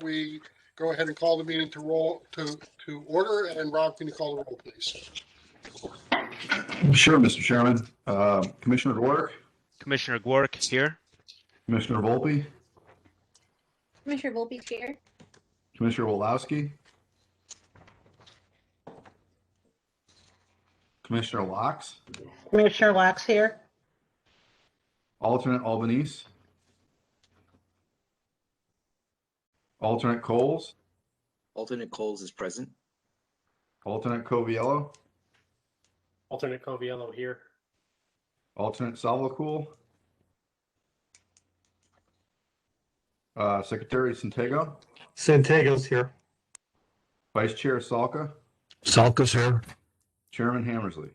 we go ahead and call the meeting to order. And Rob, can you call the roll, please? Sure, Mr. Chairman. Commissioner Dwork. Commissioner Dwork here. Commissioner Volpe. Commissioner Volpe here. Commissioner Wolowski. Commissioner Locks. Commissioner Locks here. Alternate Albanese. Alternate Coles. Alternate Coles is present. Alternate Coviello. Alternate Coviello here. Alternate Salvacool. Secretary Santiago. Santiago's here. Vice Chair Salka. Salka's here. Chairman Hammersley.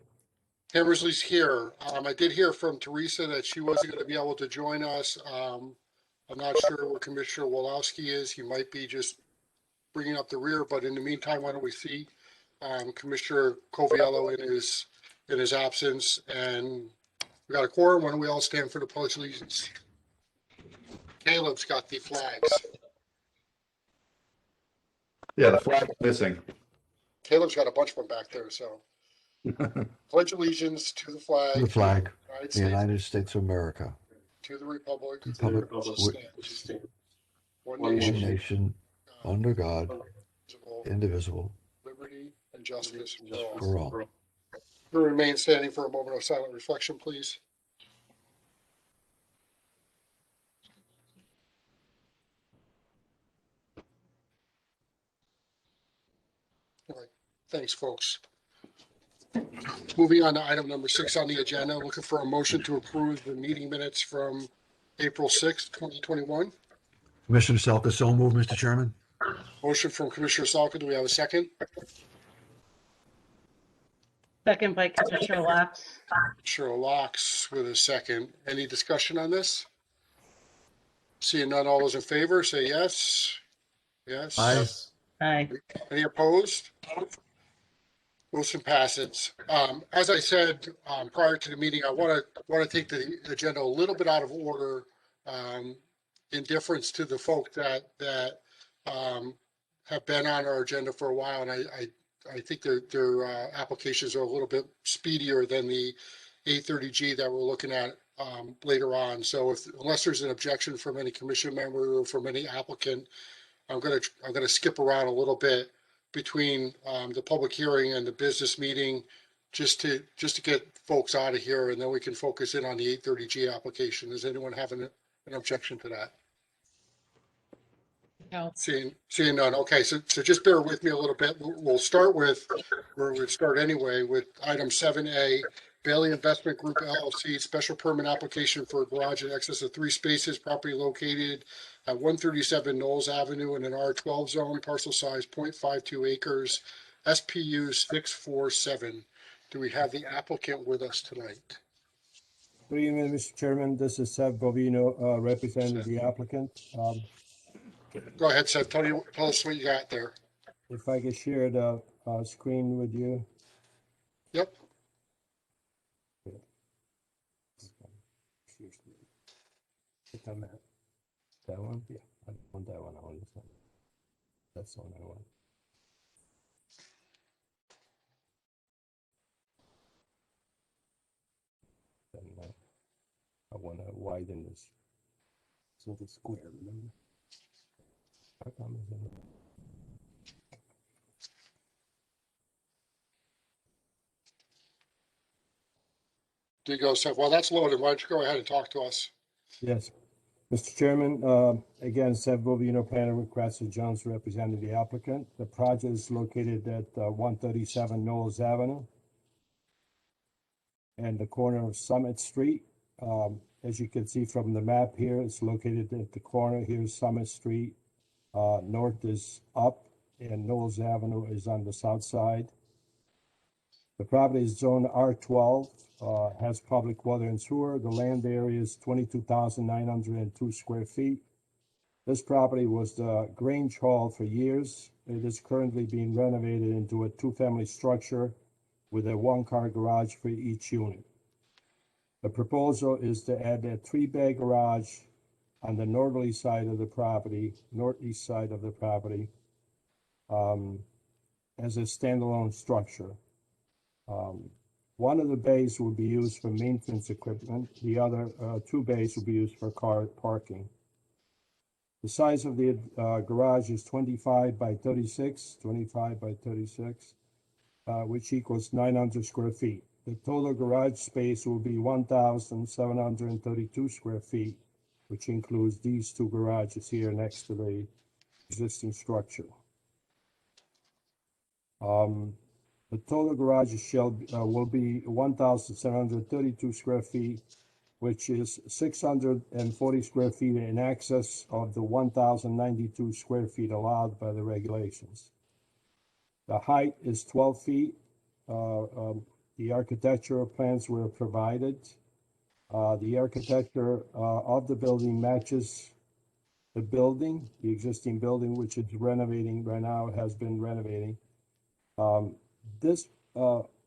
Hammersley's here. I did hear from Teresa that she wasn't going to be able to join us. I'm not sure where Commissioner Wolowski is. He might be just bringing up the rear, but in the meantime, why don't we see Commissioner Coviello in his absence, and we got a quorum. Why don't we all stand for the Pledge of Allegiance? Caleb's got the flags. Yeah, the flag missing. Caleb's got a bunch of them back there, so. Pledge allegiance to the flag. The flag. United The States, United States of America. to the republic. Republic Stands. One One nation, nation, under God, indivisible, indivisible, liberty and justice for for all. all. We'll remain standing for a moment of silent reflection, please. All right. Thanks, folks. Moving on to item number 6 on the agenda, looking for a motion to approve the meeting minutes from April 6th, 2021. Commissioner Salka, so moved, Mr. Chairman. Motion from Commissioner Salka. Do we have a second? Second by Commissioner Locks. Commissioner Locks with a second. Any discussion on this? Seeing none, all those in favor, say yes. Yes. Aye. Aye. Any opposed? Motion passes. As I said prior to the meeting, I want to take the agenda a little bit out of order, in deference to the folk that have been on our agenda for a while, and I think their applications are a little bit speedier than the 830G that we're looking at later on. So unless there's an objection from any commission member or from any applicant, I'm gonna skip around a little bit between the public hearing and the business meeting, just to get folks out of here, and then we can focus in on the 830G application. Does anyone have an objection to that? No. Seeing none. Okay, so just bear with me a little bit. We'll start with where we'd start anyway, with item 7A, Bailey Investment Group LLC, special permit application for a garage in excess of 3 spaces, property located at 137 Knolls Avenue in an R12 zone, parcel size 0.52 acres, SPU 647. Do we have the applicant with us tonight? Good evening, Mr. Chairman. This is Seb Bovino, representing the applicant. Go ahead, Seth. Tell us what you got there. If I could share the screen with you. Yep. That one? Yeah, I don't want that one. I want this one. That's the one I want. Then I want to widen this. So the square, remember? How come it's in there? Do you go, Seth? Well, that's loaded. Why don't you go ahead and talk to us? Yes, Mr. Chairman, again, Seth Bovino, planner with Cratchit Jones, representing the applicant. The project is located at 137 Knolls Avenue and the corner of Summit Street. As you can see from the map here, it's located at the corner. Here's Summit Street. North is up and Knolls Avenue is on the south side. The property is zone R12, has public water and sewer. The land area is 22,902 square feet. This property was the Grange Hall for years. It is currently being renovated into a 2-family structure with a 1-car garage for each unit. The proposal is to add a 3-bay garage on the northerly side of the property, northeast side of the property, as a standalone structure. One of the bays will be used for maintenance equipment. The other two bays will be used for car parking. The size of the garage is 25 by 36, which equals 900 square feet. The total garage space will be 1,732 square feet, which includes these two garages here next to the existing structure. The total garage will be 1,732 square feet, which is 640 square feet in excess of the 1,092 square feet allowed by the regulations. The height is 12 feet. The architectural plans were provided. The architecture of the building matches the building, the existing building, which is renovating right now, has been renovating. This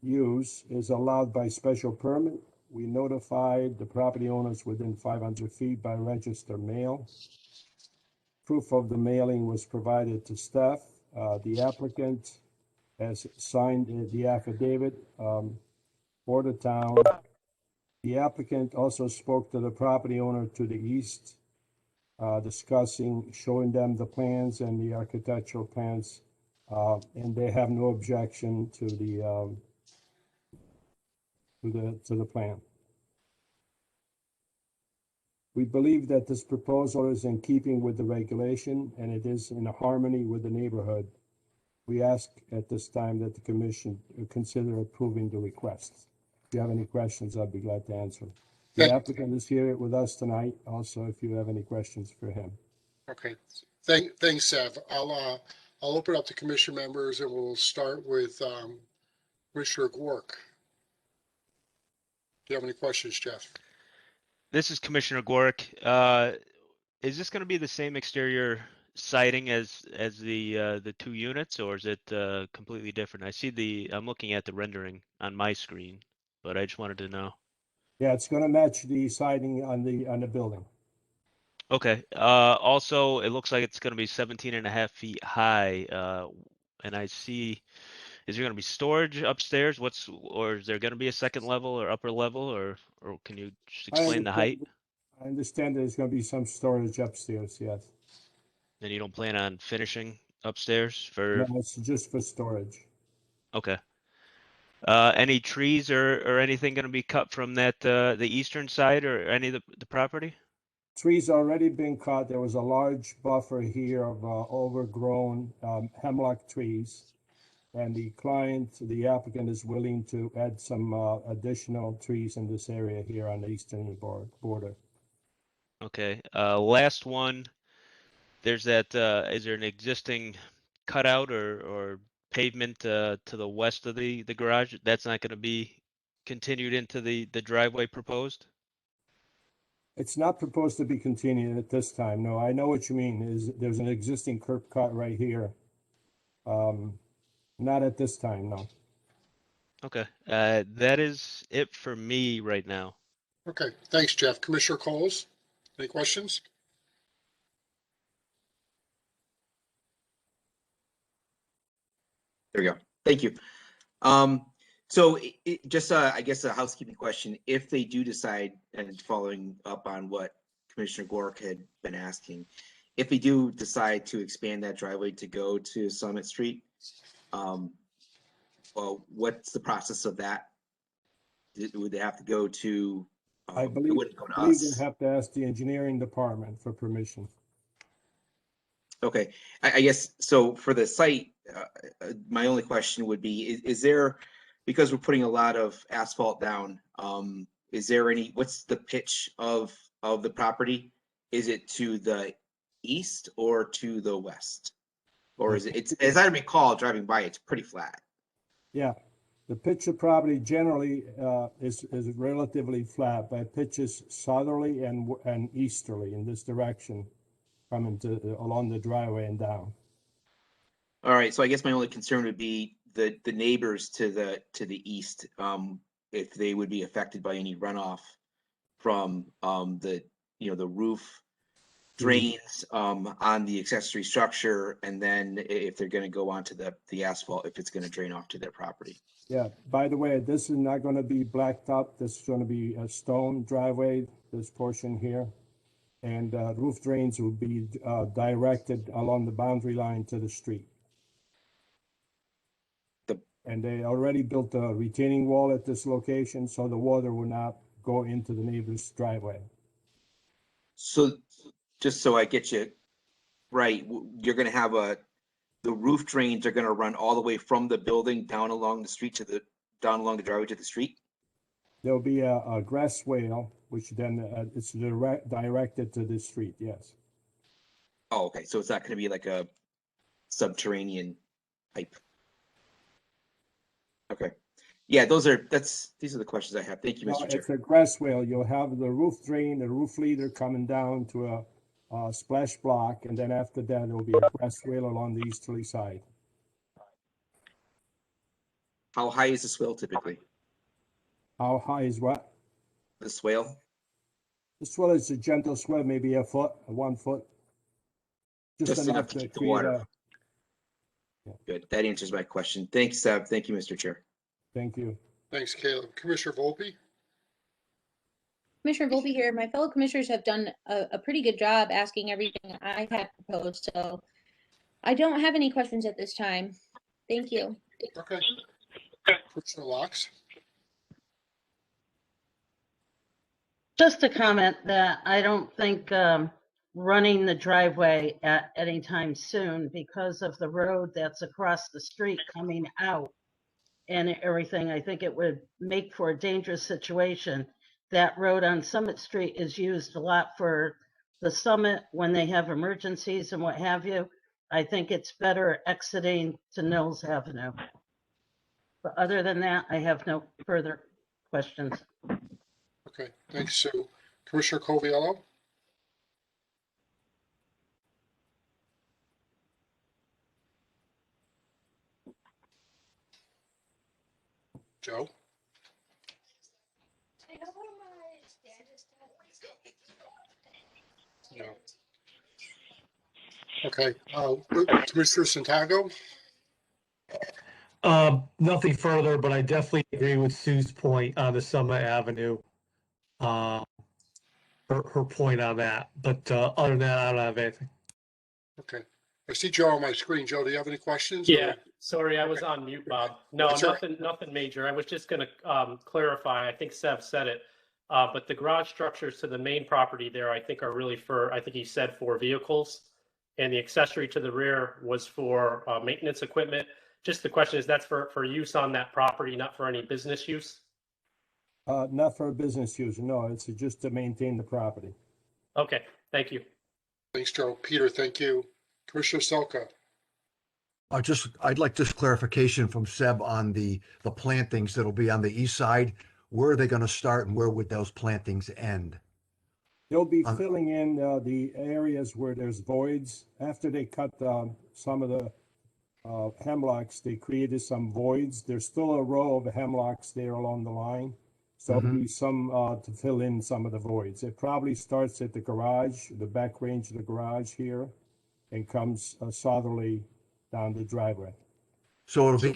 use is allowed by special permit. We notified the property owners within 500 feet by registered mail. Proof of the mailing was provided to staff. The applicant has signed the affidavit for the town. The applicant also spoke to the property owner to the east, showing them the plans and the architectural plans, and they have no objection to the plan. We believe that this proposal is in keeping with the regulation and it is in harmony with the neighborhood. We ask at this time that the commission consider approving the request. If you have any questions, I'd be glad to answer. The applicant is here with us tonight. Also, if you have any questions for him. Okay, thanks, Sev. I'll open up to commission members and we'll start with Commissioner Gwark. Do you have any questions, Jeff? This is Commissioner Gwark. Is this going to be the same exterior siding as the two units, or is it completely different? I'm looking at the rendering on my screen, but I just wanted to know. Yeah, it's going to match the siding on the building. Okay. Also, it looks like it's going to be 17.5 feet high. And I see, is there going to be storage upstairs? Or is there going to be a second level or upper level, or can you just explain the height? I understand there's going to be some storage upstairs, yes. And you don't plan on finishing upstairs for? No, it's just for storage. Okay. Any trees or anything going to be cut from that the eastern side or any of the property? Trees already been cut. There was a large buffer here of overgrown hemlock trees. And the applicant is willing to add some additional trees in this area here on the eastern border. Okay. Last one. There's that. Is there an existing cutout or pavement to the west of the garage? That's not going to be continued into the driveway proposed? It's not proposed to be continued at this time. No, I know what you mean. There's an existing curb cut right here. Not at this time, no. Okay. That is it for me right now. Okay, thanks, Jeff. Commissioner Coles, any questions? There we go. Thank you. So just I guess a housekeeping question. If they do decide, and following up on what Commissioner Gwark had been asking, if they do decide to expand that driveway to go to Summit Street, well, what's the process of that? Would they have to go to? I believe they have to ask the engineering department for permission. Okay, I guess so. For the site, my only question would be: is there, because we're putting a lot of asphalt down, is there any? What's the pitch of the property? Is it to the east or to the west, or is it? It's, as I recall, driving by, it's pretty flat. Yeah, the pitch of property generally is relatively flat, but it pitches southerly and easterly in this direction, coming along the driveway and down. All right, so I guess my only concern would be the neighbors to the east, if they would be affected by any runoff from the roof drains on the accessory structure, and then if they're going to go onto the asphalt, if it's going to drain off to their property. Yeah, by the way, this is not gonna be blacktop. This is gonna be a stone driveway, this portion here. And roof drains will be directed along the boundary line to the street. And they already built a retaining wall at this location, so the water will not go into the neighbor's driveway. So just so I get you right, you're going to have the roof drains are going to run all the way from the building down along the street down along the driveway to the street? There'll be a grass swale, which then it's directed to the street, yes. Oh, okay. So it's not going to be like a subterranean pipe. Okay. Yeah, these are the questions I have. Thank you, No, Mr. Chair. it's a grass swale. You'll have the roof drain, the roof leader coming down to a splash block, and then after that, there'll be a grass swale along the easterly side. How high is the swale typically? How high is what? The swale? The swale is a gentle swale, maybe a foot, 1 foot. Just enough to keep the water. Good. That answers my question. Thanks. Thank you, Mr. Chair. Thank you. Thanks, Caleb. Commissioner Volpe? Commissioner Volpe here. My fellow commissioners have done a pretty good job asking everything I had proposed, so I don't have any questions at this time. Thank you. Okay. Commissioner Locks? Just a comment that I don't think running the driveway at any time soon because of the road that's across the street coming out and everything. I think it would make for a dangerous situation. That road on Summit Street is used a lot for the Summit when they have emergencies and what have you. I think it's better exiting to Knolls Avenue. But other than that, I have no further questions. Okay, thanks, Sue. Commissioner Coviello? Joe? No. Okay, Commissioner Santago? Nothing further, but I definitely agree with Sue's point on the Summit Avenue. Her point on that, but other than that, I don't have anything. Okay, I see Joe on my screen. Joe, do you have any questions? Yeah, sorry, I was on mute, Bob. No, That's all right. nothing major. I was just gonna clarify, I think Sev said it, but the garage structures to the main property there, I think are really for, I think he said 4 vehicles. And the accessory to the rear was for maintenance equipment. Just the question is, that's for use on that property, not for any business use? Not for a business use, no, it's just to maintain the property. Okay, thank you. Thanks, Joe. Peter, thank you. Commissioner Selka? I'd like just clarification from Seb on the plantings that'll be on the east side. Where are they gonna start and where would those plantings end? They'll be filling in the areas where there's voids. After they cut some of the hemlocks, they created some voids. There's still a row of hemlocks there along the line. So there'll be some to fill in some of the voids. It probably starts at the garage, the back range of the garage here, and comes southerly down the driveway. So it'll be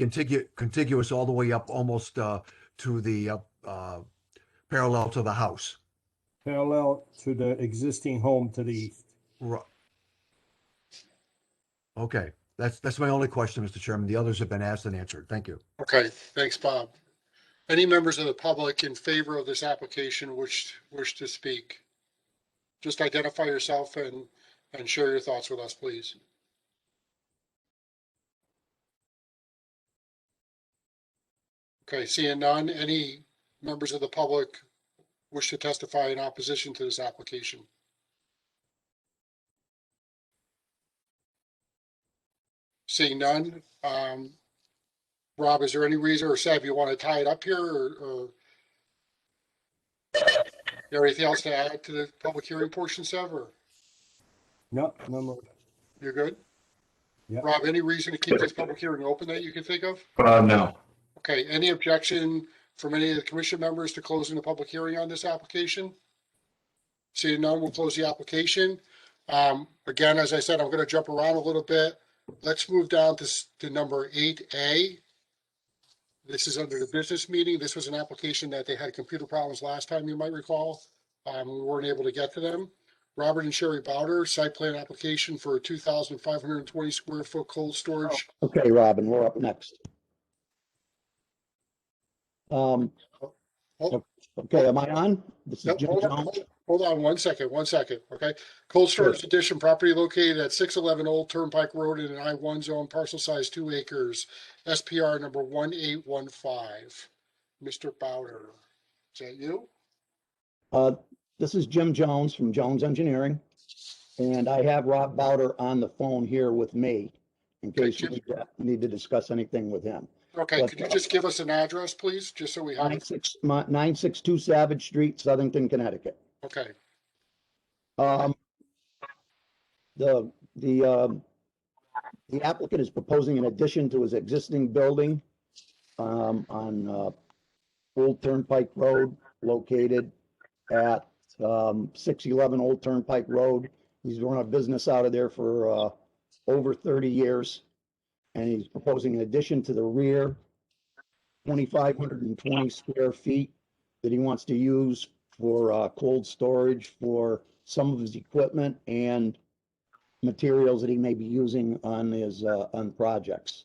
contiguous all the way up almost to the parallel to the house. Parallel to the existing home to the east. Right. Okay, that's my only question, Mr. Chairman. The others have been asked and answered. Thank you. Okay, thanks, Bob. Any members of the public in favor of this application wish to speak? Just identify yourself and share your thoughts with us, please. Okay, seeing none, any members of the public wish to testify in opposition to this application? Seeing none, Rob, is there any reason, or Seb, you want to tie it up here, or you have anything else to add to the public hearing portion, Seb, or No, no more. you're good? Yeah. Rob, any reason to keep this public hearing open that you can think of? No. Okay, any objection from any of the commission members to closing the public hearing on this application? Seeing none, we'll close the application. Again, as I said, I'm gonna jump around a little bit. Let's move down to number 8A. This is under the business meeting. This was an application that they had computer problems last time, you might recall. We weren't able to get to them. Robert and Sherry Bowder, site plan application for a 2,520 square foot cold storage. Okay, Robin, we're up next. Hold- Okay, am I on? This is Nope, Jim hold on, Jones. hold on 1 second, okay? Cold storage addition, property located at 611 Old Turnpike Road in an I-1 zone, parcel size 2 acres, SPR number 1815. Mr. Bowder, is that you? This is Jim Jones from Jones Engineering. And I have Rob Bowder on the phone here with me in Okay, case you Jim. need to discuss anything with him. Okay, But, could you just give us an address, please, just so we have it? 962 Savage Street, Southington, Connecticut. Okay, The applicant is proposing an addition to his existing building on Old Turnpike Road, located at 611 Old Turnpike Road. He's run a business out of there for over 30 years. And he's proposing an addition to the rear, 2,520 square feet that he wants to use for cold storage for some of his equipment and materials that he may be using on his on projects.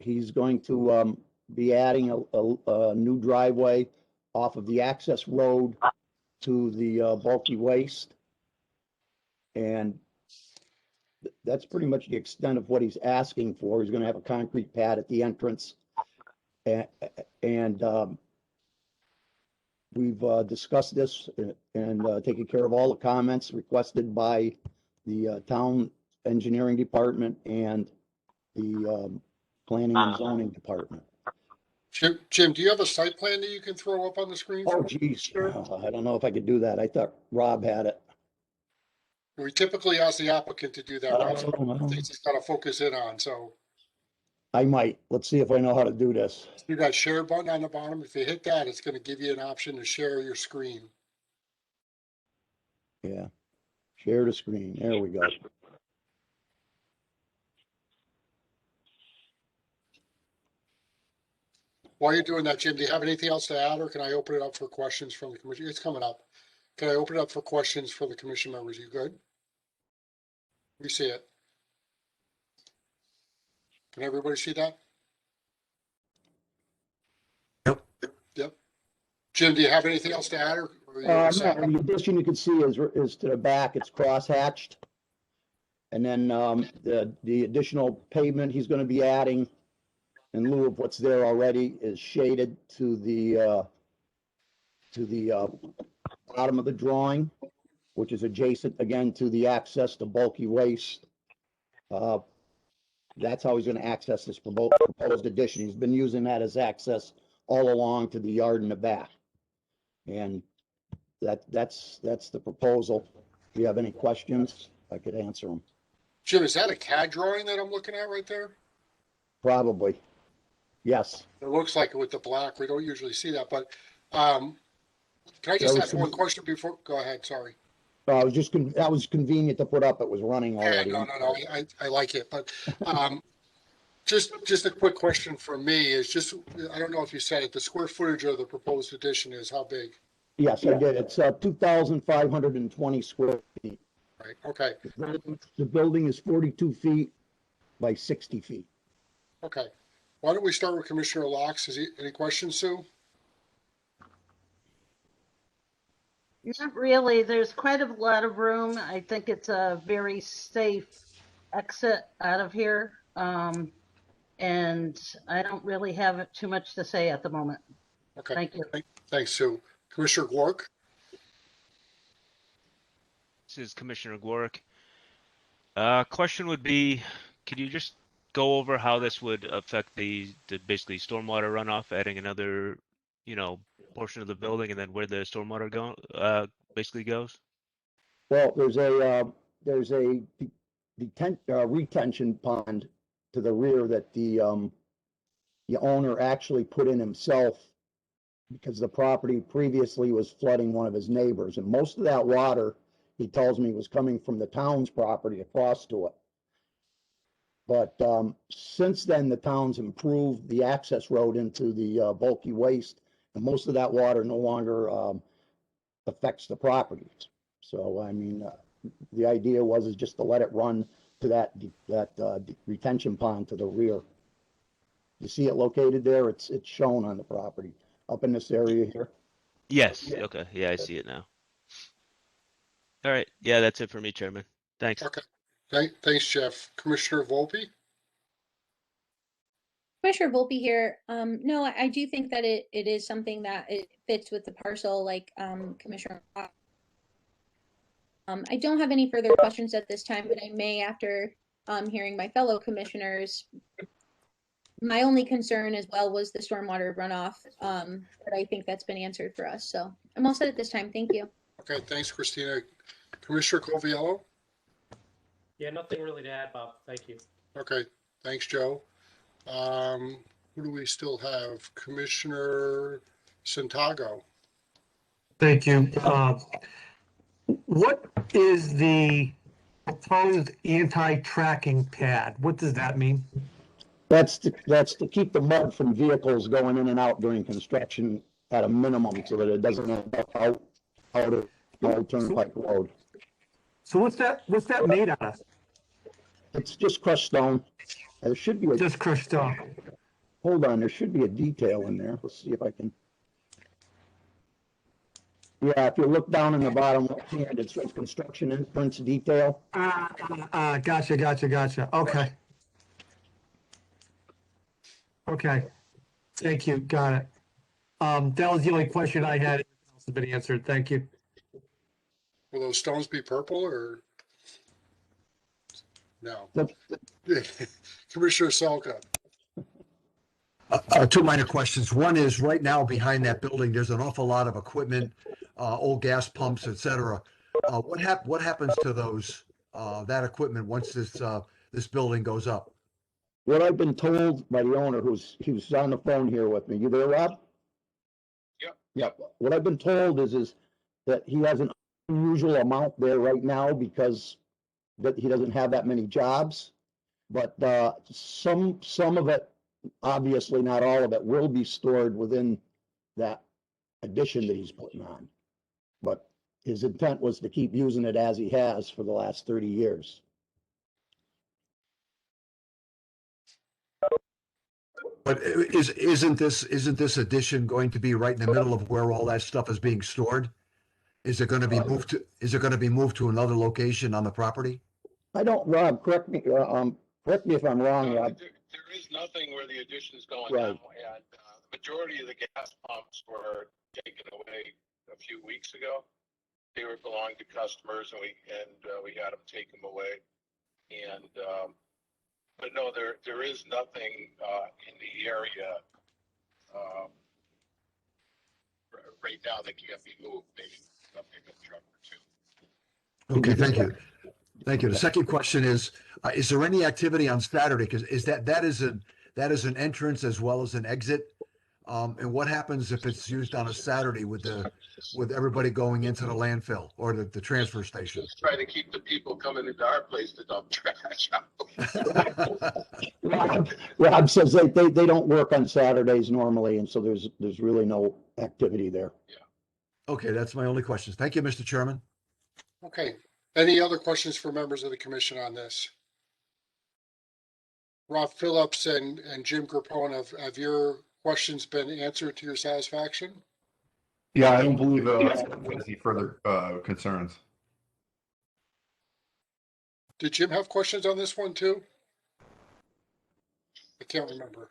He's going to be adding a new driveway off of the access road to the bulky waste. And that's pretty much the extent of what he's asking for. He's going to have a concrete pad at the entrance. And we've discussed this and taken care of all the comments requested by the town engineering department and the planning and zoning department. Jim, do you have a site plan that you can throw up on the screen? Oh, for us? geez, I don't know if I could do that. I thought Rob had it. We typically ask the applicant to do that. Rob's Oh, things he's gotta focus in on, so I might. Let's see if I know how to do this. you got share button on the bottom. If you hit that, it's gonna give you an option to share your screen. Yeah. Share the screen. There we go. While you're doing that, Jim, do you have anything else to add, or can I open it up for questions from the commission? It's coming up. Can I open it up for questions for the commission members? You good? We see it. Can everybody see that? Yep. Jim, do you have anything else to add, or you all set? No, the addition you can see is to the back, it's cross-hatched. And then the additional pavement he's gonna be adding in lieu of what's there already is shaded to the bottom of the drawing, which is adjacent again to the access to bulky waste. That's how he's gonna access this proposed addition. He's been using that as access all along to the yard in the back. And that's the proposal. If you have any questions, I could answer them. Jim, is that a CAD drawing that I'm looking at right there? Probably. Yes. It looks like it with the black. We don't usually see that, but can I just ask one question before? Go ahead, sorry. I was just, that was convenient to put up. It was running Yeah, already. no, I like it, but just a quick question from me is just, I don't know if you said it, the square footage of the proposed addition is how big? Yes, I did. It's 2,520 square feet. Right, okay, The building is 42 feet by 60 feet. okay. Why don't we start with Commissioner Locke? Any questions, Sue? Not really. There's quite a lot of room. I think it's a very safe exit out of here. And I don't really have too much to say at the moment. Okay. Thank you. Thanks, Sue. Commissioner Gwark? This is Commissioner Gwark. Question would be, could you just go over how this would affect the basically stormwater runoff, adding another, portion of the building, and then where the stormwater basically goes? Well, there's a retention pond to the rear that the owner actually put in himself because the property previously was flooding one of his neighbors, and most of that water, he tells me, was coming from the town's property across to it. But since then, the town's improved the access road into the bulky waste, and most of that water no longer affects the properties. So, I mean, the idea is just to let it run to that retention pond to the rear. You see it located there? It's shown on the property up in this area here. Yes, okay, yeah, I see it now. All right, yeah, that's it for me, Chairman. Thanks. Okay, thanks, Jeff. Commissioner Volpe? Commissioner Volpe here. No, I do think that it is something that it fits with the parcel, like Commissioner. I don't have any further questions at this time, but I may after hearing my fellow commissioners. My only concern as well was the stormwater runoff, but I think that's been answered for us. So I'm all set at this time. Thank you. Okay, thanks, Christina. Commissioner Coviello? Yeah, nothing really to add, Bob. Thank you. Okay, thanks, Joe. Who do we still have? Commissioner Santago. Thank you. What is the proposed anti-tracking pad? What does that mean? That's to keep the mud from vehicles going in and out during construction at a minimum, so that it doesn't end up out of the Old Turnpike Road. So what's that made out of? It's just crushed stone. There should be Just crushed stone. hold on, there should be a detail in there. Let's see if I can. Yeah, if you look down in the bottom left hand, it says construction entrance detail. Gotcha. Okay. Okay. Thank you. Got it. That was the only question I had. Everything else has been answered. Thank you. Will those stones be purple or? No. Commissioner Salka. Two minor questions. One is right now behind that building, there's an awful lot of equipment, old gas pumps, et cetera. What happens to those, that equipment once this building goes up? What I've been told by the owner, he was on the phone here with me. You there, Rob? Yep. Yep. What I've been told is that he has an unusual amount there right now because that he doesn't have that many jobs. But some of it, obviously not all of it, will be stored within that addition that he's putting on. But his intent was to keep using it as he has for the last 30 years. But isn't this addition going to be right in the middle of where all that stuff is being stored? Is it going to be moved to another location on the property? I don't, Rob, correct me if I'm wrong, Rob. There is nothing where the addition is going Right. now, and the majority of the gas pumps were taken away a few weeks ago. They were belonging to customers, and we had them take them away. And but no, there is nothing in the area right now that can't be moved. Maybe a pickup truck or two. Okay, thank you. Thank you. The second question is there any activity on Saturday? Because that is an entrance as well as an exit. And what happens if it's used on a Saturday with everybody going into the landfill or the transfer station? Just try to keep the people coming into our place to dump trash out. Rob says they don't work on Saturdays normally, and so there's really no activity there. Yeah. Okay, that's my only questions. Thank you, Mr. Chairman. Okay, any other questions for members of the commission on this? Rob Phillips and Jim Grappone, have your questions been answered to your satisfaction? Yeah, I don't believe any further concerns. Did Jim have questions on this one too? I can't remember.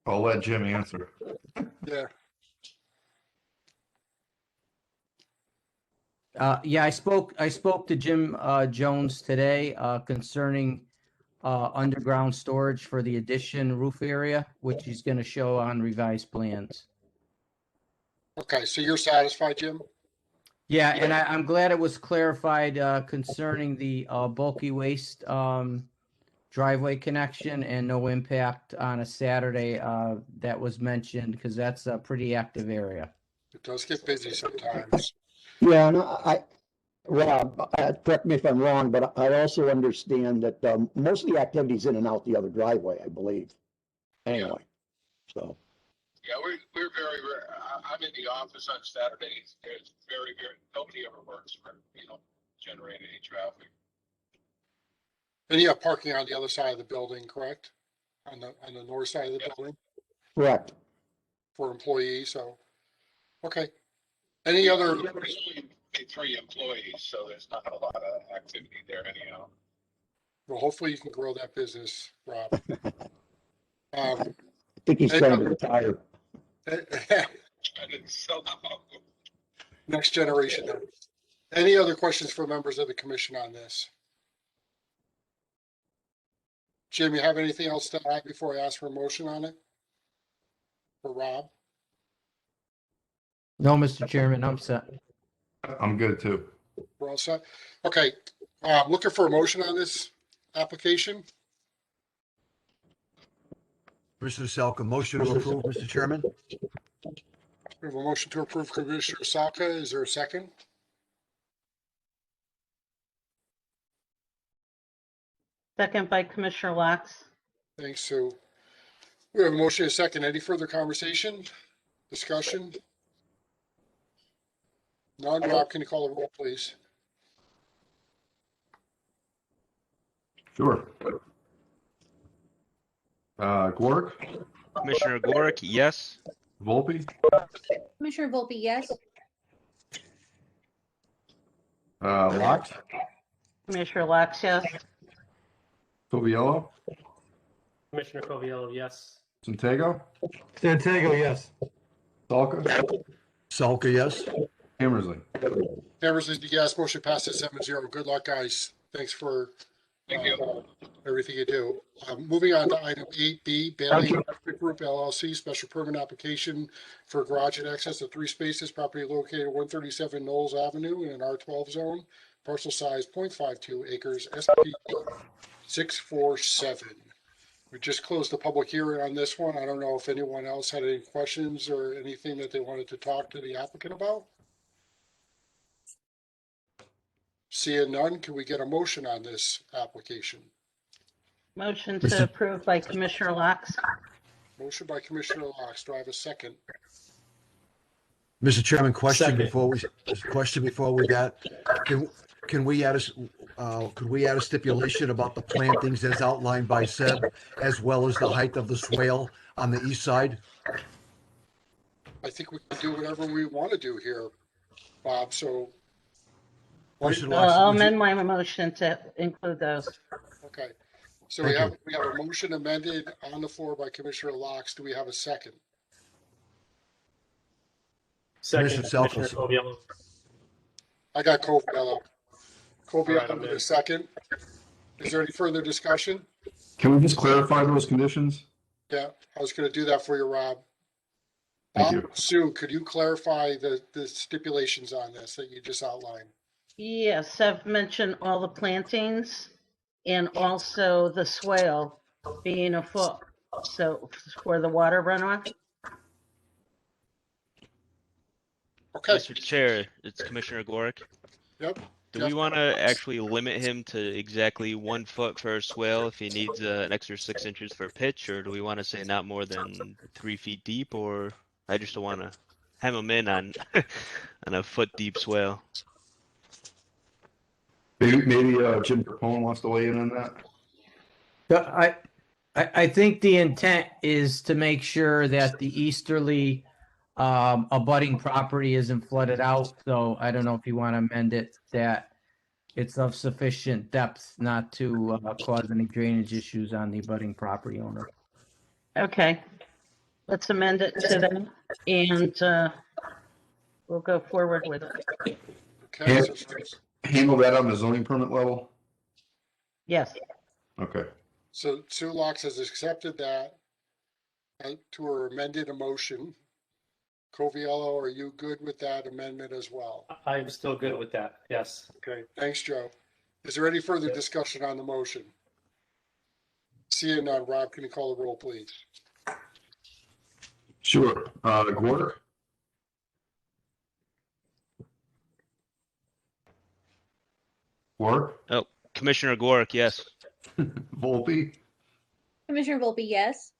I'll let Jim answer. Yeah. Yeah, I spoke to Jim Jones today concerning underground storage for the addition roof area, which he's going to show on revised plans. Okay, so you're satisfied, Jim? Yeah, and I'm glad it was clarified concerning the bulky waste driveway connection and no impact on a Saturday, that was mentioned, because that's a pretty active area. It does get busy sometimes. Yeah, and Rob, correct me if I'm wrong, but I also understand that most of the activity's in and out the other driveway, I believe. Anyway, so. Yeah, we're very rare. I'm in the office on Saturdays. There's nobody ever works for, generate any traffic. And you have parking on the other side of the building, correct? On the north side of the building Correct. for employees, so, okay. Any other, There's only 3 employees, so there's not a lot of activity there anyhow. well, hopefully you can grow that business, Rob. I think he's trying to retire. I didn't sell them out. Next generation. Any other questions for members of the commission on this? Jim, you have anything else to add before I ask for a motion on it? For Rob? No, Mr. Chairman, I'm set. I'm good too. We're all set? Okay, looking for a motion on this application? Commissioner Selka, motion to approve, Mr. Chairman? We have a motion to approve Commissioner Salka. Is there a second? Second by Commissioner Locks. Thanks, Sue. We have a motion and a second. Any further conversation, discussion? None. Rob, can you call the roll, please? Sure. Gorick, Commissioner Gorick, yes. Volpe, Commissioner Volpe, yes. Locke, Commissioner Locks, yes. Coviello, Commissioner Coviello, yes. Santiago, Santiago, yes. Salka, Selka, yes. Hammersley. Hammersley's the yes. Motion passes 7-0. Good luck, guys. Thanks for everything you do. Moving on to item 8B, Bailey Electric Group LLC, special permit application for garage in excess of 3 spaces, property located at 137 Knolls Avenue in an R12 zone, parcel size 0.52 acres, SP 647. We just closed the public hearing on this one. I don't know if anyone else had any questions or anything that they wanted to talk to the applicant about. Seeing none, can we get a motion on this application? Motion to approve by Commissioner Locks. Motion by Commissioner Locks. Do I have a second? Mr. Chairman, question Second. before we got, can we add could we add a stipulation about the plantings as outlined by Seb, as well as the height of the swale on the east side? I think we can do whatever we want to do here, Bob, so. Commissioner I'll Locke, would you- amend my motion to include those. Okay, so we Thank have a motion amended on the floor by Commissioner Locks. Do we have a second? Second, Commissioner Commissioner Selkis. Coviello. I got Coviello. All right, Coviello I'm with in. a second. Is there any further discussion? Can we just clarify those conditions? Yeah, I was gonna do that for you, Rob. Thank you. Sue, could you clarify the stipulations on this that you just outlined? Yes, I've mentioned all the plantings and also the swale being a foot. So for the water runoff. Okay, Mr. Chair, it's Commissioner Gorick. yep. Do we want to actually limit him to exactly 1 foot for a swale if he needs an extra 6 inches for pitch, or do we want to say not more than 3 feet deep? Or I just don't want to hem him in on on a foot deep swale. Maybe Jim Capone wants to weigh in on that. I think the intent is to make sure that the easterly abutting property isn't flooded out. So I don't know if you want to amend it that it's of sufficient depth not to cause any drainage issues on the abutting property owner. Okay. Let's amend it to that and we'll go forward with it. Okay, so Handle that on the zoning permit level? Yes. Okay. So Sue Locks has accepted that to her amended motion. Coviello, are you good with that amendment as well? I am still good with that, yes. Okay, thanks, Joe. Is there any further discussion on the motion? Seeing none, Rob, can you call the roll, please? Sure. Gordon? Work? Oh, Commissioner Gork, yes. Volpe? Commissioner Volpe, yes.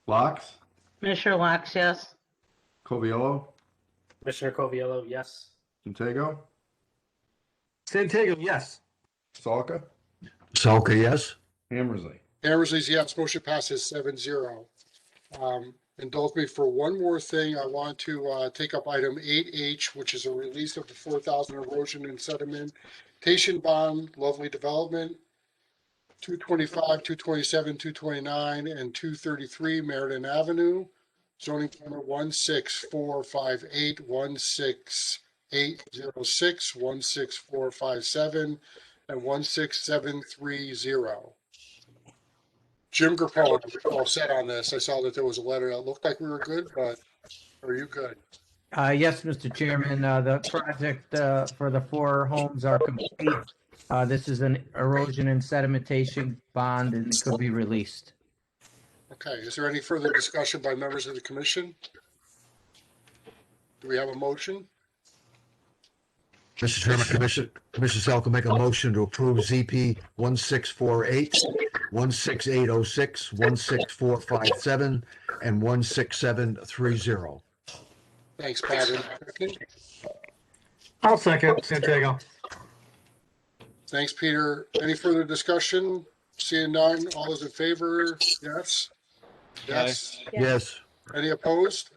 Locks? Commissioner Locke, yes. Coviello? Commissioner Coviello, yes. Santiago? Santiago, yes. Salka? Salka, yes. Hammersley? Hammersley's yes, motion passes 7-0. Indulge me for one more thing. I want to take up item 8H, which is a release of the 4,000 erosion and sedimentation bond, Lovely Development, 225, 227, 229, and 233 Meriden Avenue, zoning permit 16458, 16806, 16457, and 16730. Jim Grappone, all set on this. I saw that there was a letter that looked like we were good, but are you good? Yes, Mr. Chairman, the project for the 4 homes are complete. This is an erosion and sedimentation bond and it could be released. Okay, is there any further discussion by members of the commission? Do we have a motion? Mr. Chairman, Commissioner Salka make a motion to approve ZP 1648, 16806, 16457, and 16730. Thanks, Bob. Second? I'll second Santiago. Thanks, Peter. Any further discussion? Seeing none, all those in favor? Yes? Yes. Yes. Any opposed?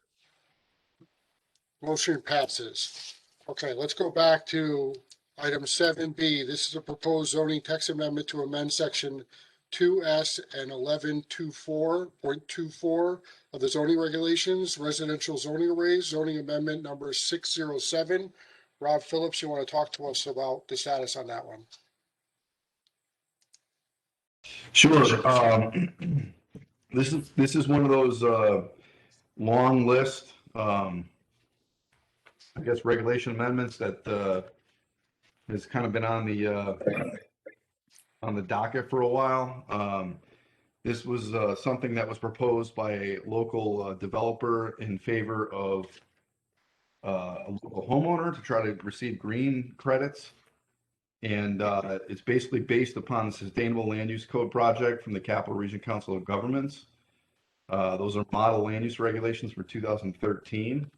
Motion passes. Okay, let's go back to item 7B. This is a proposed zoning text amendment to amend section 2S and 1124.24 of the zoning regulations, residential zoning arrays, zoning amendment number 607. Rob Phillips, you want to talk to us about the status on that one? Sure. This is one of those long list, I guess, regulation amendments that has kind of been on the docket for a while. This was something that was proposed by a local developer in favor of a local homeowner to try to receive green credits. And it's basically based upon the Sustainable Land Use Code project from the Capital Region Council of Governments. Those are model land use regulations for 2013.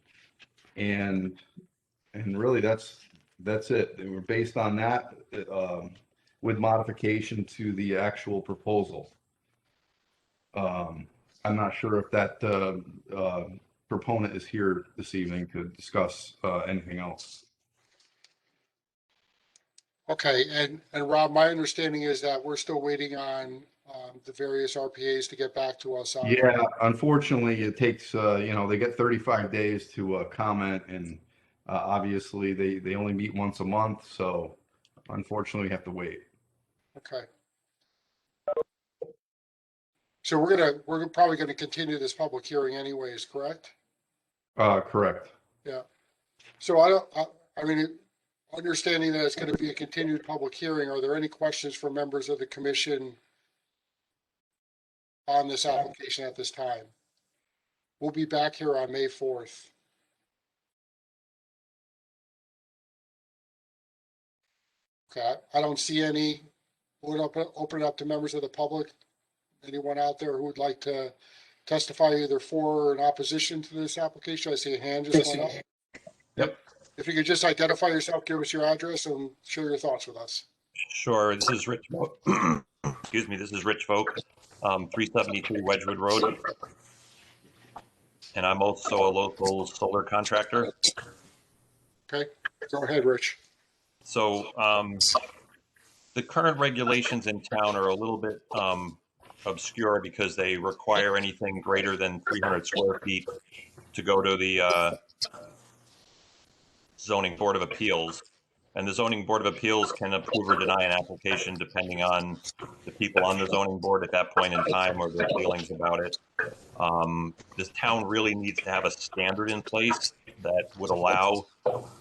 And really that's it. They were based on that with modification to the actual proposal. I'm not sure if that proponent is here this evening to discuss anything else. Okay, and Rob, my understanding is that we're still waiting on the various RPAs to get back to us on. Yeah, unfortunately, it takes, they get 35 days to comment, and obviously they only meet once a month, so unfortunately we have to wait. Okay. So we're probably gonna continue this public hearing anyways, correct? Correct. Yeah. So I mean, understanding that it's going to be a continued public hearing, are there any questions for members of the commission on this application at this time? We'll be back here on May 4th. Okay, I don't see any. We'll open it up to members of the public. Anyone out there who would like to testify either for or in opposition to this application? I see a hand just went up. Yep. If you could just identify yourself, give us your address and share your thoughts with us. Sure. This is Rich. Excuse me. This is Rich Folk, 373 Wedgewood Road. And I'm also a local solar contractor. Okay, go ahead, Rich. So the current regulations in town are a little bit obscure because they require anything greater than 300 square feet to go to the Zoning Board of Appeals. And the Zoning Board of Appeals can approve or deny an application depending on the people on the zoning board at that point in time or their feelings about it. This town really needs to have a standard in place that would allow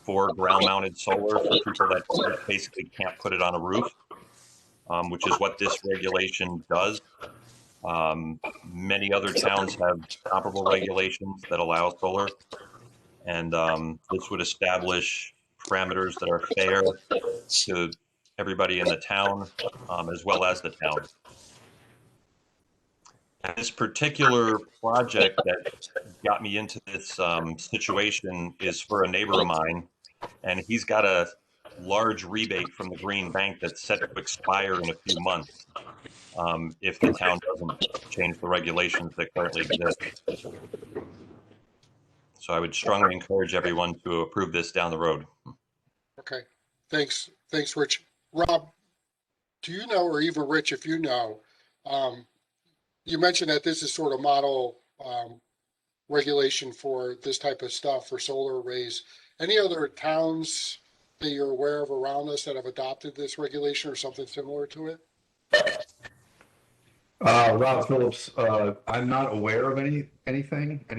for ground-mounted solar for people that basically can't put it on a roof, which is what this regulation does. Many other towns have comparable regulations that allow solar, and this would establish parameters that are fair to everybody in the town, as well as the town. And this particular project that got me into this situation is for a neighbor of mine, and he's got a large rebate from the Green Bank that's set to expire in a few months if the town doesn't change the regulations that currently exist. So I would strongly encourage everyone to approve this down the road. Okay, thanks, Rich. Rob, do you know, or even Rich, if you know, you mentioned that this is sort of model regulation for this type of stuff for solar arrays. Any other towns that you're aware of around us that have adopted this regulation or something similar to it? Rob Phillips, I'm not aware of any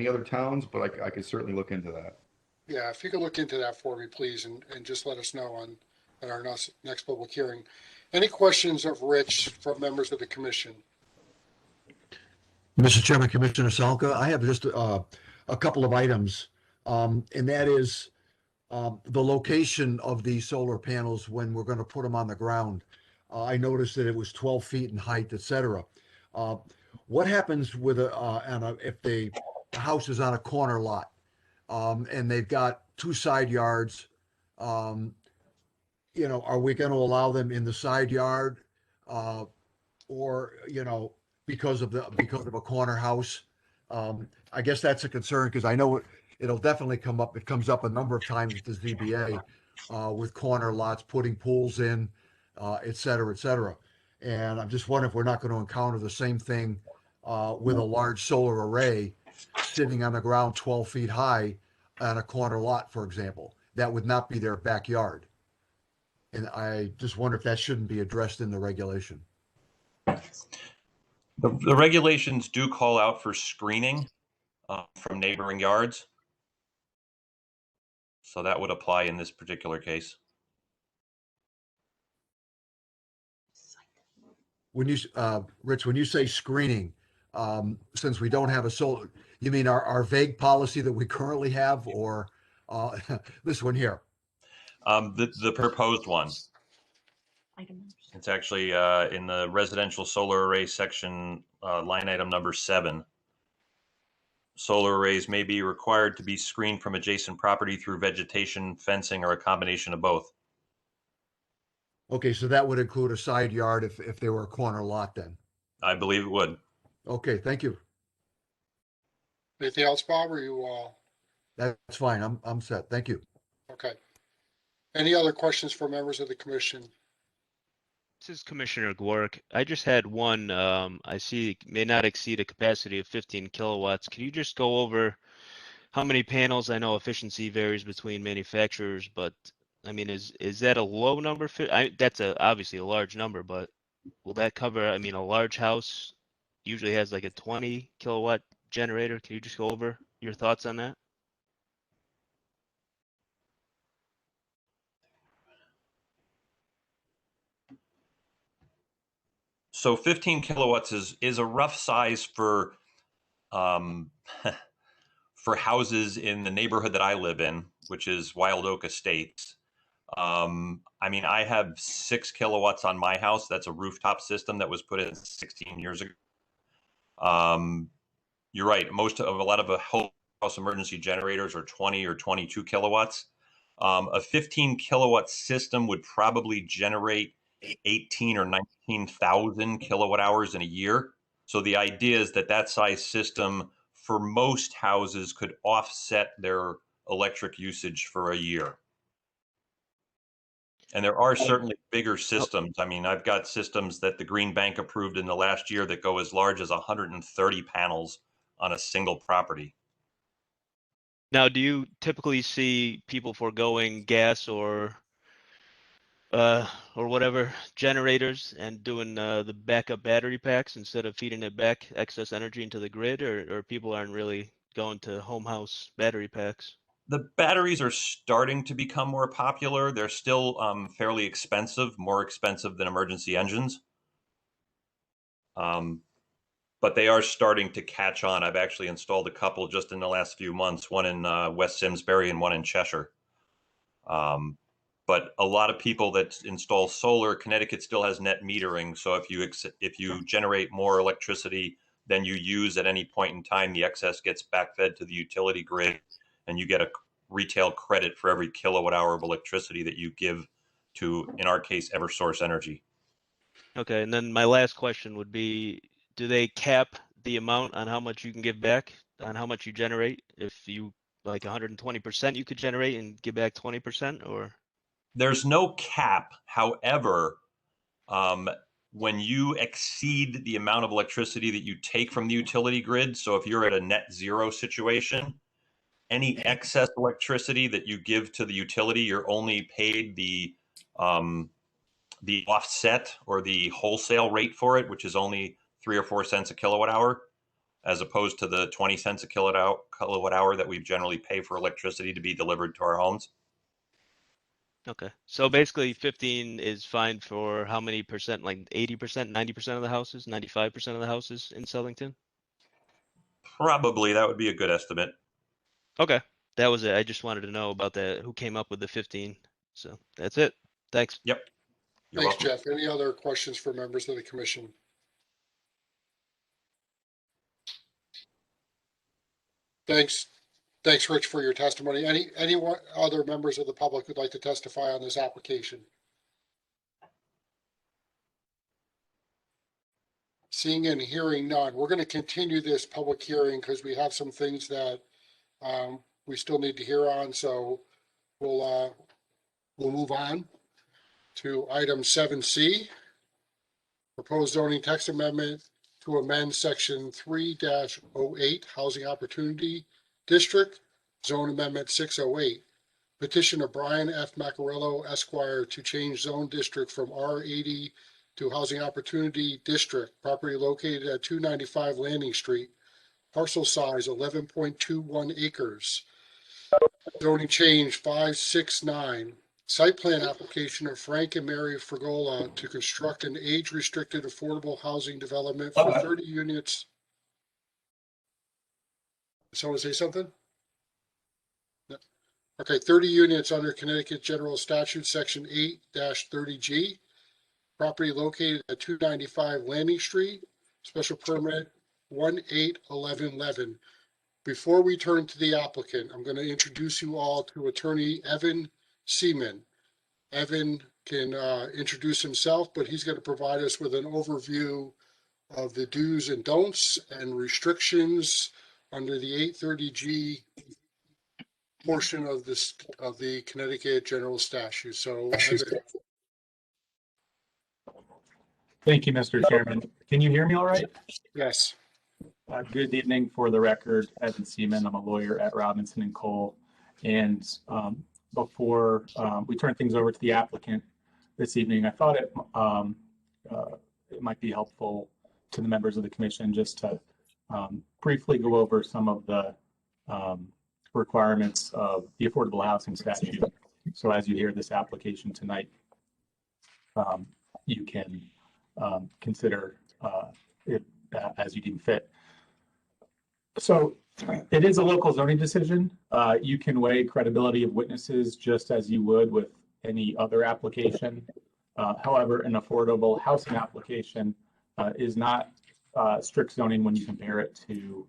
other towns, but I could certainly look into that. Yeah, if you could look into that for me, please, and just let us know at our next public hearing. Any questions of Rich from members of the commission? Mr. Chairman, Commissioner Salka, I have just a couple of items, and that is the location of these solar panels when we're going to put them on the ground. I noticed that it was 12 feet in height, et cetera. What happens with if the house is on a corner lot and they've got two side yards? Are we going to allow them in the side yard, or because of a corner house? I guess that's a concern because I know it'll definitely come up. It comes up a number of times at the ZBA with corner lots, putting pools in, et cetera, et cetera. And I'm just wondering if we're not going to encounter the same thing with a large solar array sitting on the ground 12 feet high on a corner lot, for example. That would not be their backyard. And I just wonder if that shouldn't be addressed in the regulation. The regulations do call out for screening from neighboring yards. So that would apply in this particular case. When you, Rich, when you say screening, since we don't have a solar, you mean our vague policy that we currently have, or this one here? The proposed one. It's actually in the residential solar array section, line item number 7. Solar arrays may be required to be screened from adjacent property through vegetation, fencing, or a combination of both. Okay, so that would include a side yard if they were a corner lot then? I believe it would. Okay, thank you. Anything else, Bob, or you That's fine. I'm set. Thank you. okay? Any other questions for members of the commission? This is Commissioner Gwark. I just had one, I see may not exceed a capacity of 15 kilowatts. Can you just go over how many panels? I know efficiency varies between manufacturers, but I mean, is that a low number? That's obviously a large number, but will that cover, I mean, a large house usually has like a 20 kilowatt generator. Can you just go over your thoughts on that? So 15 kilowatts is a rough size for for houses in the neighborhood that I live in, which is Wild Oak Estates. I mean, I have 6 kilowatts on my house. That's a rooftop system that was put in 16 years ago. You're right. A lot of house emergency generators are 20 or 22 kilowatts. A 15 kilowatt system would probably generate 18 or 19,000 kilowatt hours in a year. So the idea is that size system for most houses could offset their electric usage for a year. And there are certainly bigger systems. I mean, I've got systems that the Green Bank approved in the last year that go as large as 130 panels on a single property. Now, do you typically see people foregoing gas or whatever generators and doing the backup battery packs instead of feeding it back excess energy into the grid, or people aren't really going to home house battery packs? The batteries are starting to become more popular. They're still fairly expensive, more expensive than emergency engines. but they are starting to catch on. I've actually installed a couple just in the last few months, one in West Simsbury and one in Cheshire. But a lot of people that install solar, Connecticut still has net metering. So if you generate more electricity than you use at any point in time, the excess gets backfed to the utility grid, and you get a retail credit for every kilowatt hour of electricity that you give to, in our case, Eversource Energy. Okay, and then my last question would be, do they cap the amount on how much you can give back, on how much you generate? If you, like 120% you could generate and give back 20%, or? There's no cap. However, when you exceed the amount of electricity that you take from the utility grid, so if you're at a net zero situation, any excess electricity that you give to the utility, you're only paid the offset or the wholesale rate for it, which is only 3 or 4 cents a kilowatt hour, as opposed to the 20 cents a kilowatt hour that we generally pay for electricity to be delivered to our homes. Okay, so basically 15 is fine for how many percent, like 80%, 90% of the houses, 95% of the houses in Southington? Probably, that would be a good estimate. Okay, that was it. I just wanted to know about that, who came up with the 15. So that's it. Thanks. Yep. You're Thanks, welcome. Jeff. Any other questions for members of the commission? Thanks, Rich, for your testimony. Any other members of the public who'd like to testify on this application? Seeing and hearing none, we're going to continue this public hearing because we have some things that we still need to hear on. So we'll move on to item 7C, proposed zoning text amendment to amend section 3-08 Housing Opportunity District, Zone Amendment 608. Petition of Brian F. Macarello, Esquire, to change zone district from R80 to Housing Opportunity District, property located at 295 Landing Street, parcel size 11.21 acres. Zoning change 569. Site plan application of Frank and Mary Frigola to construct an age-restricted affordable housing development for 30 units. Someone say something? No. Okay, 30 units under Connecticut General Statute, Section 8-30G. Property located at 295 Landing Street, special permit 181111. Before we turn to the applicant, I'm going to introduce you all to Attorney Evan Seaman. Evan can introduce himself, but he's going to provide us with an overview of the do's and don'ts and restrictions under the 830G portion of the Connecticut General Statute. So, Evan. Thank you, Mr. Chairman. Can you hear me all right? Yes. Good evening. For the record, Evan Seaman. I'm a lawyer at Robinson & Cole. And before we turn things over to the applicant this evening, I thought it might be helpful to the members of the commission just to briefly go over some of the requirements of the Affordable Housing Statute. So as you hear this application tonight, you can consider it as you deem fit. So it is a local zoning decision. You can weigh credibility of witnesses just as you would with any other application. However, an affordable housing application is not strict zoning when you compare it to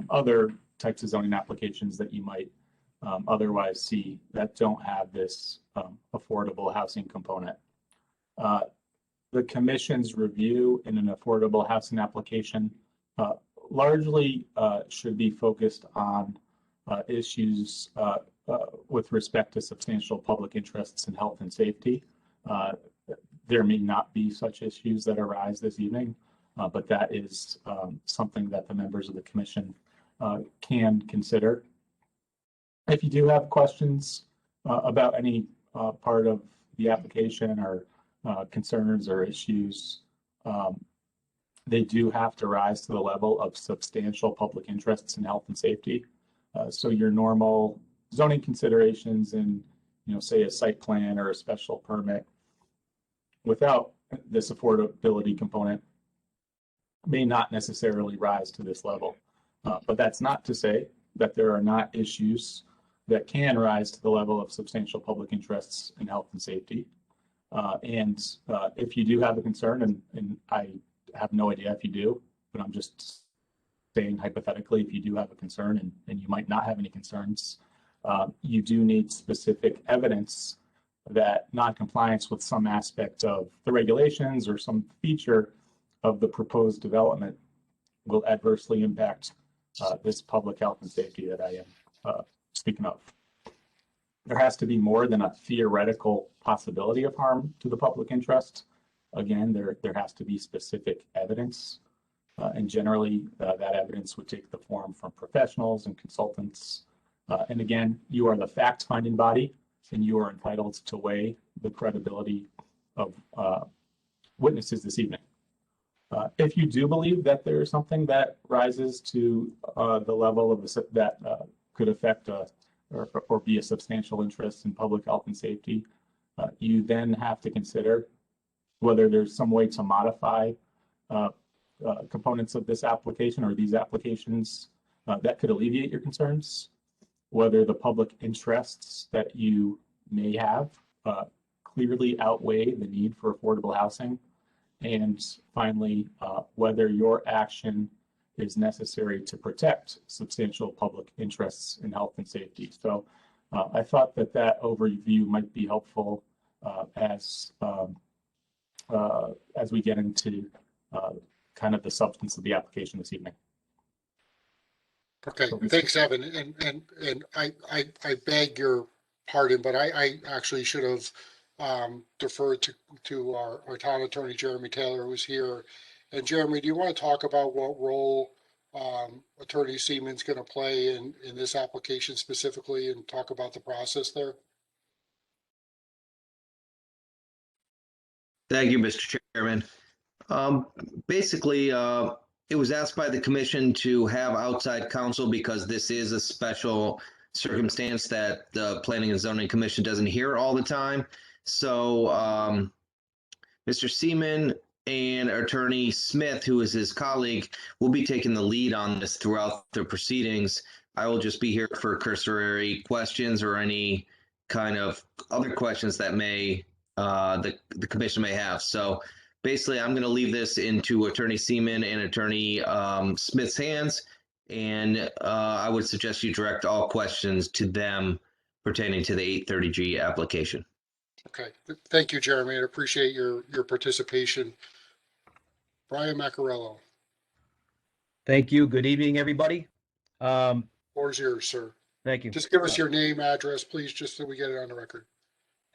other types of zoning applications that you might otherwise see that don't have this affordable housing component. The commission's review in an affordable housing application largely should be focused on issues with respect to substantial public interests in health and safety. There may not be such issues that arise this evening, but that is something that the members of the commission can consider. If you do have questions about any part of the application or concerns or issues, they do have to rise to the level of substantial public interests in health and safety. So your normal zoning considerations in, say a site plan or a special permit without this affordability component may not necessarily rise to this level. But that's not to say that there are not issues that can rise to the level of substantial public interests in health and safety. If you do have a concern, and I have no idea if you do, but I'm just saying hypothetically, if you do have a concern and you might not have any concerns, you do need specific evidence that non-compliance with some aspect of the regulations or some feature of the proposed development will adversely impact this public health and safety that I am speaking of. There has to be more than a theoretical possibility of harm to the public interest. Again, there has to be specific evidence, and generally that evidence would take the form from professionals and consultants. And again, you are the fact-finding body, and you are entitled to weigh the credibility of witnesses this evening. If you do believe that there is something that rises to the level of that could affect or be a substantial interest in public health and safety, you then have to consider whether there's some way to modify components of this application or these applications that could alleviate your concerns, whether the public interests that you may have clearly outweigh the need for affordable housing, and finally, whether your action is necessary to protect substantial public interests in health and safety. So I thought that overview might be helpful as we get into kind of the substance of the application this evening. Okay, thanks, Evan. And I beg your pardon, but I actually should have deferred to our town attorney, Jeremy Taylor, who's here. And Jeremy, do you want to talk about what role Attorney Seaman's going to play in this application specifically, and talk about the process there? Thank you, Mr. Chairman. Basically, it was asked by the commission to have outside counsel because this is a special circumstance that the Planning and Zoning Commission doesn't hear all the time. So Mr. Seaman and Attorney Smith, who is his colleague, will be taking the lead on this throughout the proceedings. I will just be here for cursory questions or any kind of other questions that may the commission may have. So basically, I'm going to leave this into Attorney Seaman and Attorney Smith's hands, and I would suggest you direct all questions to them pertaining to the 830G application. Okay, thank you, Jeremy. I appreciate your participation. Brian Macarello. Thank you. Good evening, everybody. Floor's yours, sir. Thank you. Just give us your name, address, please, just so we get it on the record.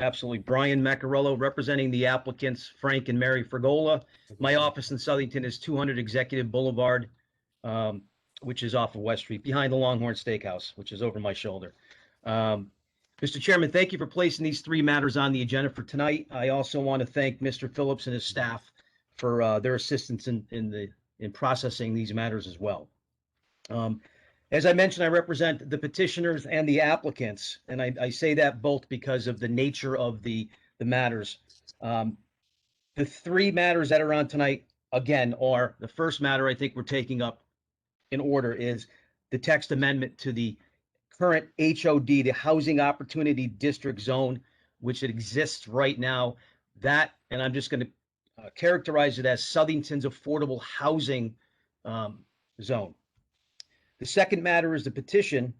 Absolutely. Brian Macarello, representing the applicants, Frank and Mary Fergola. My office in Southington is 200 Executive Boulevard, which is off of West Street, behind the Longhorn Steakhouse, which is over my shoulder. Mr. Chairman, thank you for placing these three matters on the agenda for tonight. I also want to thank Mr. Phillips and his staff for their assistance in processing these matters as well. As I mentioned, I represent the petitioners and the applicants, and I say that both because of the nature of the matters. The three matters that are on tonight, again, are the first matter I think we're taking up in order is the text amendment to the current HOD, the Housing Opportunity District Zone, which it exists right now. That, and I'm just going to characterize it as Southington's affordable housing zone. The second matter is the petition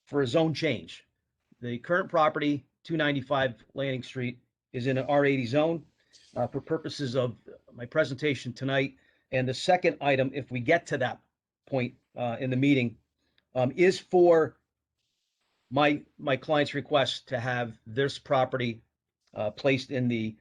for a zone change. The current property, 295 Landing Street, is in an R80 zone for purposes of my presentation tonight. And the second item, if we get to that point in the meeting, is for my client's request to have this property placed in the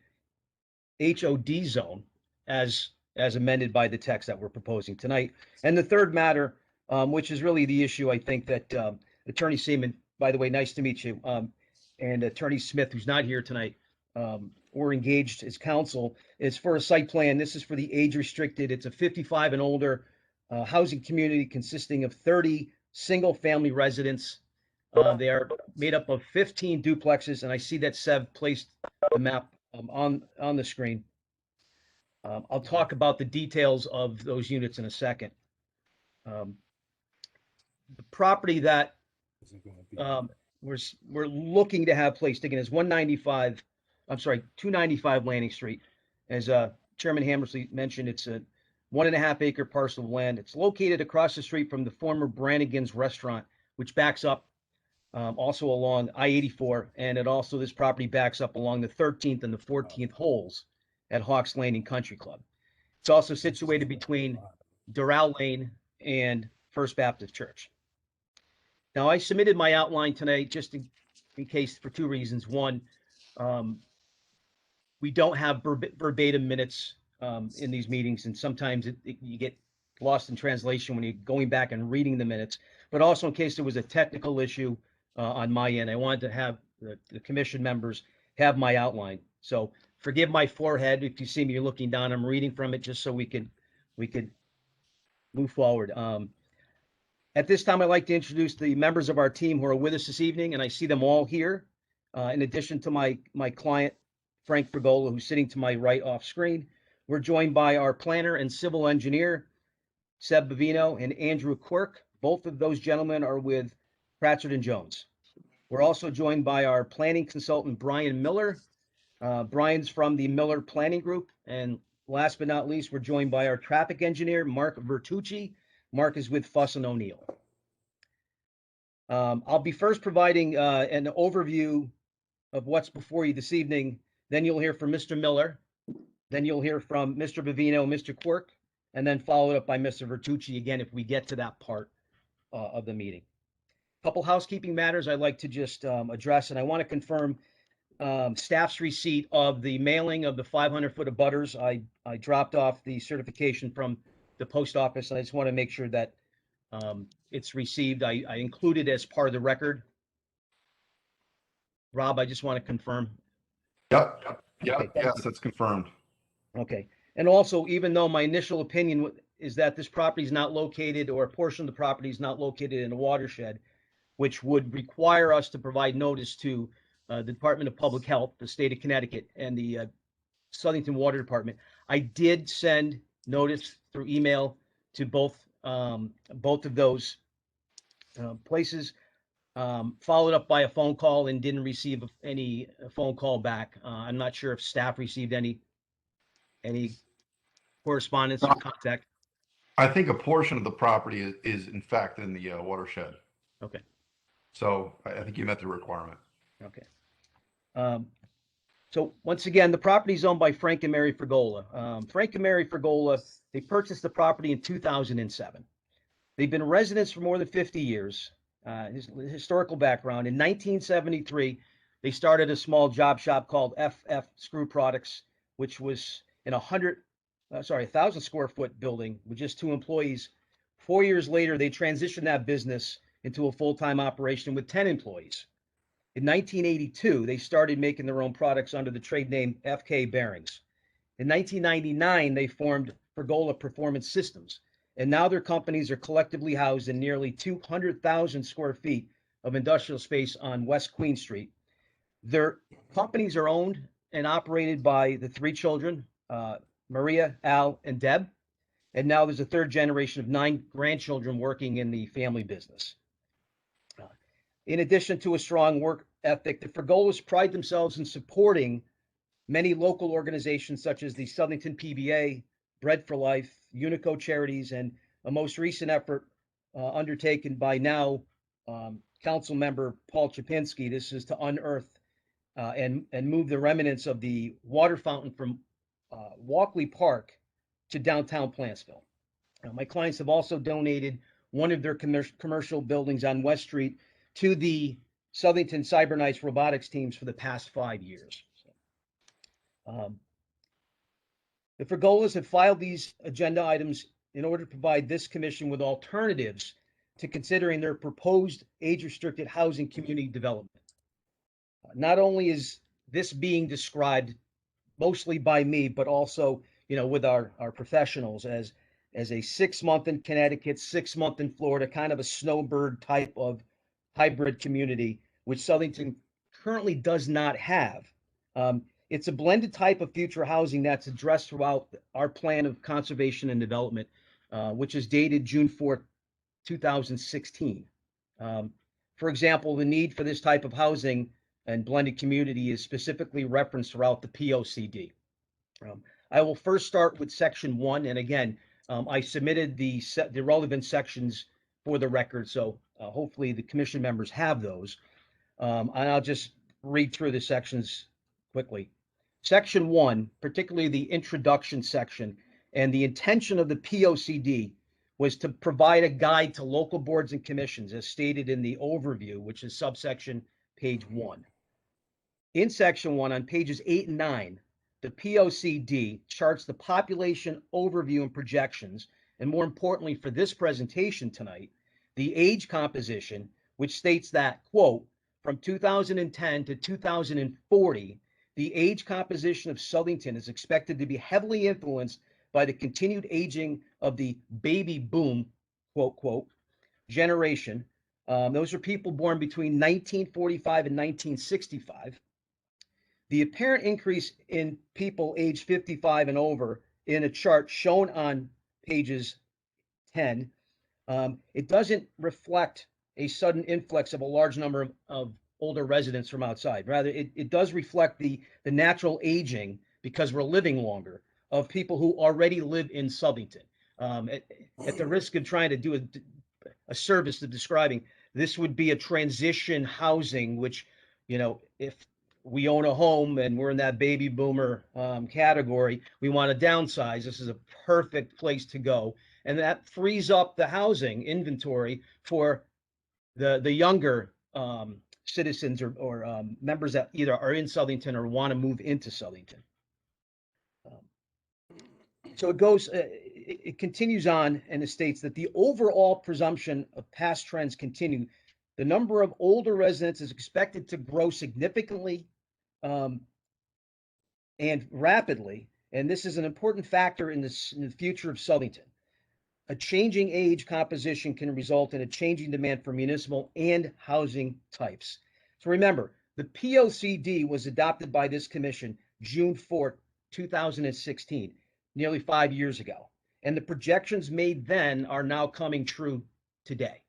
HOD zone as amended by the text that we're proposing tonight. And the third matter, which is really the issue, I think that Attorney Seaman, by the way, nice to meet you, and Attorney Smith, who's not here tonight, were engaged as counsel, is for a site plan. This is for the age restricted. It's a 55 and older housing community consisting of 30 single family residents. They are made up of 15 duplexes, and I see that Sev placed the map on the screen. I'll talk about the details of those units in a second. The property that we're looking to have placed again is 295 Landing Street. As Chairman Hammersley mentioned, it's a 1.5 acre parcel of land. It's located across the street from the former Brannigan's restaurant, which backs up also along I-84. And this property backs up along the 13th and the 14th holes at Hawks Landing Country Club. It's also situated between Doral Lane and First Baptist Church. Now, I submitted my outline tonight just in case for two reasons. One, we don't have verbatim minutes in these meetings, and sometimes you get lost in translation when you're going back and reading the minutes, but also in case there was a technical issue on my end. I wanted to have the commission members have my outline. So forgive my forehead if you see me looking down. I'm reading from it just so we could move forward. At this time, I'd like to introduce the members of our team who are with us this evening, and I see them all here. In addition to my client, Frank Fregola, who's sitting to my right off screen, we're joined by our planner and civil engineer, Seb Bavino and Andrew Quirk. Both of those gentlemen are with Pratchett & Jones. We're also joined by our planning consultant, Brian Miller. Brian's from the Miller Planning Group. And last but not least, we're joined by our traffic engineer, Mark Vertucci. Mark is with Fuss & O'Neill. I'll be first providing an overview of what's before you this evening. Then you'll hear from Mr. Miller. Then you'll hear from Mr. Bavino, Mr. Quirk, and then followed up by Mr. Vertucci again if we get to that part of the meeting. A couple housekeeping matters I'd like to just address, and I want to confirm staff's receipt of the mailing of the 500-foot abutters. I dropped off the certification from the post office, and I just want to make sure that it's received. I included as part of the record. Rob, I just want to confirm. Yep. Okay, Yes, that's confirmed. Okay. And also, even though my initial opinion is that this property is not located, or a portion of the property is not located in a watershed, which would require us to provide notice to the Department of Public Health, the state of Connecticut, and the Southington Water Department, I did send notice through email to both of those places, followed up by a phone call, and didn't receive any phone call back. I'm not sure if staff received any correspondence or contact. I think a portion of the property is in fact in the watershed. Okay. So I think you met the requirement. Okay. So once again, the property is owned by Frank and Mary Fregola. Frank and Mary Fregola, they purchased the property in 2007. They've been residents for more than 50 years. His historical background: in 1973, they started a small job shop called FF Screw Products, which was in 1,000 square foot building with just 2 employees. 4 years later, they transitioned that business into a full-time operation with 10 employees. In 1982, they started making their own products under the trade name FK Bearings. In 1999, they formed Fregola Performance Systems, and now their companies are collectively housed in nearly 200,000 square feet of industrial space on West Queen Street. Their companies are owned and operated by the 3 children, Maria, Al, and Deb, and now there's a 3rd generation of 9 grandchildren working in the family business. In addition to a strong work ethic, the Fregolas pride themselves in supporting many local organizations such as the Southington PBA, Bread for Life, Unico Charities, and a most recent effort undertaken by now Council Member Paul Chapinski. This is to unearth and move the remnants of the water fountain from Walkley Park to downtown Plantsville. My clients have also donated one of their commercial buildings on West Street to the Southington CyberKnights robotics teams for the past 5 years. The Fregolas have filed these agenda items in order to provide this commission with alternatives to considering their proposed age-restricted housing community development. Not only is this being described mostly by me, but also, with our professionals as a 6-month in Connecticut, 6-month in Florida, kind of a snowbird type of hybrid community, which Southington currently does not have. It's a blended type of future housing that's addressed throughout our plan of conservation and development, which is dated June 4th, 2016. For example, the need for this type of housing and blended community is specifically referenced throughout the POCD. I will first start with section 1, and again, I submitted the relevant sections for the record, so hopefully the commission members have those. And I'll just read through the sections quickly. Section 1, particularly the introduction section, and the intention of the POCD was to provide a guide to local boards and commissions as stated in the overview, which is subsection page 1. In section 1, on pages 8 and 9, the POCD charts the population overview and projections, and more importantly for this presentation tonight, the age composition, which states that, quote, from 2010 to 2040, the age composition of Southington is expected to be heavily influenced by the continued aging of the baby boom, quote, quote, generation. Those are people born between 1945 and 1965. The apparent increase in people aged 55 and over in a chart shown on pages 10, it doesn't reflect a sudden influx of a large number of older residents from outside. Rather, it does reflect the natural aging, because we're living longer, of people who already live in Southington. At the risk of trying to do a service to describing, this would be a transition housing, which, you know, if we own a home and we're in that baby boomer category, we want to downsize. This is a perfect place to go. And that frees up the housing inventory for the younger citizens or members that either are in Southington or want to move into Southington. So it goes, it continues on, and it states that the overall presumption of past trends continue. The number of older residents is expected to grow significantly and rapidly, and this is an important factor in the future of Southington. A changing age composition can result in a changing demand for municipal and housing types. So remember, the POCD was adopted by this commission June 4th, 2016, nearly 5 years ago. And the projections made then are now coming true today.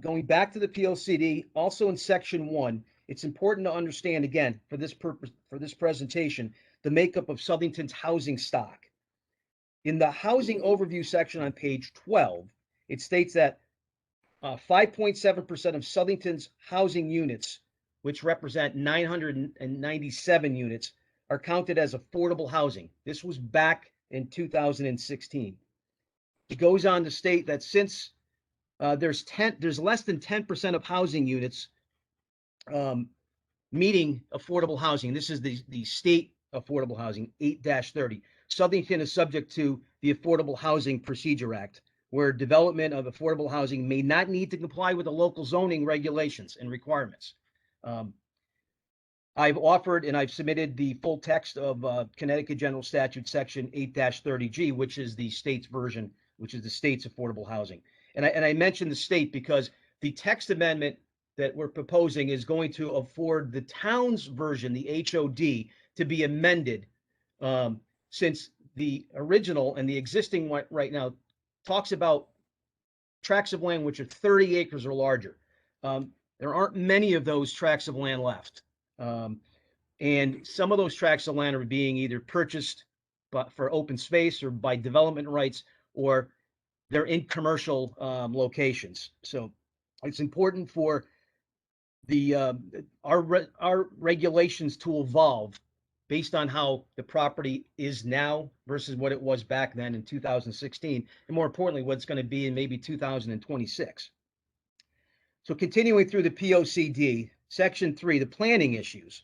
Going back to the POCD, also in section 1, it's important to understand, again, for this purpose, for this presentation, the makeup of Southington's housing stock. In the housing overview section on page 12, it states that 5.7% of Southington's housing units, which represent 997 units, are counted as affordable housing. This was back in 2016. It goes on to state that since there's less than 10% of housing units meeting affordable housing, this is the state affordable housing 8-30. Southington is subject to the Affordable Housing Procedure Act, where development of affordable housing may not need to comply with the local zoning regulations and requirements. I've offered and I've submitted the full text of Connecticut General Statute Section 8-30G, which is the state's version, which is the state's affordable housing. And I mentioned the state because the text amendment that we're proposing is going to afford the town's version, the HOD, to be amended, since the original and the existing one right now talks about tracts of land which are 30 acres or larger. There aren't many of those tracts of land left. And some of those tracts of land are being either purchased for open space or by development rights, or they're in commercial locations. So it's important for our regulations to evolve based on how the property is now versus what it was back then in 2016, and more importantly, what it's going to be in maybe 2026. So continuing through the POCD, Section 3, the planning issues,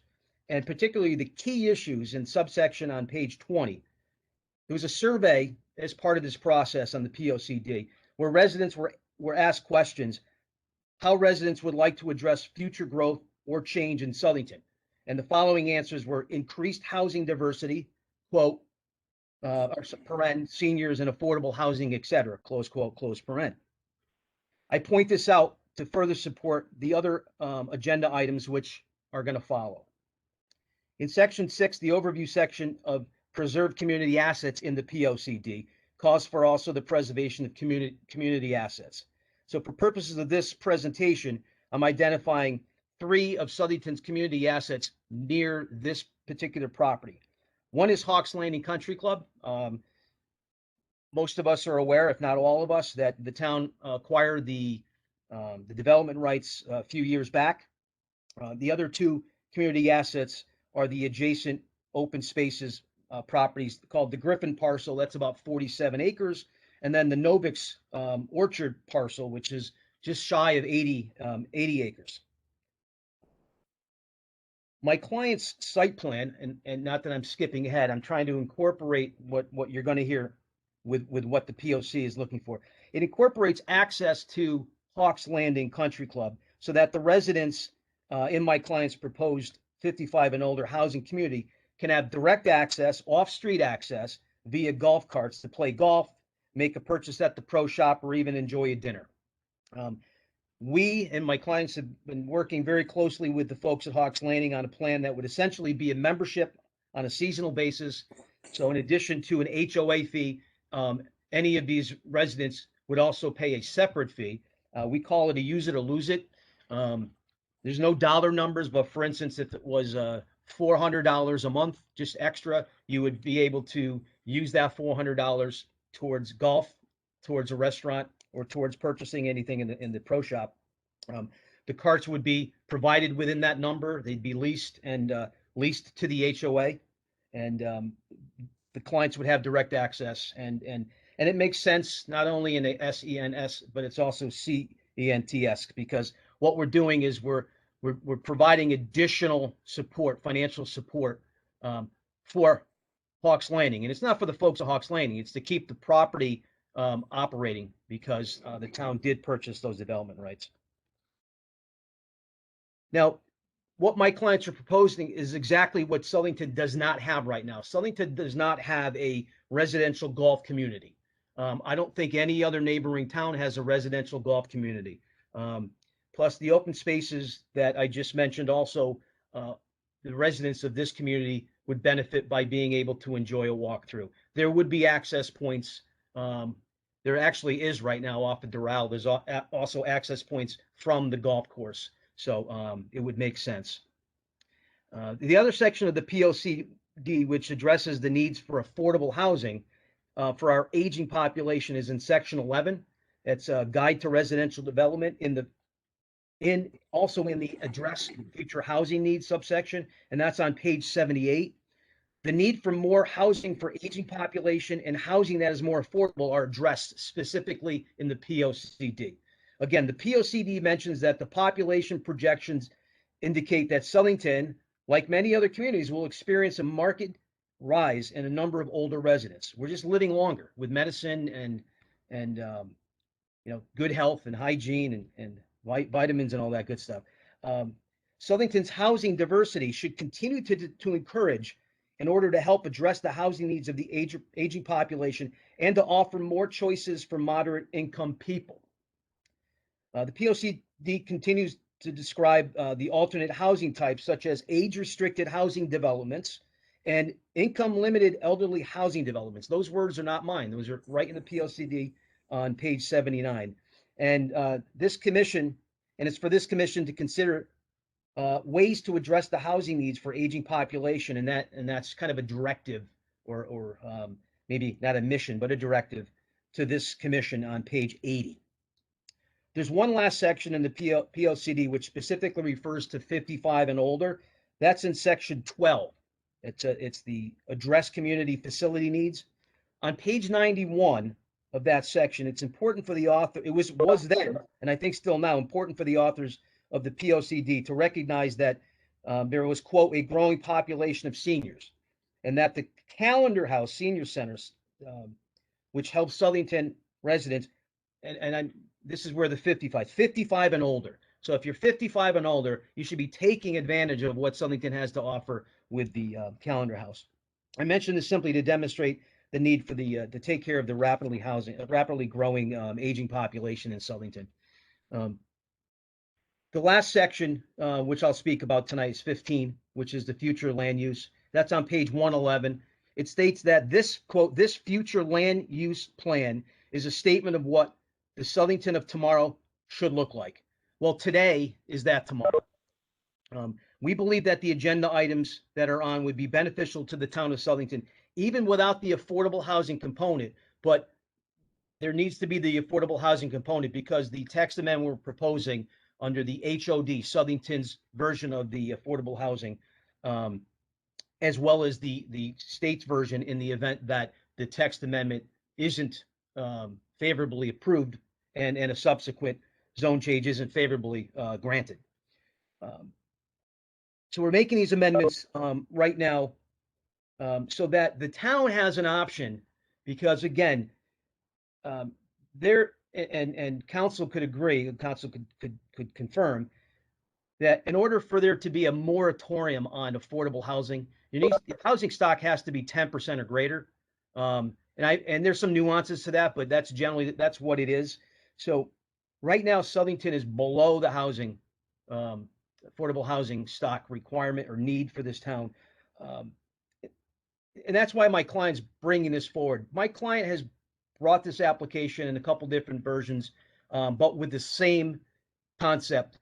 and particularly the key issues in subsection on page 20. There was a survey as part of this process on the POCD where residents were asked questions, how residents would like to address future growth or change in Southington. And the following answers were increased housing diversity, quote, paren, seniors and affordable housing, etc., close quote, close paren. I point this out to further support the other agenda items which are going to follow. In section 6, the overview section of preserved community assets in the POCD calls for also the preservation of community assets. So for purposes of this presentation, I'm identifying 3 of Southington's community assets near this particular property. One is Hawks Landing Country Club. Most of us are aware, if not all of us, that the town acquired the development rights a few years back. The other 2 community assets are the adjacent open spaces properties called the Griffin Parcel. That's about 47 acres. And then the Novix Orchard Parcel, which is just shy of 80 acres. My client's site plan, and not that I'm skipping ahead, I'm trying to incorporate what you're going to hear with what the POC is looking for. It incorporates access to Hawks Landing Country Club so that the residents in my client's proposed 55 and older housing community can have direct access, off-street access via golf carts to play golf, make a purchase at the pro shop, or even enjoy a dinner. We and my clients have been working very closely with the folks at Hawks Landing on a plan that would essentially be a membership on a seasonal basis. So in addition to an HOA fee, any of these residents would also pay a separate fee. We call it a use it or lose it. There's no dollar numbers, but for instance, if it was $400 a month, just extra, you would be able to use that $400 towards golf, towards a restaurant, or towards purchasing anything in the pro shop. The carts would be provided within that number. They'd be leased leased to the HOA, and the clients would have direct access. And it makes sense not only in a SENS, but it's also CENTS, because what we're doing is we're providing additional support, financial support for Hawks Landing. And it's not for the folks at Hawks Landing, it's to keep the property operating, because the town did purchase those development rights. Now, what my clients are proposing is exactly what Southington does not have right now. Southington does not have a residential golf community. I don't think any other neighboring town has a residential golf community. Plus the open spaces that I just mentioned, also the residents of this community would benefit by being able to enjoy a walkthrough. There would be access points. There actually is right now off of Doral. There's also access points from the golf course. So it would make sense. The other section of the POCD, which addresses the needs for affordable housing for our aging population, is in section 11. It's a guide to residential development also in the address future housing needs subsection, and that's on page 78. The need for more housing for aging population and housing that is more affordable are addressed specifically in the POCD. Again, the POCD mentions that the population projections indicate that Southington, like many other communities, will experience a marked rise in a number of older residents. We're just living longer with medicine and good health and hygiene and vitamins and all that good stuff. Southington's housing diversity should continue to encourage in order to help address the housing needs of the aging population and to offer more choices for moderate income people. The POCD continues to describe the alternate housing types, such as age-restricted housing developments and income-limited elderly housing developments. Those words are not mine. Those are right in the POCD on page 79. And this commission, and it's for this commission to consider ways to address the housing needs for aging population, and that's kind of a directive, or maybe not a mission, but a directive to this commission on page 80. There's one last section in the POCD which specifically refers to 55 and older. That's in section 12. It's the address community facility needs. On page 91 of that section, it's important for the author, it was then, and I think still now, important for the authors of the POCD to recognize that there was, quote, a growing population of seniors, and that the Calendar House Senior Centers, which helps Southington residents, this is where the 55 and older. So if you're 55 and older, you should be taking advantage of what Southington has to offer with the Calendar House. I mentioned this simply to demonstrate the need for to take care of the rapidly growing aging population in Southington. The last section, which I'll speak about tonight, is 15, which is the future land use. That's on page 111. It states that this, quote, this future land use plan is a statement of what the Southington of tomorrow should look like. Well, today is that tomorrow. We believe that the agenda items that are on would be beneficial to the town of Southington, even without the affordable housing component. But there needs to be the affordable housing component because the text amendment we're proposing under the HOD, Southington's version of the affordable housing, as well as the state's version in the event that the text amendment isn't favorably approved and a subsequent zone change isn't favorably granted. So we're making these amendments right now so that the town has an option, because again, there and council could agree, council could confirm that in order for there to be a moratorium on affordable housing, the housing stock has to be 10% or greater. And there's some nuances to that, but that's generally that's what it is. So right now, Southington is below the housing affordable housing stock requirement or need for this town. And that's why my client's bringing this forward. My client has brought this application in a couple different versions, but with the same concept,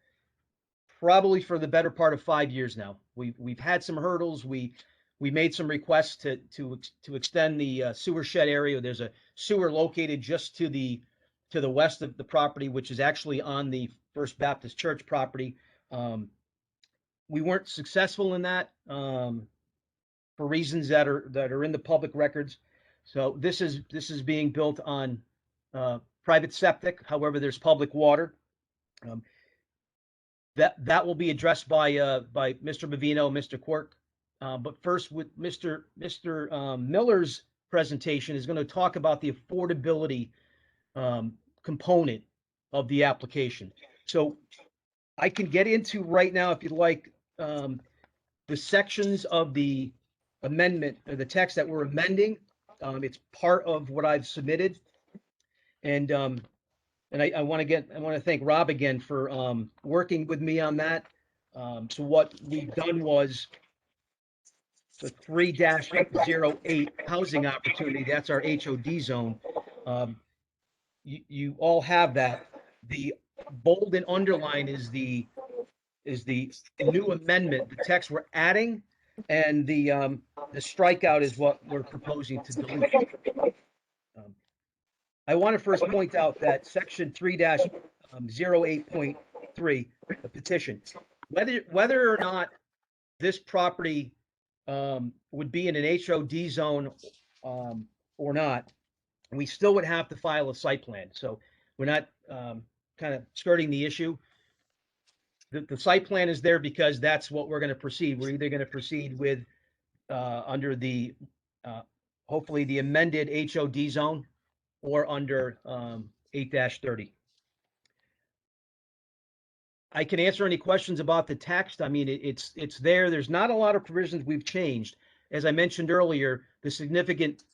probably for the better part of 5 years now. We've had some hurdles. We made some requests to extend the sewer shed area. There's a sewer located just to the west of the property, which is actually on the First Baptist Church property. We weren't successful in that for reasons that are in the public records. So this is being built on private septic. However, there's public water. That will be addressed by Mr. Bavino, Mr. Quirk. But first, with Mr. Miller's presentation is going to talk about the affordability component of the application. So I can get into right now, if you'd like, the sections of the amendment, or the text that we're amending. It's part of what I've submitted, and I want to thank Rob again for working with me on that. So what we've done was the 3-08 housing opportunity. That's our HOD zone. You all have that. The bold and underline is the new amendment, the text we're adding, and the strikeout is what we're proposing to delete. I want to first point out that section 3-08.3, the petition, whether or not this property would be in an HOD zone or not, we still would have to file a site plan. So we're not kind of skirting the issue. The site plan is there because that's what we're going to proceed. We're either going to proceed with under the hopefully the amended HOD zone or under 8-30. I can answer any questions about the text. I mean, it's there. There's not a lot of provisions we've changed. As I mentioned earlier, the significant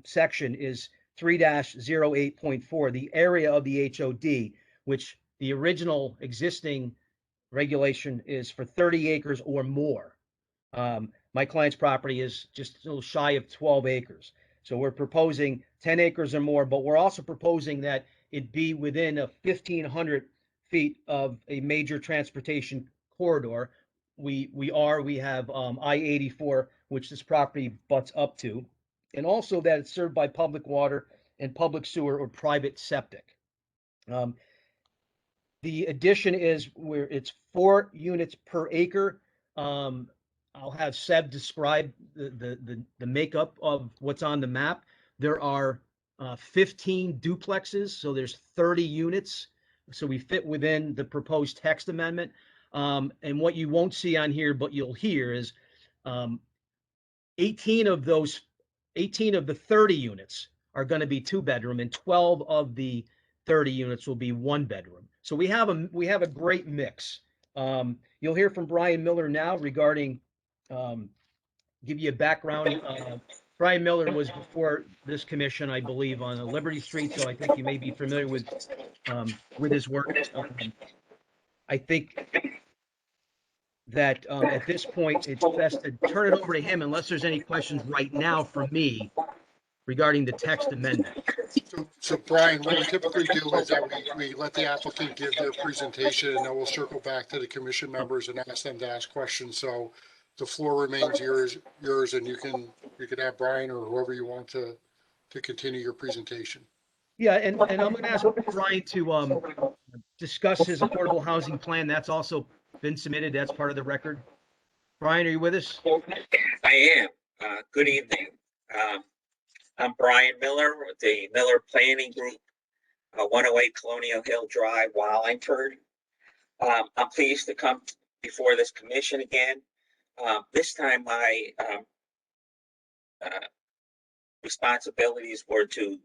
section is 3-08.4, the area of the HOD, which the original existing regulation is for 30 acres or more. My client's property is just a little shy of 12 acres. So we're proposing 10 acres or more, but we're also proposing that it be within a 1,500 feet of a major transportation corridor. We have I-84, which this property butts up to, and also that it's served by public water and public sewer or private septic. The addition is where it's 4 units per acre. I'll have Seb describe the makeup of what's on the map. There are 15 duplexes, so there's 30 units. So we fit within the proposed text amendment. And what you won't see on here, but you'll hear is 18 of the 30 units are going to be 2-bedroom, and 12 of the 30 units will be 1-bedroom. So we have a great mix. You'll hear from Brian Miller now regarding give you a background. Brian Miller was before this commission, I believe, on Liberty Street, so I think you may be familiar with his work. I think that at this point, it's best to turn it over to him unless there's any questions right now from me regarding the text amendment. So Brian, what we typically do is that we let the applicant give their presentation, and then we'll circle back to the commission members and ask them to ask questions. So the floor remains yours, and you can have Brian or whoever you want to continue your presentation. Yeah, and I'm going to ask Brian to discuss his affordable housing plan. That's also been submitted. That's part of the record. Brian, are you with us? I am. Good evening. I'm Brian Miller with the Miller Planning Group, 108 Colonial Hill Drive, Wallingford. I'm pleased to come before this commission again. This time my responsibilities were to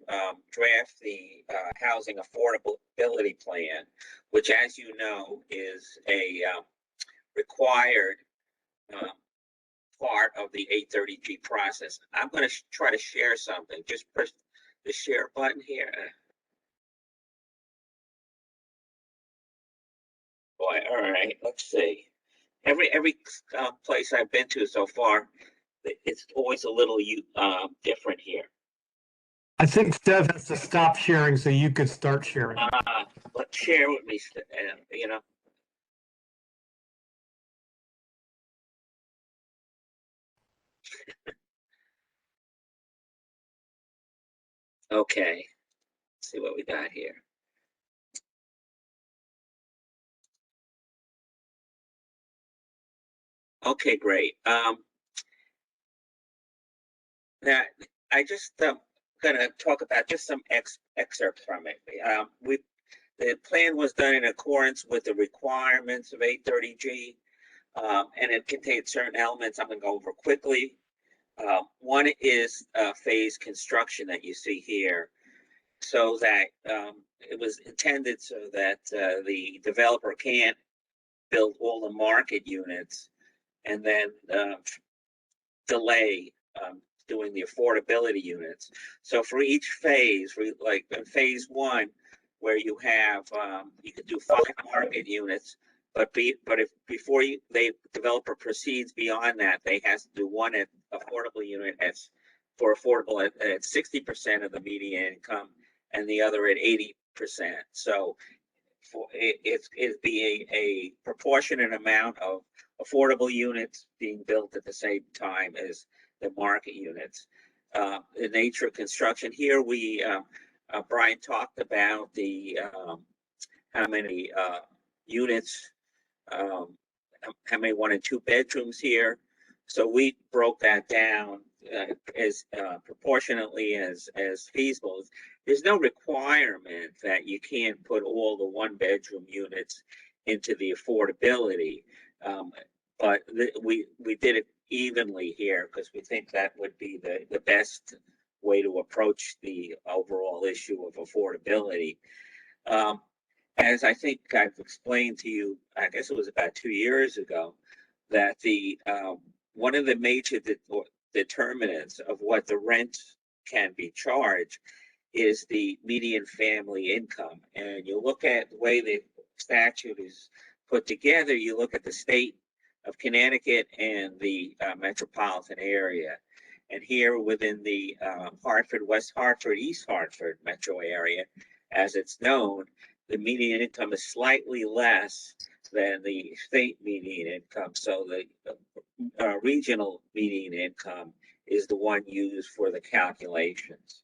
draft the Housing Affordability Plan, which, as you know, is a required part of the 830G process. I'm going to try to share something. Just press the share button here. Boy, all right, let's see. Every place I've been to so far, it's always a little different here. I think Steph has to stop sharing so you could start sharing. Let's share with me, you know. Okay, let's see what we got here. Okay, great. Now I just gonna talk about just some excerpts from it. The plan was done in accordance with the requirements of 830G, and it contains certain elements I'm gonna go over quickly. One is phase construction that you see here, so that it was intended so that the developer can't build all the market units and then delay doing the affordability units. So for each phase, like in phase one, where you have you could do 5 market units, but if before the developer proceeds beyond that, they has to do one affordable unit for affordable at 60% of the median income, and the other at 80%. So it'd be a proportionate amount of affordable units being built at the same time as the market units. The nature of construction here, Brian talked about the how many units, how many 1 and 2 bedrooms here. So we broke that down as proportionately as feasible. There's no requirement that you can't put all the 1-bedroom units into the affordability, but we did it evenly here because we think that would be the best way to approach the overall issue of affordability. As I think I've explained to you, I guess it was about 2 years ago, that the one of the major determinants of what the rent can be charged is the median family income. And you look at the way the statute is put together, you look at the state of Connecticut and the metropolitan area. And here within the Hartford, West Hartford, East Hartford metro area, as it's known, the median income is slightly less than the state median income. So the regional median income is the one used for the calculations.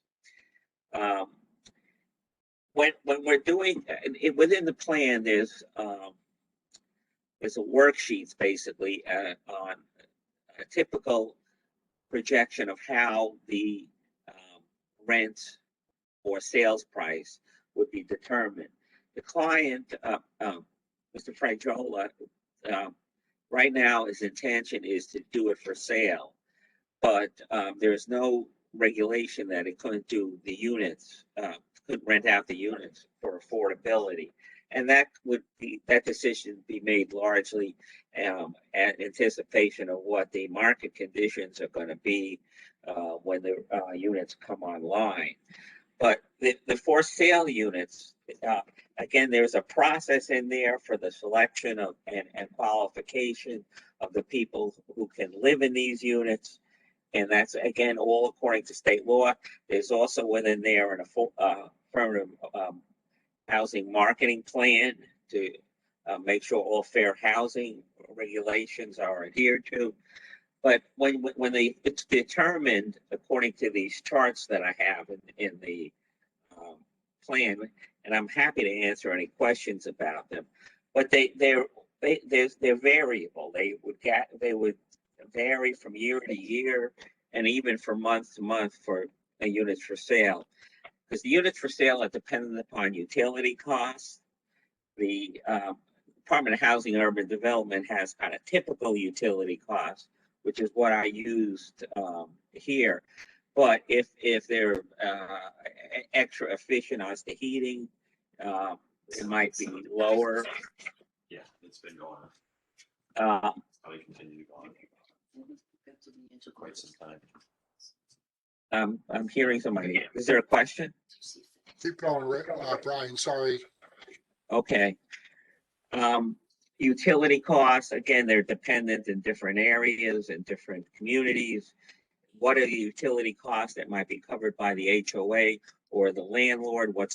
When we're doing within the plan, there's a worksheets basically on a typical projection of how the rent or sales price would be determined. The client, Mr. Frangiola, right now his intention is to do it for sale, but there's no regulation that it couldn't do the units, couldn't rent out the units for affordability. And that decision be made largely at anticipation of what the market conditions are going to be when the units come online. But the for sale units, again, there's a process in there for the selection of and qualification of the people who can live in these units. And that's, again, all according to state law. There's also within there an affirmative housing marketing plan to make sure all fair housing regulations are adhered to. But when it's determined, according to these charts that I have in the plan, and I'm happy to answer any questions about them, but they're variable. They would vary from year to year and even from month to month for units for sale. Because the units for sale are dependent upon utility costs. The Department of Housing and Urban Development has kind of typical utility costs, which is what I used here. But if they're extra efficient as to heating, it might be lower. Yeah, it's been going on. Probably continue to go on for quite some time. I'm hearing somebody. Is there a question? Keep going, Brian, sorry. Okay. Utility costs, again, they're dependent in different areas and different communities. What are the utility costs that might be covered by the HOA or the landlord? What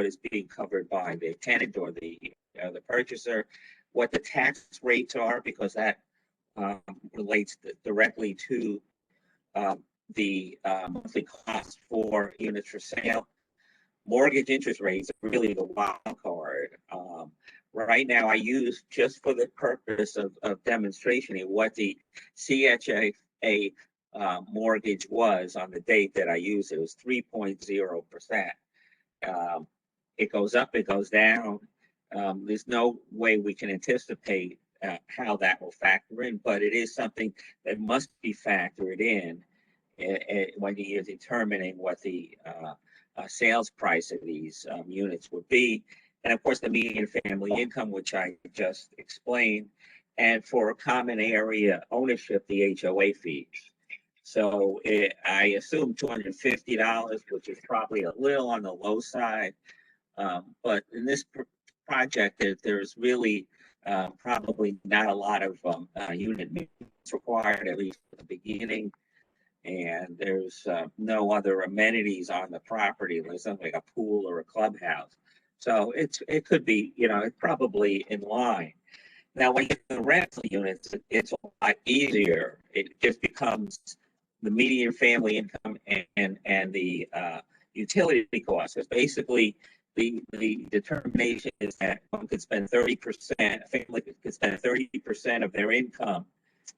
is being covered by the tenant or the purchaser? What the tax rates are, because that relates directly to the monthly cost for units for sale. Mortgage interest rates are really the wild card. Right now, I use, just for the purpose of demonstration, what the CHA mortgage was on the date that I used. It was 3.0%. It goes up, it goes down. There's no way we can anticipate how that will factor in, but it is something that must be factored in when you're determining what the sales price of these units would be. And of course, the median family income, which I just explained, and for a common area ownership, the HOA fees. So I assume $250, which is probably a little on the low side. But in this project, there's really probably not a lot of unit maintenance required, at least at the beginning. And there's no other amenities on the property. There's something like a pool or a clubhouse. So it could be, it's probably in line. Now, when you get the rental units, it's a lot easier. It just becomes the median family income and the utility costs. Because basically, the determination is that one could spend 30%, a family could spend 30% of their income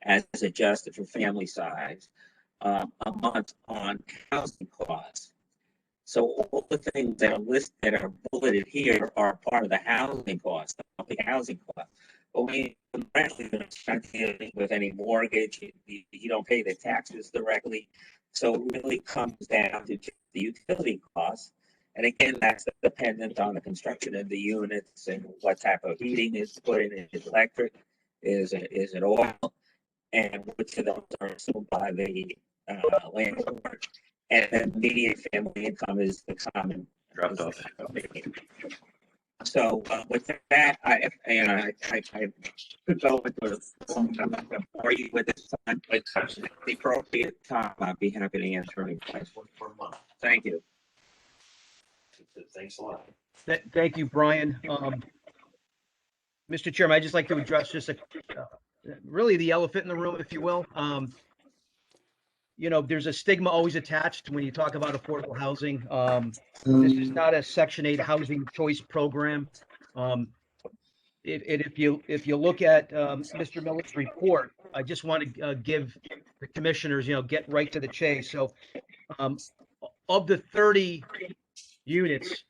as adjusted for family size a month on housing costs. So all the things that are listed, that are bulleted here, are part of the housing cost, not the housing cost. But when you directly start dealing with any mortgage, you don't pay the taxes directly. So it really comes down to the utility costs. And again, that's dependent on the construction of the units and what type of heating is put in. Is it electric? Is it oil? And which of those are assumed by the landlord. And then median family income is the common dropped off. So with that, I could go with I'm not going to bore you with this time, but at the appropriate time, I'd be happy to answer any questions. Thank you. Thanks a lot. Thank you, Brian. Mr. Chairman, I'd just like to address just really the elephant in the room, if you will. There's a stigma always attached when you talk about affordable housing. This is not a Section 8 housing choice program. If you look at Mr. Miller's report, I just want to give the commissioners, get right to the chase. So of the 30 units,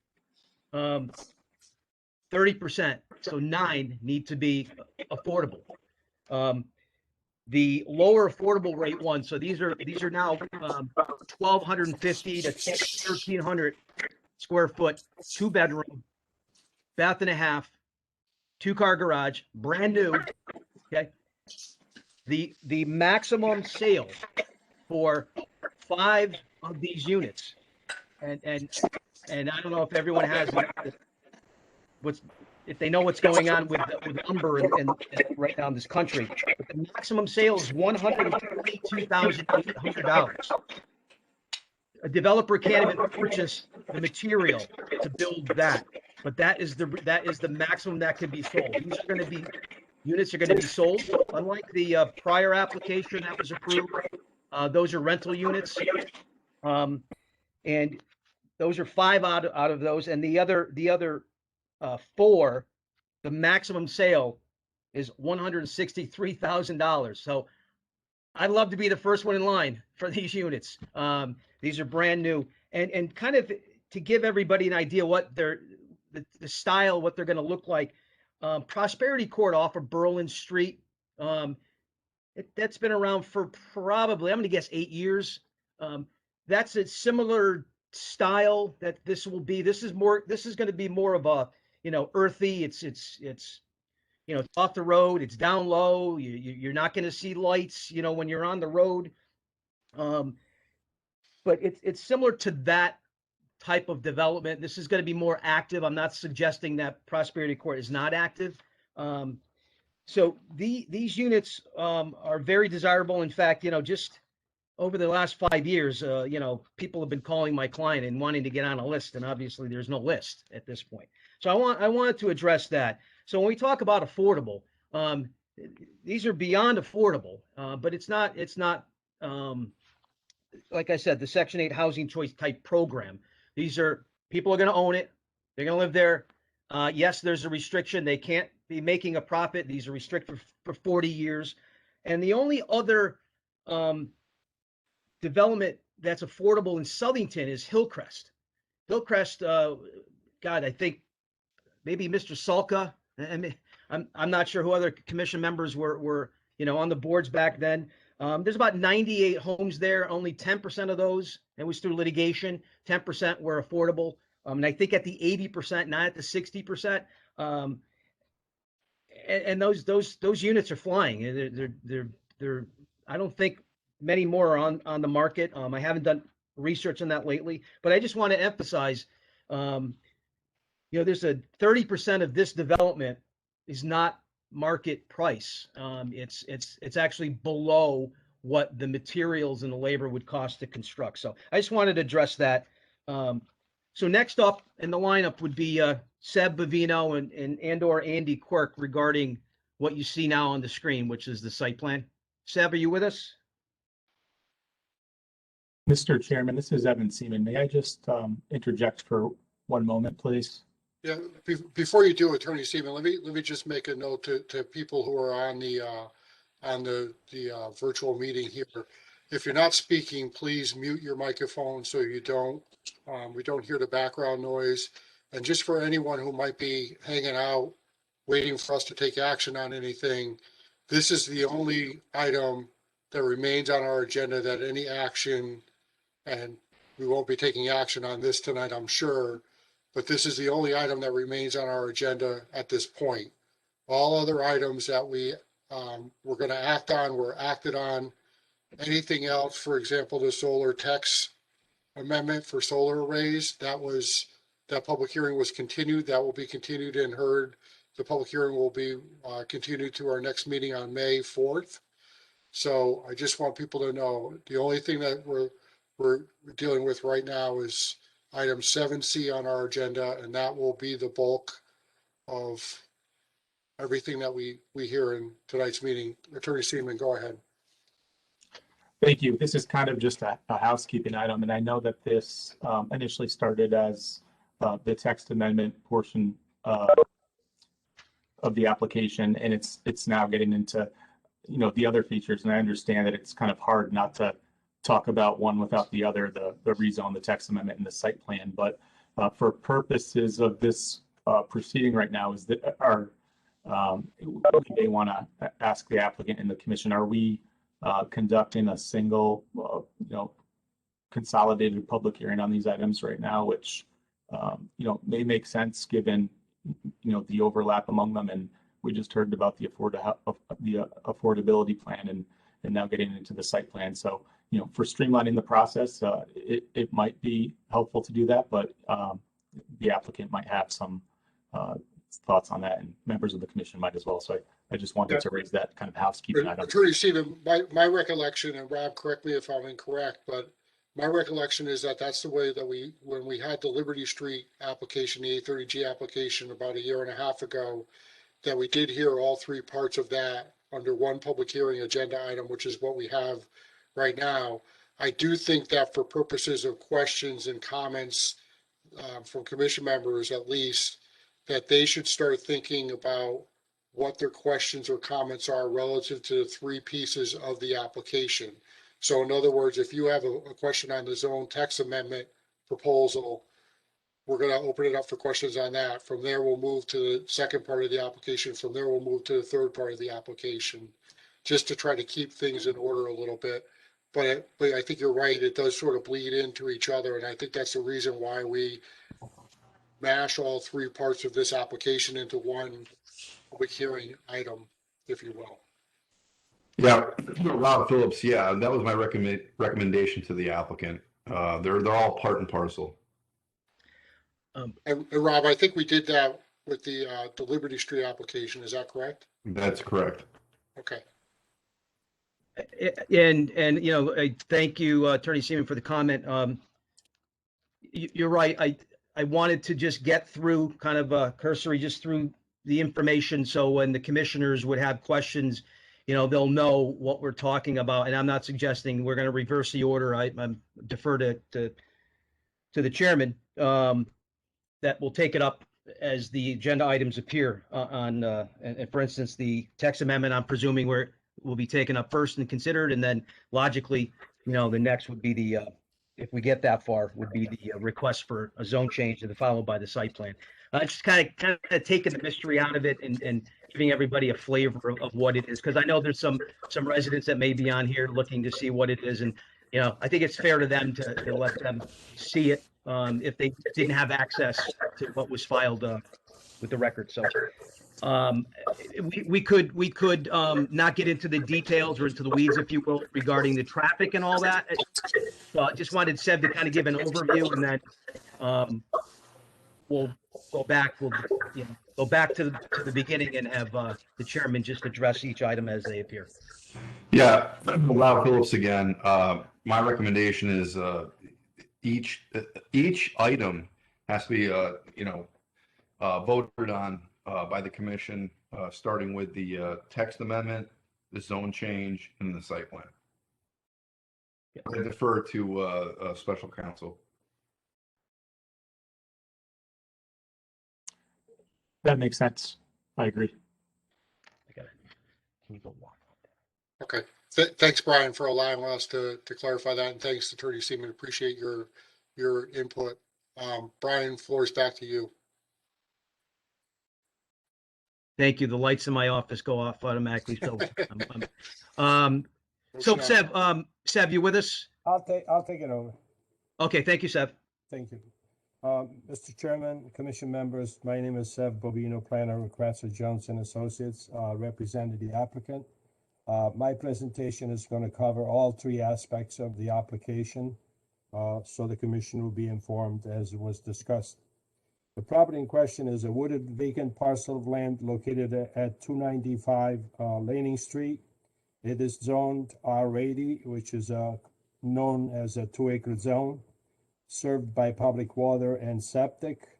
30%, so 9 need to be affordable. The lower affordable rate ones, so these are now 1,250 to 1,300 square foot, 2-bedroom, bath and a half, 2-car garage, brand new. Okay. The maximum sales for 5 of these units and I don't know if everyone has if they know what's going on with lumber and right now in this country. But the maximum sale is $122,800. A developer can't even purchase the material to build that, but that is the maximum that can be sold. These are going to be units are going to be sold, unlike the prior application that was approved. Those are rental units, and those are 5 out of those, and the other 4, the maximum sale is $163,000. So I'd love to be the first one in line for these units. These are brand new, and kind of to give everybody an idea what the style, what they're going to look like. Prosperity Court off of Berlin Street. That's been around for probably, I'm going to guess 8 years. That's a similar style that this will be. This is going to be more of a, earthy. It's off the road. It's down low. You're not going to see lights, when you're on the road. But it's similar to that type of development. This is going to be more active. I'm not suggesting that Prosperity Court is not active. So these units are very desirable. In fact, just over the last 5 years, people have been calling my client and wanting to get on a list, and obviously there's no list at this point. So I wanted to address that. So when we talk about affordable, these are beyond affordable, but it's not like I said, the Section 8 housing choice type program. These are people are going to own it. They're going to live there. Yes, there's a restriction. They can't be making a profit. These are restricted for 40 years. And the only other development that's affordable in Southington is Hillcrest. Hillcrest, God, I think maybe Mr. Salka. I'm not sure who other commission members were on the boards back then. There's about 98 homes there. Only 10% of those, it was through litigation. 10% were affordable. And I think at the 80%, not at the 60%. And those units are flying. They're I don't think many more are on the market. I haven't done research on that lately, but I just want to emphasize, there's a 30% of this development is not market price. It's actually below what the materials and the labor would cost to construct. So I just wanted to address that. So next up in the lineup would be Seb Bavino and or Andy Quirk regarding what you see now on the screen, which is the site plan. Seb, are you with us? Mr. Chairman, this is Evan Seaman. May I just interject for one moment, please? Yeah, before you do, Attorney Seaman, let me just make a note to people who are on the virtual meeting here. If you're not speaking, please mute your microphone so we don't hear the background noise. And just for anyone who might be hanging out, waiting for us to take action on anything, this is the only item that remains on our agenda that any action, and we won't be taking action on this tonight, I'm sure, but this is the only item that remains on our agenda at this point. All other items that we're going to act on were acted on. Anything else, for example, the solar tax amendment for solar arrays, that public hearing was continued. That will be continued and heard. The public hearing will be continued to our next meeting on May 4th. So I just want people to know the only thing that we're dealing with right now is item 7C on our agenda, and that will be the bulk of everything that we hear in tonight's meeting. Attorney Seaman, go ahead. Thank you. This is kind of just a housekeeping item, and I know that this initially started as the text amendment portion of the application, and it's now getting into the other features. And I understand that it's kind of hard not to talk about one without the other, the rezone, the text amendment, and the site plan. But for purposes of this proceeding right now, is that they want to ask the applicant and the commission, are we conducting a single, consolidated public hearing on these items right now, which, may make sense given, the overlap among them. And we just heard about the affordability plan and now getting into the site plan. So, for streamlining the process, it might be helpful to do that, but the applicant might have some thoughts on that, and members of the commission might as well. So I just wanted to raise that kind of housekeeping item. Attorney Stephen, my recollection, and Rob, correct me if I'm incorrect, but my recollection is that that's the way that when we had the Liberty Street application, the 830G application about 1.5 years ago, that we did hear all three parts of that under one public hearing agenda item, which is what we have right now. I do think that for purposes of questions and comments from commission members, at least, that they should start thinking about what their questions or comments are relative to the three pieces of the application. So in other words, if you have a question on the zone text amendment proposal, we're going to open it up for questions on that. From there, we'll move to the second part of the application. From there, we'll move to the third part of the application, just to try to keep things in order a little bit. But I think you're right. It does sort of bleed into each other. And I think that's the reason why we mash all three parts of this application into one public hearing item, if you will. Yeah, Rob Phillips. Yeah, that was my recommendation to the applicant. They're all part and parcel. And Rob, I think we did that with the Liberty Street application. Is that correct? That's correct. Okay. And I thank you, Attorney Seaman, for the comment. You're right. I wanted to just get through kind of cursory, just through the information, so when the commissioners would have questions, they'll know what we're talking about. And I'm not suggesting we're going to reverse the order. I'm defer to the chairman, that will take it up as the agenda items appear on and for instance, the text amendment, I'm presuming will be taken up first and considered, and then logically, the next would be the if we get that far, would be the request for a zone change, and followed by the site plan. Just kind of taking the mystery out of it and giving everybody a flavor of what it is, because I know there's some residents that may be on here looking to see what it is, and I think it's fair to them to let them see it if they didn't have access to what was filed with the record. So we could not get into the details or into the weeds, if you will, regarding the traffic and all that. So I just wanted Seb to kind of give an overview, and then we'll go back. We'll go back to the beginning and have the chairman just address each item as they appear. Yeah, Rob Phillips again. My recommendation is each item has to be voted on by the commission, starting with the text amendment, the zone change, and the site plan. I defer to special counsel. That makes sense. I agree. Okay. Thanks, Brian, for allowing us to clarify that, and thanks to Attorney Seaman. Appreciate your input. Brian, floor is back to you. Thank you. The lights in my office go off automatically. So, so Seb, you with us? I'll take it over. Okay. Thank you, Seb. Thank you. Mr. Chairman, Commission members, my name is Seb Bobino, planner with Cratzer Johnson Associates, representing the applicant. My presentation is going to cover all three aspects of the application, so the commission will be informed as it was discussed. The property in question is a wooded vacant parcel of land located at 295 Lanning Street. It is zoned R80, which is known as a 2-acre zone, served by public water and septic.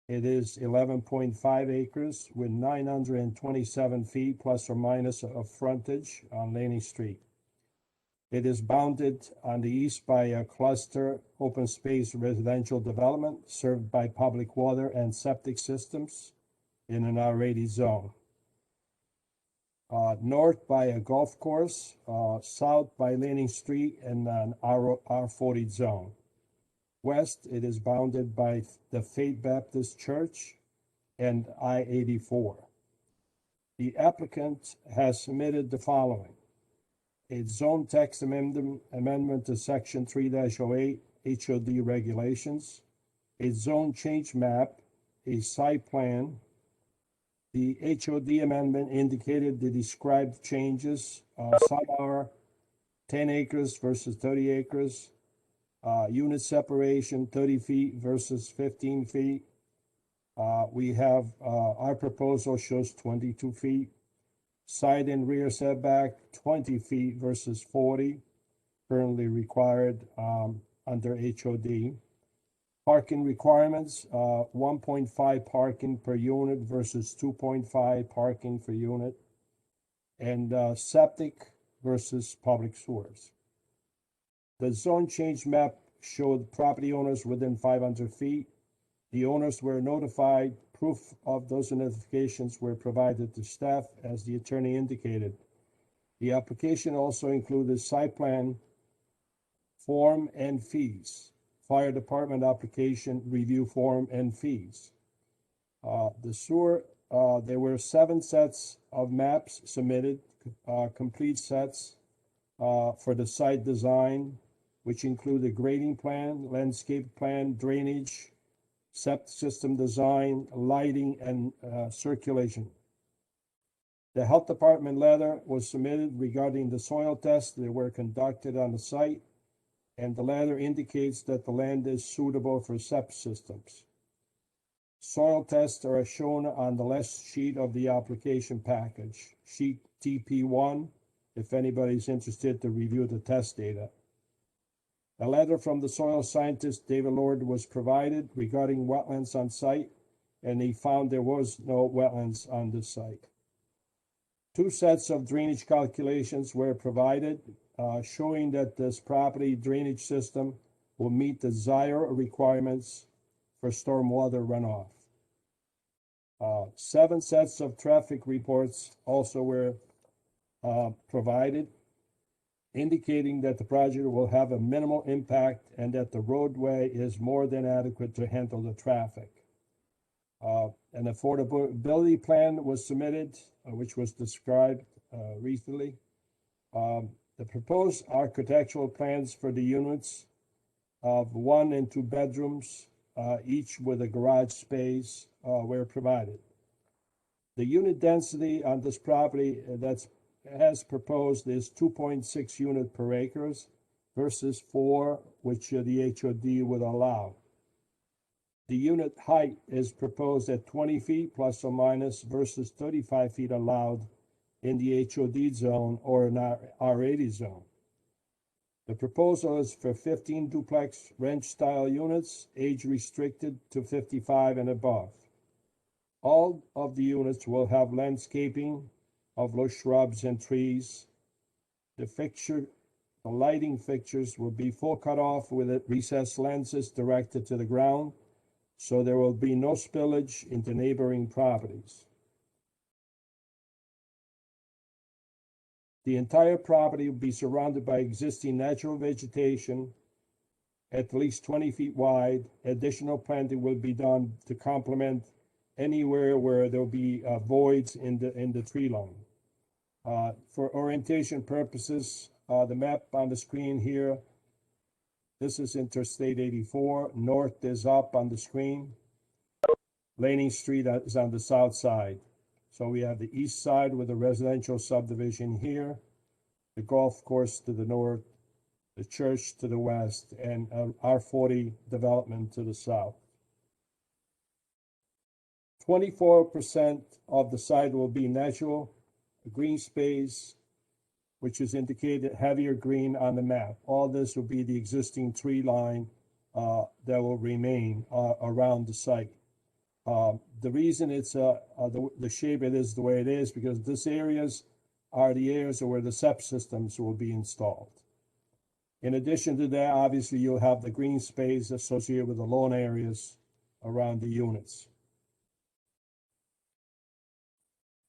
It is 11.5 acres with 927 feet plus or minus of frontage on Lanning Street. It is bounded on the east by a cluster open space residential development served by public water and septic systems in an R80 zone. North by a golf course, south by Lanning Street in an R40 zone. West, it is bounded by the Faith Baptist Church and I-84. The applicant has submitted the following: a zone text amendment to section 3-08 HOD regulations, a zone change map, a site plan. The HOD amendment indicated the described changes. Some are 10 acres versus 30 acres. Unit separation, 30 feet versus 15 feet. We have, our proposal shows 22 feet. Side and rear setback, 20 feet versus 40, currently required under HOD. Parking requirements, 1.5 parking per unit versus 2.5 parking per unit. And septic versus public sewers. The zone change map showed property owners within 500 feet. The owners were notified. Proof of those notifications were provided to staff, as the attorney indicated. The application also included site plan form and fees, fire department application review form and fees. The sewer, there were 7 sets of maps submitted, complete sets for the site design, which include a grading plan, landscape plan, drainage, septic system design, lighting, and circulation. The health department letter was submitted regarding the soil tests that were conducted on the site, and the letter indicates that the land is suitable for septic systems. Soil tests are shown on the last sheet of the application package, sheet TP1, if anybody's interested to review the test data. A letter from the soil scientist, David Lord, was provided regarding wetlands on site, and he found there was no wetlands on this site. 2 sets of drainage calculations were provided, showing that this property drainage system will meet the desired requirements for stormwater runoff. 7 sets of traffic reports also were provided, indicating that the project will have a minimal impact and that the roadway is more than adequate to handle the traffic. An affordability plan was submitted, which was described recently. The proposed architectural plans for the units of 1 and 2 bedrooms, each with a garage space, were provided. The unit density on this property that's as proposed is 2.6 unit per acres versus 4, which the HOD would allow. The unit height is proposed at 20 feet plus or minus versus 35 feet allowed in the HOD zone or an R80 zone. The proposal is for 15 duplex ranch-style units, age restricted to 55 and above. All of the units will have landscaping of low shrubs and trees. The lighting fixtures will be full cutoff with recessed lenses directed to the ground, so there will be no spillage into neighboring properties. The entire property will be surrounded by existing natural vegetation at least 20 feet wide. Additional planting will be done to complement anywhere where there will be voids in the tree line. For orientation purposes, the map on the screen here, this is Interstate 84. North is up on the screen. Lanning Street is on the south side. So we have the east side with a residential subdivision here, the golf course to the north, the church to the west, and R40 development to the south. 24% of the site will be natural green space, which is indicated heavier green on the map. All this will be the existing tree line that will remain around the site. The reason it's the shape it is the way it is because these areas are the areas where the septic systems will be installed. In addition to that, obviously you'll have the green space associated with the lawn areas around the units.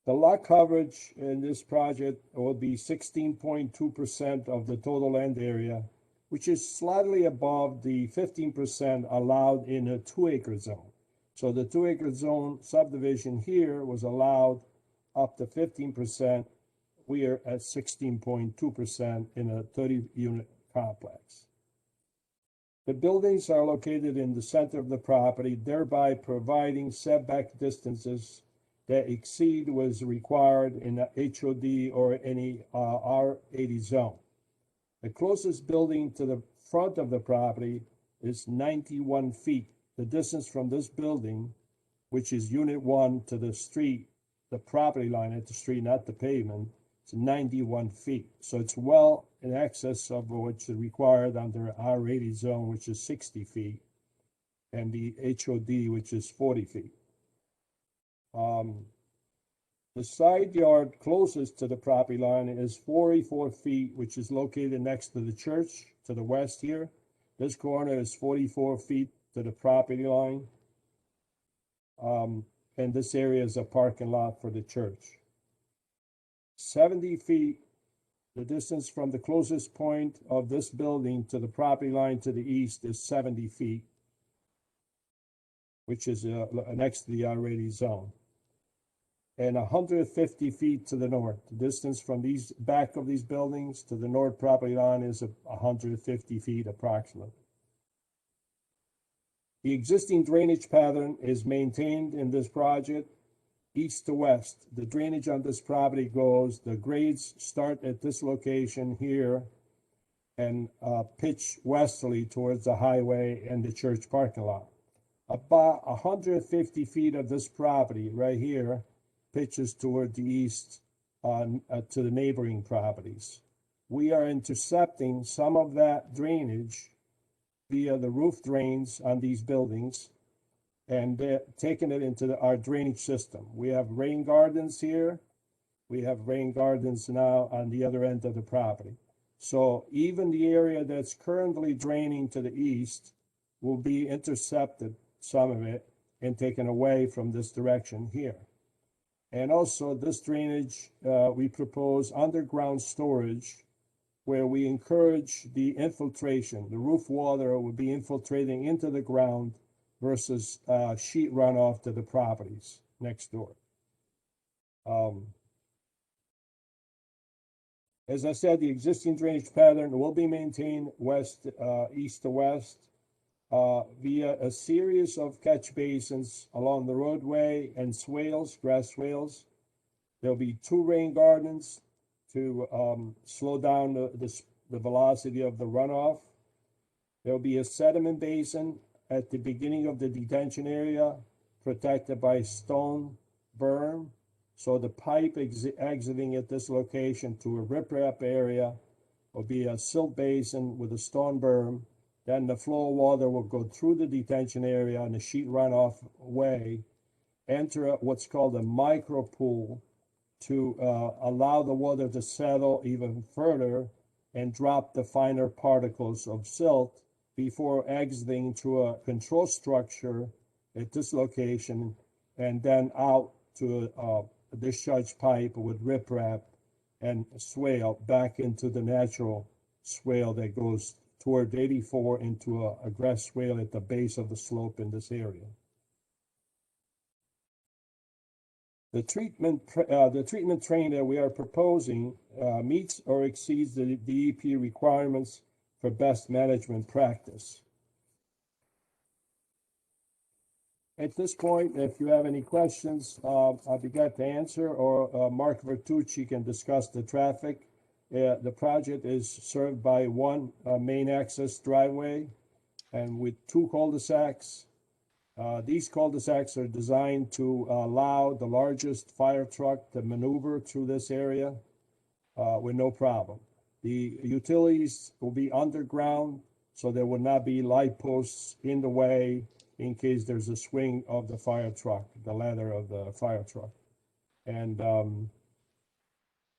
The lot coverage in this project will be 16.2% of the total land area, which is slightly above the 15% allowed in a 2-acre zone. So the 2-acre zone subdivision here was allowed up to 15%. We are at 16.2% in a 30-unit complex. The buildings are located in the center of the property, thereby providing setback distances that exceed what is required in the HOD or any R80 zone. The closest building to the front of the property is 91 feet. The distance from this building, which is Unit 1 to the street, the property line at the street, not the pavement, is 91 feet. So it's well in excess of what's required under our rated zone, which is 60 feet, and the HOD, which is 40 feet. The side yard closest to the property line is 44 feet, which is located next to the church to the west here. This corner is 44 feet to the property line. And this area is a parking lot for the church. 70 feet, the distance from the closest point of this building to the property line to the east is 70 feet, which is next to the R80 zone. And 150 feet to the north. The distance from these back of these buildings to the north property line is 150 feet approximately. The existing drainage pattern is maintained in this project east to west. The drainage on this property goes, the grades start at this location here and pitch westerly towards the highway and the church parking lot. About 150 feet of this property right here pitches toward the east to the neighboring properties. We are intercepting some of that drainage via the roof drains on these buildings and taking it into our drainage system. We have rain gardens here. We have rain gardens now on the other end of the property. So even the area that's currently draining to the east will be intercepted, some of it, and taken away from this direction here. And also this drainage, we propose underground storage where we encourage the infiltration. The roof water will be infiltrating into the ground versus sheet runoff to the properties next door. As I said, the existing drainage pattern will be maintained east to west via a series of catch basins along the roadway and swales, grass swales. There'll be 2 rain gardens to slow down the velocity of the runoff. There'll be a sediment basin at the beginning of the detention area, protected by stone berm. So the pipe exiting at this location to a riprap area will be a silt basin with a stone berm. Then the flow of water will go through the detention area in a sheet runoff way, enter what's called a micro pool to allow the water to settle even further and drop the finer particles of silt before exiting to a control structure at this location and then out to a discharge pipe with riprap and swale back into the natural swale that goes toward 84 into a grass swale at the base of the slope in this area. The treatment train that we are proposing meets or exceeds the DEP requirements for best management practice. At this point, if you have any questions, I'll be glad to answer, or Mark Vertucci can discuss the traffic. The project is served by one main access driveway and with 2 cul-de-sacs. These cul-de-sacs are designed to allow the largest fire truck to maneuver through this area with no problem. The utilities will be underground, so there will not be light posts in the way in case there's a swing of the fire truck, the ladder of the fire truck. And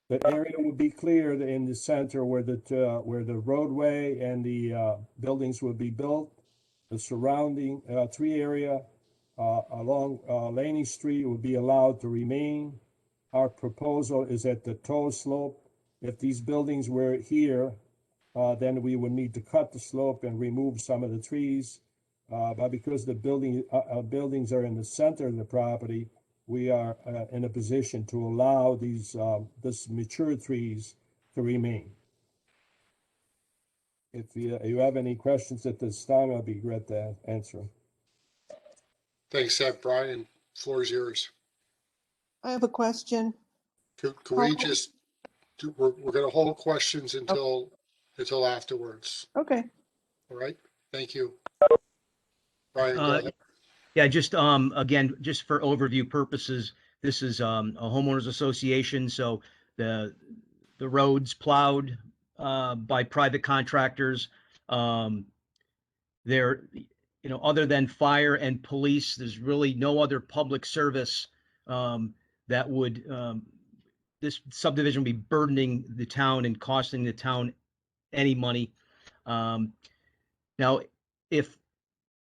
the area will be cleared in the center where the roadway and the buildings will be built. The surrounding tree area along Laney Street will be allowed to remain. Our proposal is at the toe slope. If these buildings were here, then we would need to cut the slope and remove some of the trees. But because the buildings are in the center of the property, we are in a position to allow these mature trees to remain. If you have any questions at this time, I'll be glad to answer. Thanks, Seth. Brian, floor is yours. I have a question. Could we just we're going to hold questions until until afterwards. Okay. All right, thank you. Brian, go ahead. Yeah, just again, just for overview purposes, this is a homeowners association, so the roads plowed by private contractors. They're, other than fire and police, there's really no other public service that would this subdivision would be burdening the town and costing the town any money. Now, if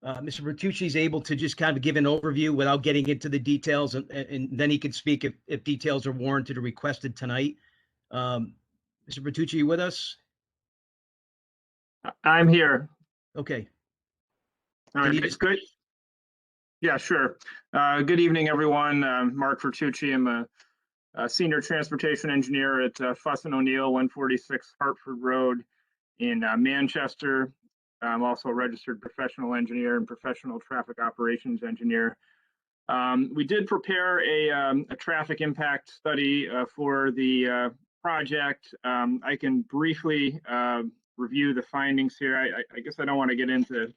Mr. Bertucci is able to just kind of give an overview without getting into the details, and then he could speak if details are warranted or requested tonight. Mr. Bertucci, you with us? I'm here. Okay. All right, it's good. Yeah, sure. Good evening, everyone. Mark Bertucci. I'm a senior transportation engineer at Fuss & O'Neill, 146 Hartford Road in Manchester. I'm also a registered professional engineer and professional traffic operations engineer. We did prepare a traffic impact study for the project. I can briefly review the findings here. I guess I don't want to get into,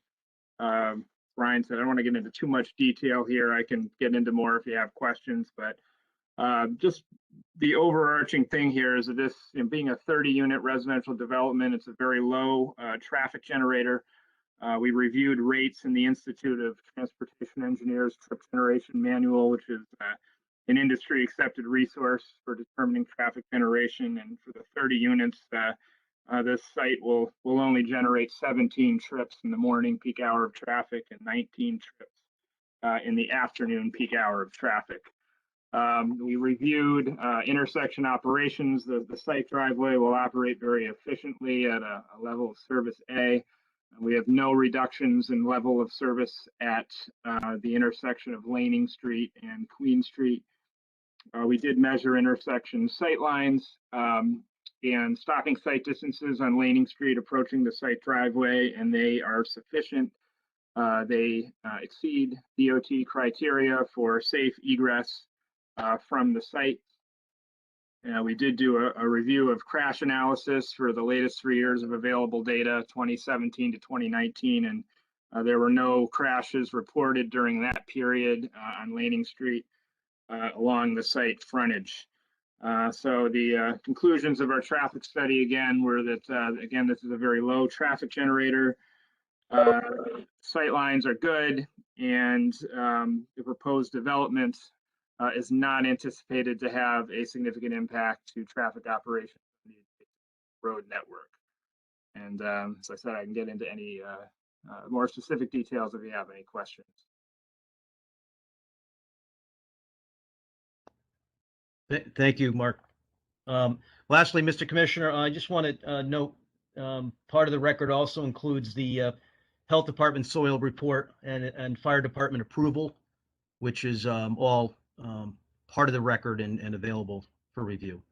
Brian said, I don't want to get into too much detail here. I can get into more if you have questions, but just the overarching thing here is that this, being a 30-unit residential development, it's a very low traffic generator. We reviewed rates in the Institute of Transportation Engineers Trip Generation Manual, which is an industry accepted resource for determining traffic generation. And for the 30 units, this site will only generate 17 trips in the morning peak hour of traffic and 19 trips in the afternoon peak hour of traffic. We reviewed intersection operations. The site driveway will operate very efficiently at a level of service A. We have no reductions in level of service at the intersection of Laning Street and Queen Street. We did measure intersection sight lines and stopping sight distances on Laning Street approaching the site driveway, and they are sufficient. They exceed DOT criteria for safe egress from the site. We did do a review of crash analysis for the latest 3 years of available data, 2017 to 2019, and there were no crashes reported during that period on Laning Street along the site frontage. So the conclusions of our traffic study again were that, again, this is a very low traffic generator. Sight lines are good, and the proposed development is not anticipated to have a significant impact to traffic operations on the road network. And as I said, I can get into any more specific details if you have any questions. Thank you, Mark. Lastly, Mr. Commissioner, I just want to note part of the record also includes the Health Department soil report and Fire Department approval, which is all part of the record and available for review.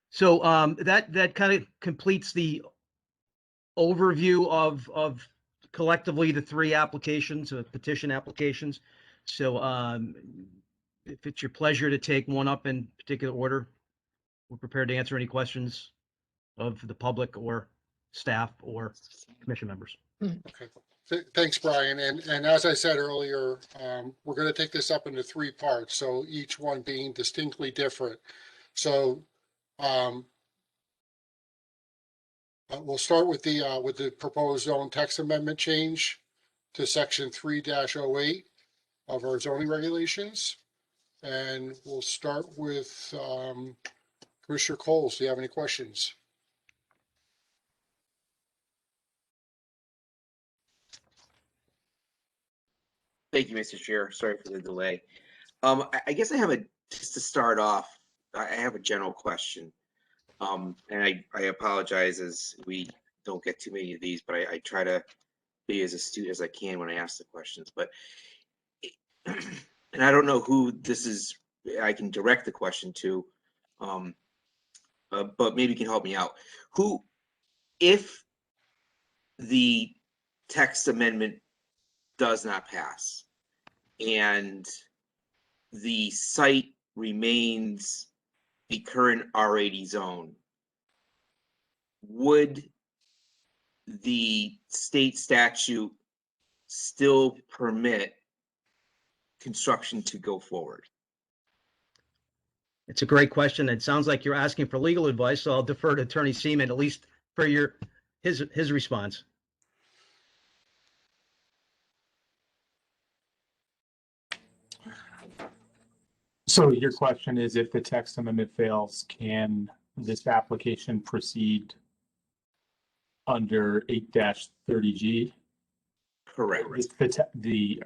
So that kind of completes the overview of collectively the three applications, petition applications. So if it's your pleasure to take one up in particular order, we're prepared to answer any questions of the public or staff or commission members. Okay. Thanks, Brian. And as I said earlier, we're going to take this up into three parts, so each one being distinctly different. So we'll start with the proposed zone text amendment change to section 3-08 of our zoning regulations. And we'll start with Commissioner Coles. Do you have any questions? Thank you, Mr. Chair. Sorry for the delay. I guess I have just to start off, I have a general question. And I apologize as we don't get too many of these, but I try to be as astute as I can when I ask the questions. But, and I don't know who this is, I can direct the question to, but maybe you can help me out. Who, if the text amendment does not pass and the site remains the current R80 zone, would the state statute still permit construction to go forward? It's a great question. It sounds like you're asking for legal advice, so I'll defer to Attorney Seaman, at least for his response. So your question is, if the text amendment fails, can this application proceed under 8-30G? Correct. The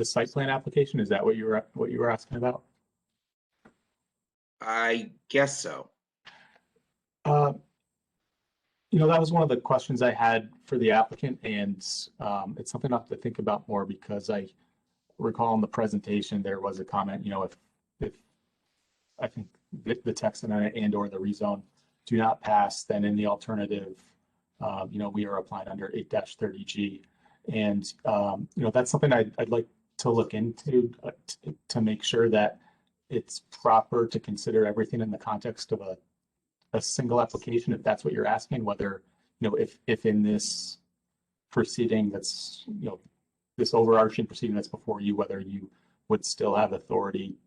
site plan application, is that what you were asking about? I guess so. That was one of the questions I had for the applicant, and it's something I have to think about more, because I recall in the presentation there was a comment, if I think the text amendment and or the rezone do not pass, then in the alternative, we are applying under 8-30G. And, that's something I'd like to look into to make sure that it's proper to consider everything in the context of a single application, if that's what you're asking, whether, if in this proceeding that's, this overarching proceeding that's before you, whether you would still have authority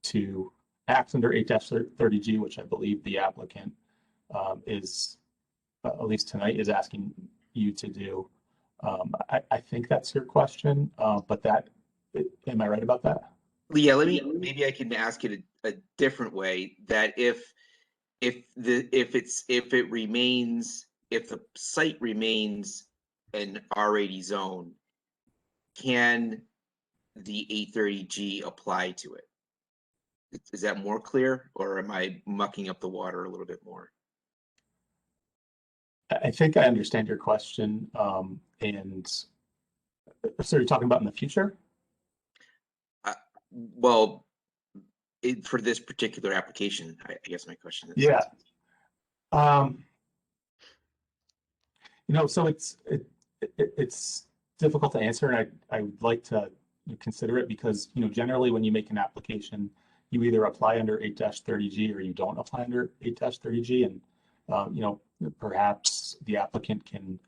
to act under 8-30G, which I believe the applicant is, at least tonight, is asking you to do. I think that's your question, but am I right about that? Yeah, maybe I can ask it a different way, that if the site remains an R80 zone, can the 830G apply to it? Is that more clear, or am I mucking up the water a little bit more? I think I understand your question. And so you're talking about in the future? Well, for this particular application, I guess my question is. Yeah. So it's difficult to answer, and I would like to consider it, because, generally when you make an application, you either apply under 8-30G or you don't apply under 8-30G. And, perhaps the applicant can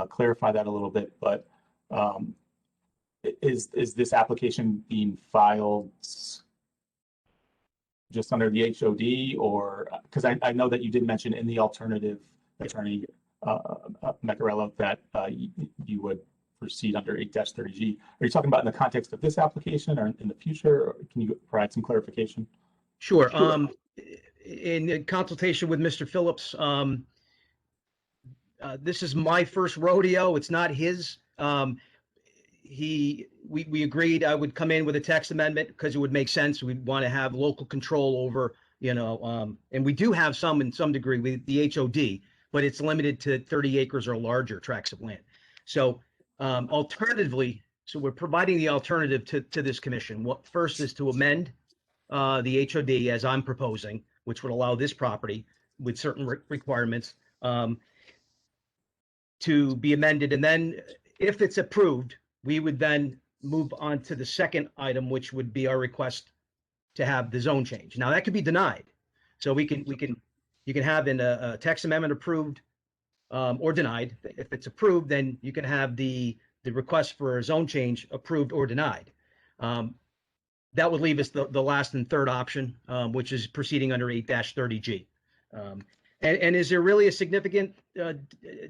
clarify that a little bit, but is this application being filed just under the HOD, or, because I know that you did mention in the alternative, Attorney Macarello, that you would proceed under 8-30G. Are you talking about in the context of this application or in the future, or can you provide some clarification? Sure. In consultation with Mr. Phillips, this is my first rodeo. It's not his. We agreed I would come in with a text amendment because it would make sense. We'd want to have local control over, and we do have some in some degree with the HOD, but it's limited to 30 acres or larger tracts of land. So alternatively, so we're providing the alternative to this commission. What first is to amend the HOD as I'm proposing, which would allow this property with certain requirements to be amended. And then if it's approved, we would then move on to the second item, which would be our request to have the zone change. Now that could be denied. So you can have in a text amendment approved or denied. If it's approved, then you can have the request for a zone change approved or denied. That would leave us the last and third option, which is proceeding under 8-30G. And is there really a significant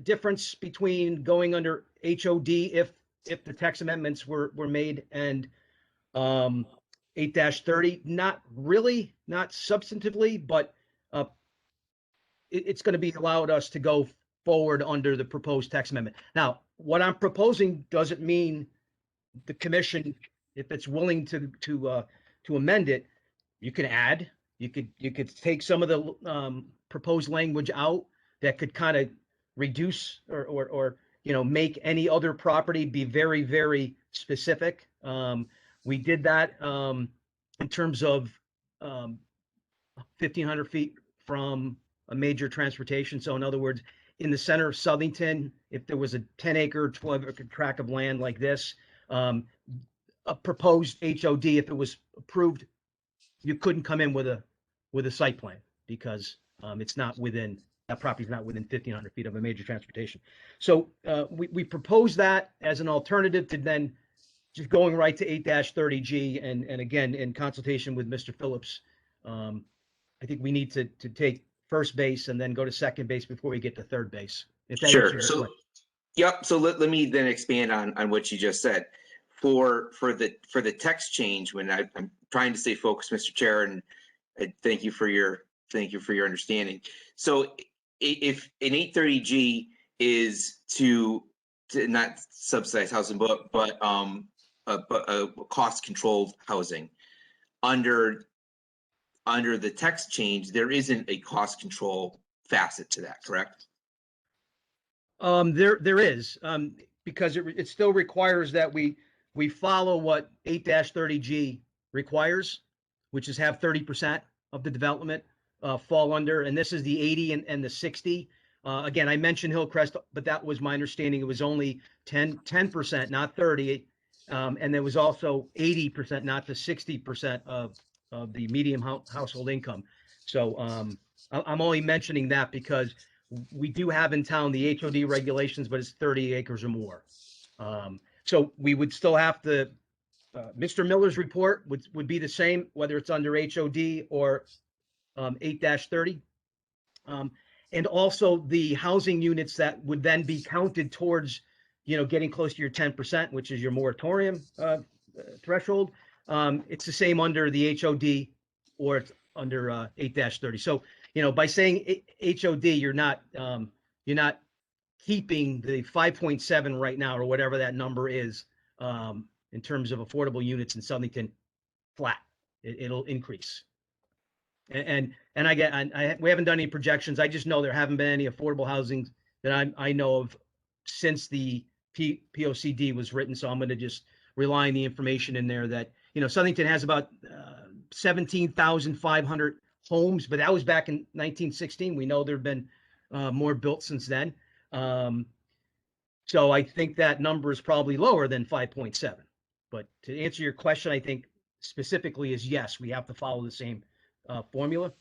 difference between going under HOD if the text amendments were made and 8-30? Not really, not substantively, but it's going to be allowed us to go forward under the proposed text amendment. Now, what I'm proposing doesn't mean the commission, if it's willing to amend it, you can add. You could take some of the proposed language out that could kind of reduce or make any other property be very, very specific. We did that in terms of 1,500 feet from a major transportation. So in other words, in the center of Southington, if there was a 10-acre, 12-acre tract of land like this, a proposed HOD, if it was approved, you couldn't come in with a site plan because it's not within that property is not within 1,500 feet of a major transportation. So we propose that as an alternative to then just going right to 8-30G. And again, in consultation with Mr. Phillips, I think we need to take first base and then go to second base before we get to third base. If that Sure. answers your So, question. yep. So let me then expand on what you just said. For the text change, when I'm trying to stay focused, Mr. Chair, and thank you for your understanding. So if an 830G is to not subsidize housing, but cost controlled housing, under the text change, there isn't a cost control facet to that, correct? There is, because it still requires that we follow what 8-30G requires, which is have 30% of the development fall under, and this is the 80 and the 60. Again, I mentioned Hillcrest, but that was my understanding. It was only 10%, not 30. And there was also 80%, not the 60% of the medium household income. So I'm only mentioning that because we do have in town the HOD regulations, but it's 30 acres or more. So we would still have to, Mr. Miller's report would be the same, whether it's under HOD or 8-30. And also the housing units that would then be counted towards, getting close to your 10%, which is your moratorium threshold. It's the same under the HOD or it's under 8-30. So, by saying HOD, you're not keeping the 5.7 right now or whatever that number is in terms of affordable units in Southington flat. It'll increase. And we haven't done any projections. I just know there haven't been any affordable housing that I know of since the POCD was written. So I'm going to just rely on the information in there that, Southington has about 17,500 homes, but that was back in 1916. We know there have been more built since then. So I think that number is probably lower than 5.7. But to answer your question, I think specifically is yes, we have to follow the same formula.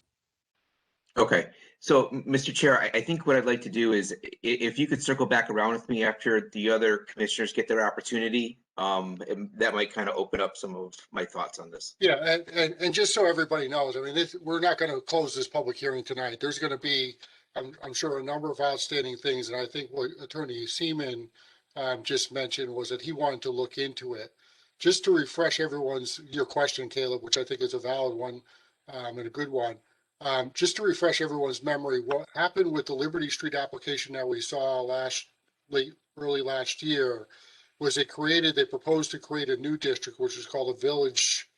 Okay. So, Mr. Chair, I think what I'd like to do is if you could circle back around with me after the other commissioners get their opportunity, that might kind of open up some of my thoughts on this. Yeah, and just so everybody knows, I mean, we're not going to close this public hearing tonight. There's going to be, I'm sure, a number of outstanding things, and I think what Attorney Seaman just mentioned was that he wanted to look into it. Just to refresh your question, Caleb, which I think is a valid one and a good one. Just to refresh everyone's memory, what happened with the Liberty Street application that we saw early last year was they proposed to create a new district, which is called a Village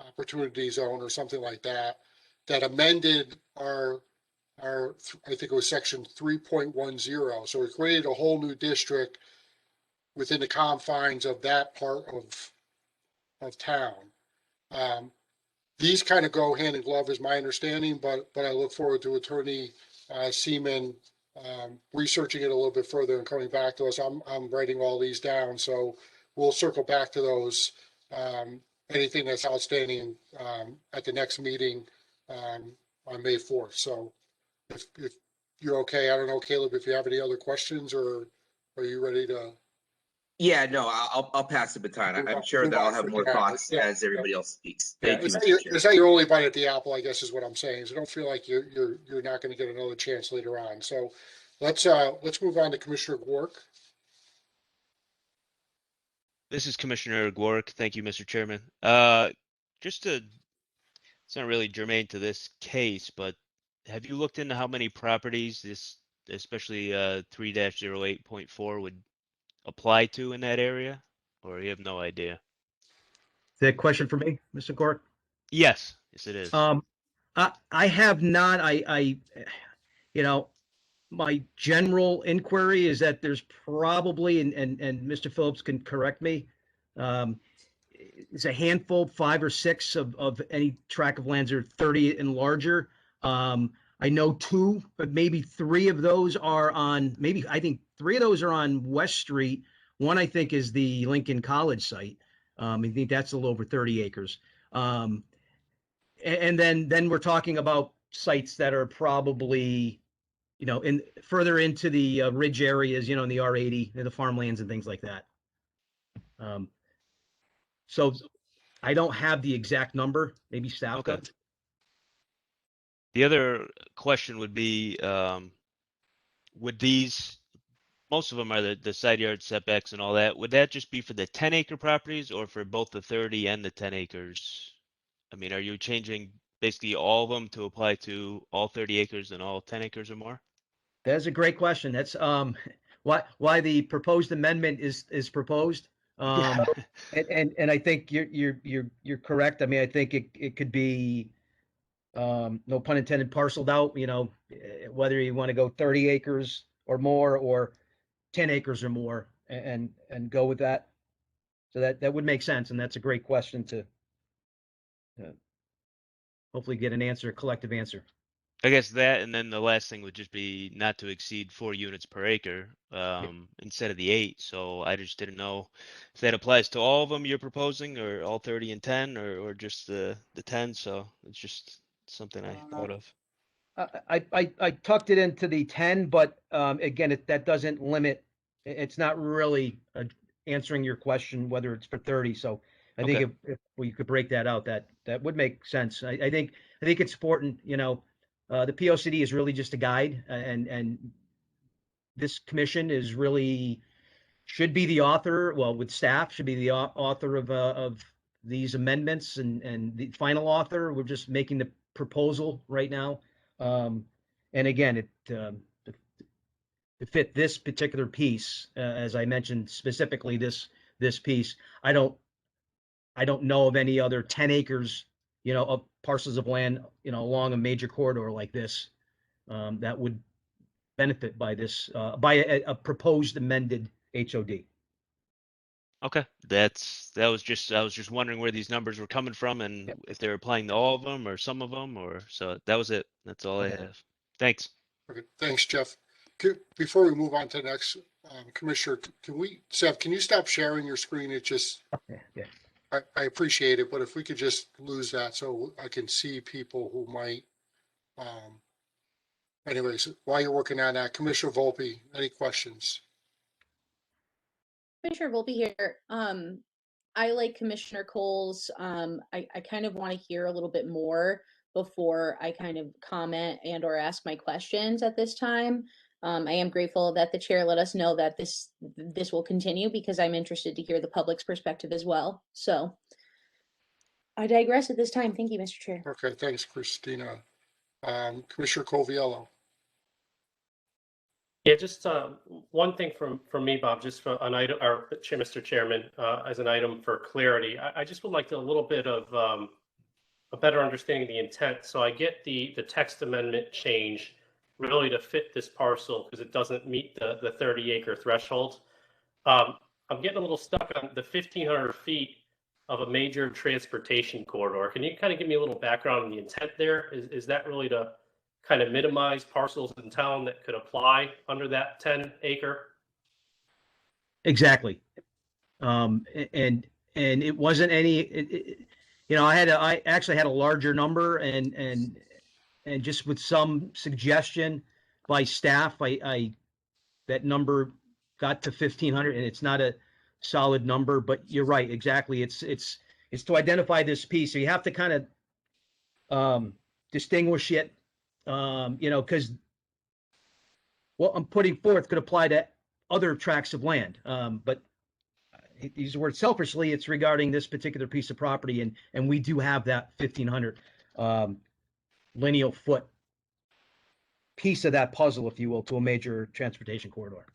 Opportunity Zone or something like that, that amended our I think it was section 3.10. So it created a whole new district within the confines of that part of town. These kind of go hand in glove is my understanding, but I look forward to Attorney Seaman researching it a little bit further and coming back to us. I'm writing all these down, so we'll circle back to those. Anything that's outstanding at the next meeting on May 4th. So if you're okay, I don't know, Caleb, if you have any other questions or are you ready to? Yeah, no, I'll pass the baton. I'm sure that I'll have more thoughts as everybody else speaks. Thank you, Mr. Chair. It's not your only bite at the apple, I guess is what I'm saying. So don't feel like you're not going to get another chance later on. So let's move on to Commissioner Gwark. This is Commissioner Gwark. Thank you, Mr. Chairman. It's not really germane to this case, but have you looked into how many properties this, especially 3-08.4 would apply to in that area, or you have no idea? Is that a question for me, Mr. Gwark? Yes, it is. I have not. My general inquiry is that there's probably, and Mr. Phillips can correct me, it's a handful, 5 or 6 of any tract of lands are 30 and larger. I know 2, but maybe 3 of those are on, I think 3 of those are on West Street. One, I think, is the Lincoln College site. I think that's a little over 30 acres. And then we're talking about sites that are probably you know, in further into the ridge areas, you know, in the R80, the farmlands and things like that. So I don't have the exact number, maybe staff Okay. does. The other question would be, would these, most of them are the side yard setbacks and all that, would that just be for the 10-acre properties or for both the 30 and the 10 acres? I mean, are you changing basically all of them to apply to all 30 acres and all 10 acres or more? That's a great question. That's why the proposed amendment is proposed. And I think you're correct. I mean, I think it could be no pun intended, parceled out, you know, whether you want to go 30 acres or more or 10 acres or more and go with that. So that would make sense. And that's a great question to hopefully get an answer, a collective answer. I guess that, and then the last thing would just be not to exceed 4 units per acre, instead of the 8. So I just didn't know if that applies to all of them you're proposing, or all 30 and 10, or just the 10. So it's just something I thought of. I tucked it into the 10, but again, that doesn't limit. It's not really answering your question whether it's for 30. So I think if we could break that out, that would make sense. I think it's important, you know. The POCD is really just a guide, and this commission is really should be the author. Well, with staff, should be the author of these amendments, and the final author. We're just making the proposal right now, and again, to fit this particular piece, as I mentioned specifically, this piece. I don't know of any other 10 acres, you know, of parcels of land, you know, along a major corridor like this, that would benefit by this, by a proposed amended HOD. Okay, I was just wondering where these numbers were coming from, and if they're applying to all of them or some of them, or so that was it. That's all I have. Thanks. Okay, thanks, Jeff. Before we move on to the next, Commissioner, Seth, can you stop sharing your screen? It just, Yeah. I appreciate it, but if we could just lose that so I can see people who might, anyways, while you're working on that, Commissioner Volpe, any questions? Commissioner Volpe here. I like Commissioner Cole's. I kind of want to hear a little bit more before I kind of comment and or ask my questions at this time. I am grateful that the chair let us know that this will continue, because I'm interested to hear the public's perspective as well. So I digress at this time. Thank you, Mr. Chair. Okay, thanks, Christina. Commissioner Coviello. Yeah, just one thing from me, Bob, just for an item, or Mr. Chairman, as an item for clarity. I just would like a little bit of a better understanding of the intent. So I get the text amendment change really to fit this parcel because it doesn't meet the 30-acre threshold. I'm getting a little stuck on the 1,500 feet of a major transportation corridor. Can you kind of give me a little background on the intent there? Is that really to kind of minimize parcels in town that could apply under that 10-acre? Exactly. And it wasn't any, you know, I actually had a larger number, and just with some suggestion by staff, I that number got to 1,500, and it's not a solid number, but you're right. Exactly. It's to identify this piece. So you have to kind of distinguish it, you know, because what I'm putting forth could apply to other tracts of land. But use the word selfishly, it's regarding this particular piece of property, and we do have that 1,500 lineal foot piece of that puzzle, if you will, to a major transportation corridor.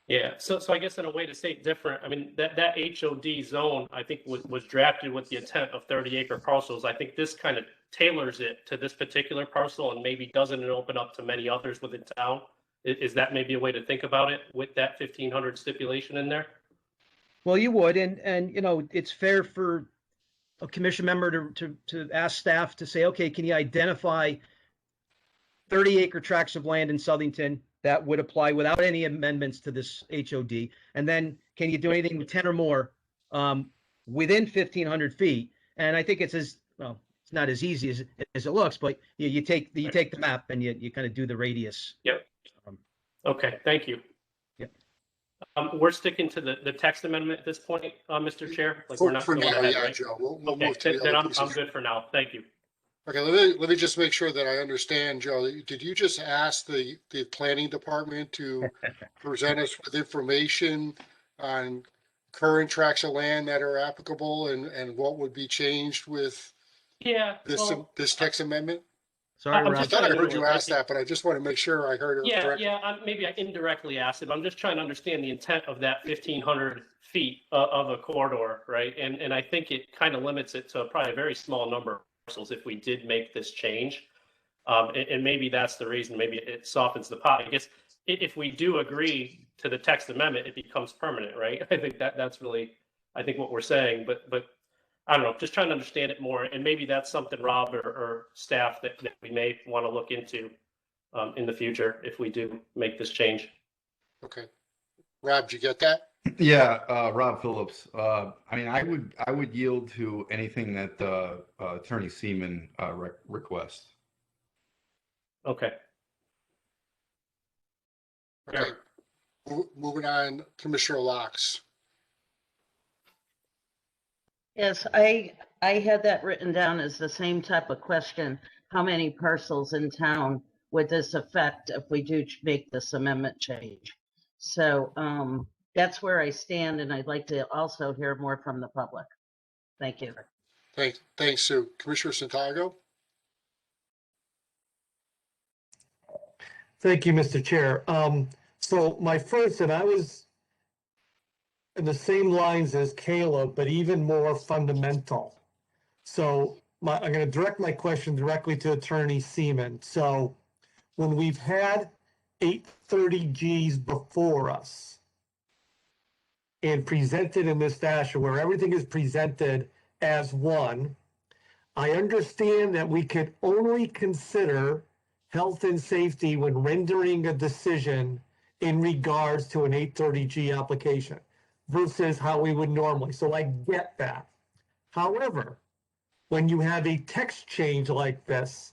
Yeah, so I guess in a way to say it different, I mean, that HOD zone, I think was drafted with the intent of 30-acre parcels. I think this kind of tailors it to this particular parcel and maybe doesn't open up to many others within town. Is that maybe a way to think about it with that 1,500 stipulation in there? Well, you would, and you know, it's fair for a commission member to ask staff to say, okay, can you identify 30-acre tracts of land in Southington that would apply without any amendments to this HOD? And then can you do anything with 10 or more within 1,500 feet? And I think it's well, it's not as easy as it looks, but you take the map and you kind of do the radius. Yep. Okay, thank you. Yep. We're sticking to the text amendment at this point, Mr. Chair? Like, we're not For going now, ahead, yeah, right? Joe, we'll Okay, move to the then other I'm pieces. good for now. Thank you. Okay, let me just make sure that I understand, Joe. Did you just ask the planning department to present us with information on current tracts of land that are applicable and what would be changed with Yeah, this text amendment? Sorry, I'm I just thought trying I to heard do you it. ask that, but I just want to make sure I heard it Yeah, correctly. maybe I indirectly asked it, but I'm just trying to understand the intent of that 1,500 feet of a corridor, right? And I think it kind of limits it to probably a very small number of parcels if we did make this change. And maybe that's the reason, maybe it softens the pot. I guess if we do agree to the text amendment, it becomes permanent, right? I think that's really, I think what we're saying, but I don't know, just trying to understand it more. And maybe that's something Rob or staff that we may want to look into in the future if we do make this change. Okay. Rob, did you get that? Yeah, Rob Phillips. I mean, I would yield to anything that Attorney Seaman requests. Okay. Okay. Moving on, Commissioner Locks. Yes, I had that written down as the same type of question. How many parcels in town would this affect if we do make this amendment change? So that's where I stand, and I'd like to also hear more from the public. Thank you. Thanks, Sue. Commissioner Santiago? Thank you, Mr. Chair. So my first, and I was in the same lines as Caleb, but even more fundamental. So I'm going to direct my question directly to Attorney Seaman. So when we've had 830Gs before us and presented in this fashion where everything is presented as one, I understand that we could only consider health and safety when rendering a decision in regards to an 830G application versus how we would normally. So I get that. However, when you have a text change like this,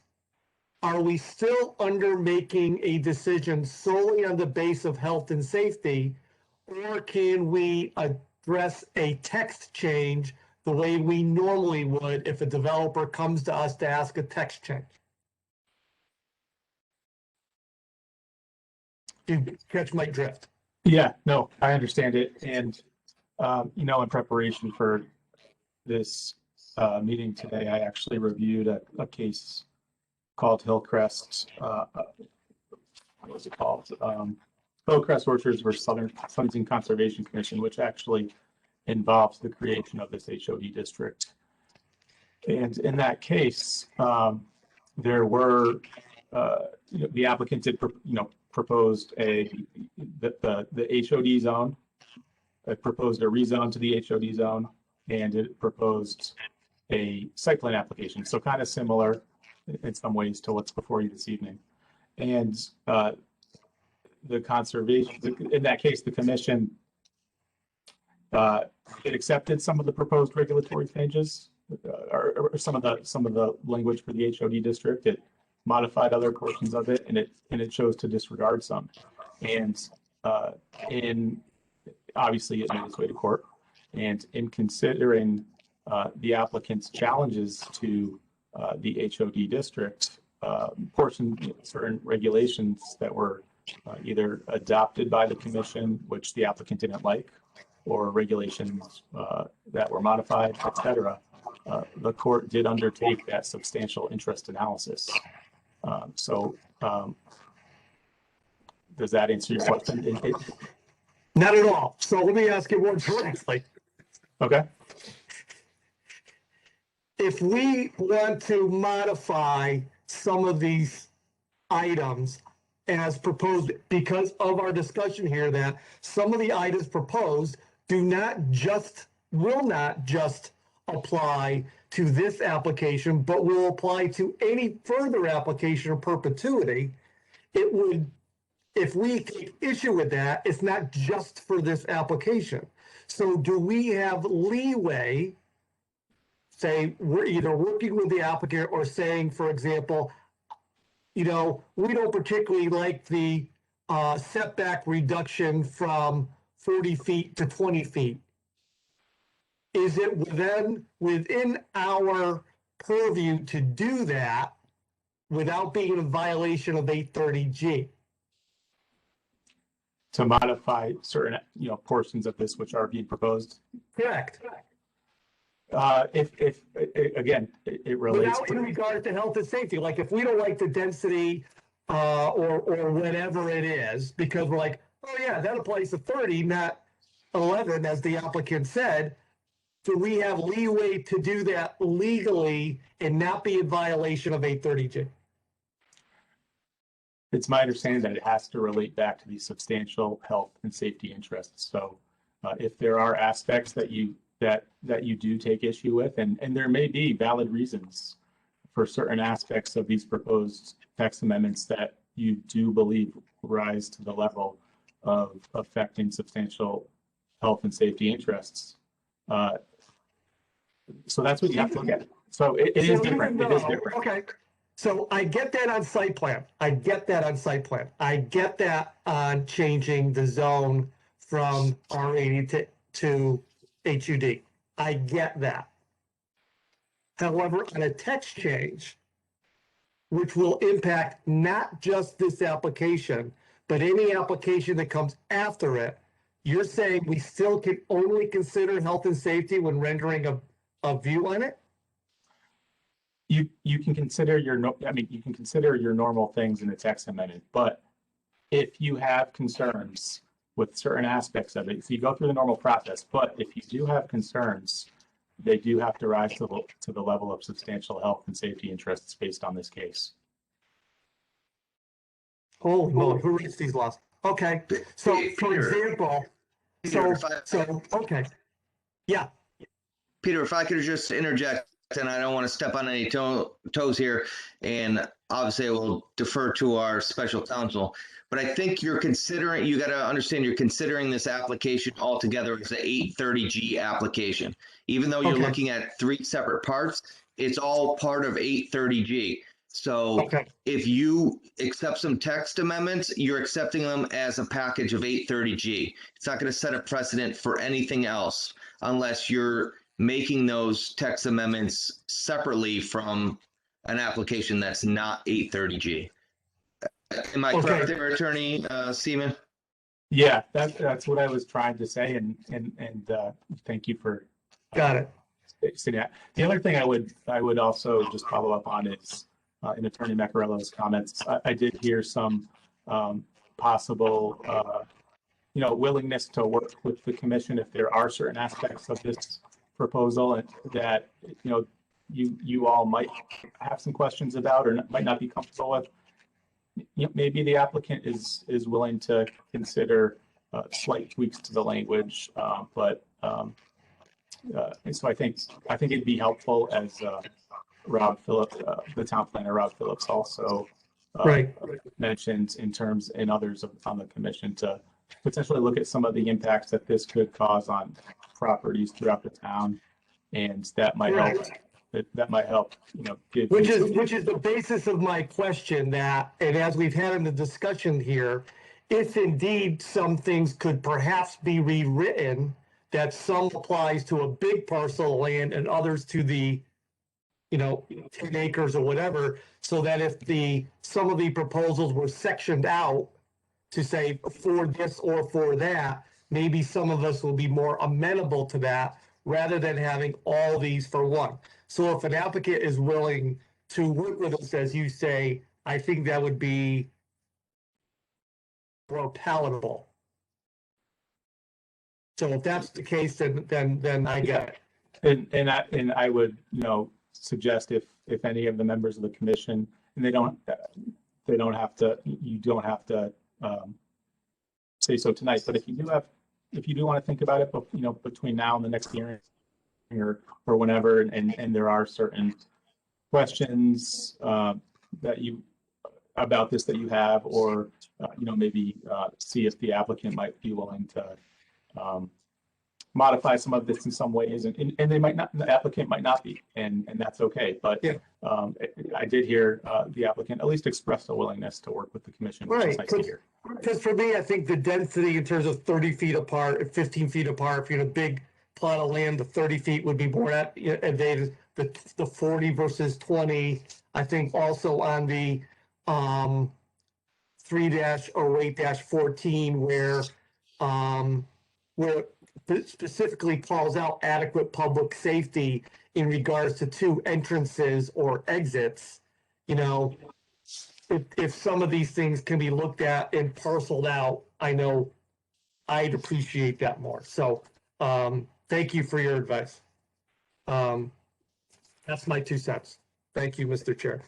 are we still making a decision solely on the base of health and safety, or can we address a text change the way we normally would if a developer comes to us to ask a text change? Do you catch my drift? Yeah, no, I understand it. And, in preparation for this meeting today, I actually reviewed a case called Hillcrest. What was it called? Hillcrest Orchards versus Southern Conservation Commission, which actually involves the creation of this HOD district. And in that case, there were, the applicant did, proposed the HOD zone. It proposed a rezone to the HOD zone, and it proposed a site plan application. So kind of similar in some ways to what's before you this evening. And the conservation, in that case, the commission, it accepted some of the proposed regulatory changes, or some of the language for the HOD district. It modified other portions of it, and it chose to disregard some. And obviously it made its way to court. And in considering the applicant's challenges to the HOD district, certain regulations that were either adopted by the commission, which the applicant didn't like, or regulations that were modified, etc. The court did undertake that substantial interest analysis. Does that answer your question? Not at all. So let me ask you more directly. Okay. If we want to modify some of these items as proposed, because of our discussion here, that some of the items proposed will not just apply to this application, but will apply to any further application of perpetuity, it would, if we take issue with that, it's not just for this application. So do we have leeway, say we're either working with the applicant or saying, for example, we don't particularly like the setback reduction from 40 feet to 20 feet. Is it within our purview to do that without being in violation of 830G? To modify certain, portions of this which are being proposed. Correct. If again, it relates Without in regard to health and safety, like if we don't like the density or whatever it is, because we're like, oh yeah, that applies to 30, not 11, as the applicant said, do we have leeway to do that legally and not be in violation of 830G? It's my understanding that it has to relate back to the substantial health and safety interests. So if there are aspects that you do take issue with, and there may be valid reasons for certain aspects of these proposed text amendments that you do believe rise to the level of affecting substantial health and safety interests. So that's what you have to look at. So it is different. It is different. Okay. So I get that on site plan. I get that on changing the zone from R80 to HUD. I get that. However, on a text change, which will impact not just this application, but any application that comes after it, you're saying we still can only consider health and safety when rendering a view on it? You can consider your normal things in the text amendment, but if you have concerns with certain aspects of it, so you go through the normal process, but if you do have concerns, they do have to rise to the level of substantial health and safety interests based on this case. Holy moly, who reads these laws? Okay, so for example, okay, yeah. Peter, if I could just interject, and I don't want to step on any toes here, and obviously I will defer to our special counsel, but I think you got to understand you're considering this application altogether as an 830G application. Even though you're looking at 3 separate parts, it's all part of 830G. So if you accept some text amendments, you're accepting them as a package of 830G. It's not going to set a precedent for anything else unless you're making those text amendments separately from an application that's not 830G. Am I correct there, Attorney Seaman? Yeah, that's what I was trying to say, and thank you for got it. The other thing I would also just follow up on is in Attorney Macarello's comments. I did hear some possible willingness to work with the commission if there are certain aspects of this proposal that you all might have some questions about or might not be comfortable with. Maybe the applicant is willing to consider slight tweaks to the language, and so I think it'd be helpful, as Rob Phillips, the town planner Rob Phillips, also mentioned in others on the commission, to potentially look at some of the impacts that this could cause on properties throughout the town, and that might help. That might help, give which is the basis of my question. And as we've had in the discussion here, if indeed some things could perhaps be rewritten, that some applies to a big parcel of land and others to the 10 acres or whatever, so that if some of the proposals were sectioned out to say for this or for that, maybe some of us will be more amenable to that rather than having all these for one. So if an applicant is willing to work with us, as you say, I think that would be more palatable. So if that's the case, then I get it. And I would suggest if any of the members of the commission, and you don't have to say so tonight, but if you do want to think about it, but between now and the next hearing or whenever, and there are certain questions about this that you have, or maybe see if the applicant might be willing to modify some of this in some ways, and they might not, the applicant might not be, and that's okay. But Yeah. I did hear the applicant at least express a willingness to work with the commission, which is Right, nice to hear. because for me, I think the density in terms of 30 feet apart, 15 feet apart, if you're in a big plot of land, the 30 feet would be more advantageous. The 40 versus 20, I think also on the 3-08-14 where it specifically calls out adequate public safety in regards to 2 entrances or exits, you know, if some of these things can be looked at and parceled out, I know I'd appreciate that more. So thank you for your advice. That's my 2 cents. Thank you, Mr. Chair.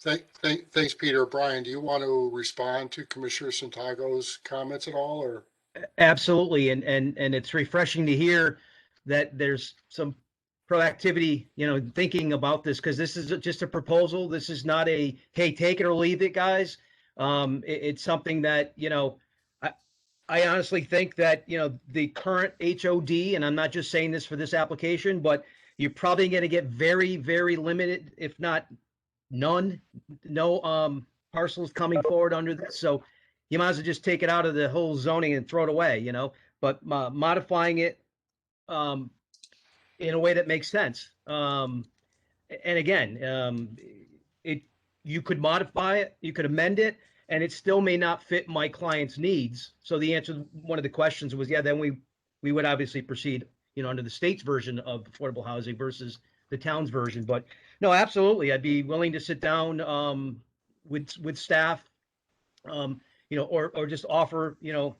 Thanks, Peter. Brian, do you want to respond to Commissioner Santiago's comments at all, or? Absolutely, and it's refreshing to hear that there's some proactivity, you know, thinking about this, because this is just a proposal. This is not a, hey, take it or leave it, guys. It's something that, you know, I honestly think that, you know, the current HOD, and I'm not just saying this for this application, but you're probably going to get very, very limited, if not no parcels coming forward under this. So you might as well just take it out of the whole zoning and throw it away, you know, but modifying it in a way that makes sense. And again, you could modify it, you could amend it, and it still may not fit my client's needs. So the answer to one of the questions was, yeah, then we would obviously proceed, you know, under the state's version of affordable housing versus the town's version. But no, absolutely, I'd be willing to sit down with staff, you know, or just offer, you know,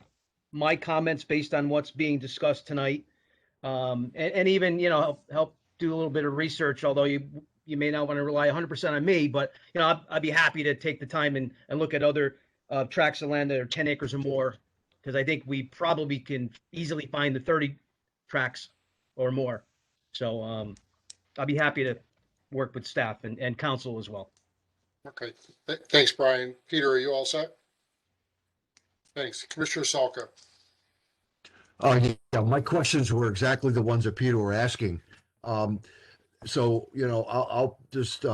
my comments based on what's being discussed tonight, and even, you know, help do a little bit of research. Although you may not want to rely 100% on me, but you know, I'd be happy to take the time and look at other tracts of land that are 10 acres or more, because I think we probably can easily find the 30 tracts or more. So I'll be happy to work with staff and council as well. Okay, thanks, Brian. Peter, are you all set? Thanks. Commissioner Salka. Yeah, my questions were exactly the ones that Peter were asking. So, you know, I'll just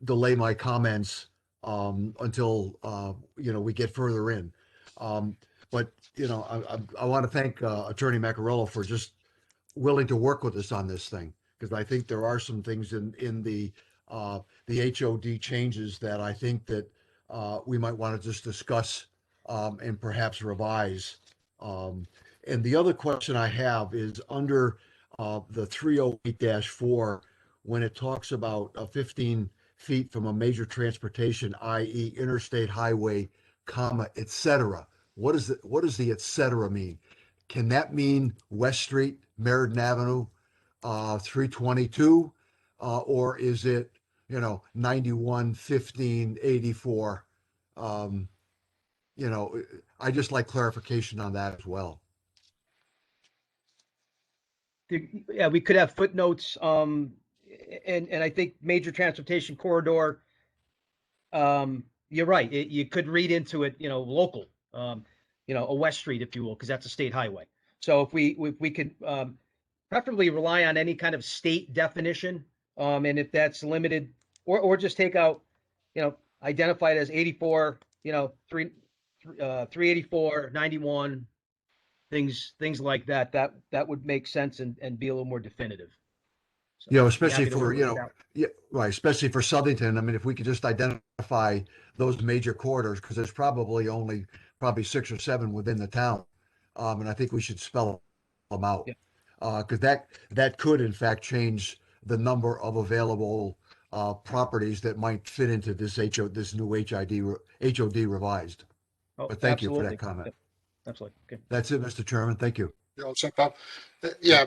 delay my comments until, you know, we get further in. But, you know, I want to thank Attorney Macarello for just willing to work with us on this thing, because I think there are some things in the HOD changes that I think that we might want to just discuss and perhaps revise. And the other question I have is under the 308-4, when it talks about 15 feet from a major transportation, i.e. interstate highway, comma, et cetera. What does the et cetera mean? Can that mean West Street, Meriden Avenue, 322, or is it, you know, 91, 15, 84? You know, I just like clarification on that as well. Yeah, we could have footnotes, and I think major transportation corridor, you're right. You could read into it, you know, local, you know, a West Street, if you will, because that's a state highway. So if we could preferably rely on any kind of state definition, and if that's limited, or just take out, you know, identify it as 84, you know, 384, 91, things like that. That would make sense and be a little more definitive. So, you know, especially happy to for, work you with know, that. yeah, right, especially for Southington. I mean, if we could just identify those major corridors, because there's probably 6 or 7 within the town. And I think we should spell them out. Yeah. Because that could in fact change the number of available properties that might fit into this new HOD revised. Oh, But thank you for absolutely. that comment. Yep. Absolutely. Okay. That's it, Mr. Chairman. Thank you. You all set, Bob? Yeah,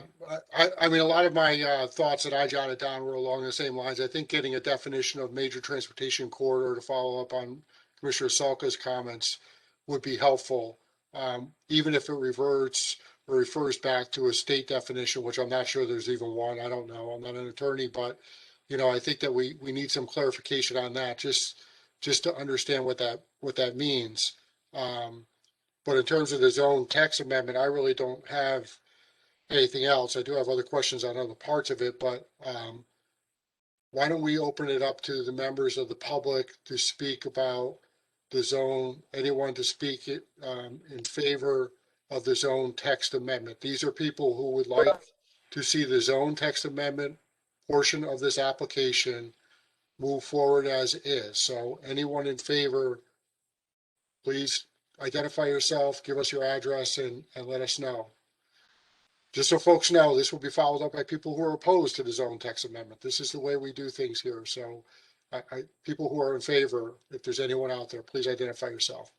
I mean, a lot of my thoughts that I jotted down were along the same lines. I think getting a definition of major transportation corridor to follow up on Commissioner Salka's comments would be helpful, even if it reverts or refers back to a state definition, which I'm not sure there's even one. I don't know. I'm not an attorney, but you know, I think that we need some clarification on that, just to understand what that means. But in terms of the zone text amendment, I really don't have anything else. I do have other questions on other parts of it, but why don't we open it up to the members of the public to speak about the zone, anyone to speak in favor of the zone text amendment. These are people who would like to see the zone text amendment portion of this application move forward as is. So anyone in favor, please identify yourself, give us your address, and let us know. Just so folks know, this will be followed up by people who are opposed to the zone text amendment. This is the way we do things here. So people who are in favor, if there's anyone out there, please identify yourself.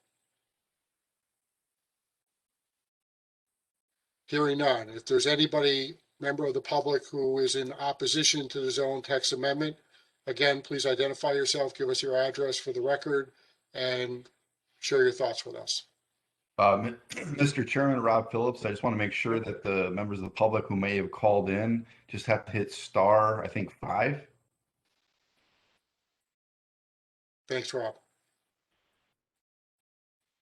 Hearing none. If there's anybody, member of the public, who is in opposition to the zone text amendment, again, please identify yourself, give us your address for the record, and share your thoughts with us. Mr. Chairman, Rob Phillips, I just want to make sure that the members of the public who may have called in just have to hit star, I think 5. Thanks, Rob.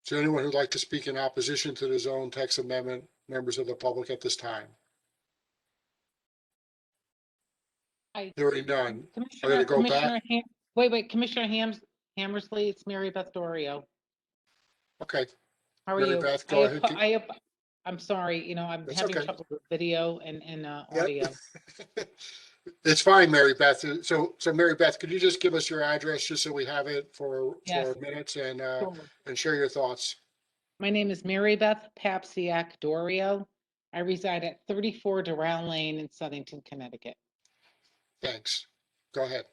Is there anyone who'd like to speak in opposition to the zone text amendment, members of the public at this time? Hearing none. I'm going to go back. Wait, Commissioner Hammersley, it's Mary Beth Dorio. Okay. How are Mary you? Beth, go ahead. I'm sorry, I'm That's having okay. trouble with video and audio. It's fine, Mary Beth. So Mary Beth, could you just give us your address just so we have it for minutes and share your thoughts? My name is Mary Beth Papsiak Dorio. I reside at 34 Doral Lane in Southington, Connecticut. Thanks. Go ahead.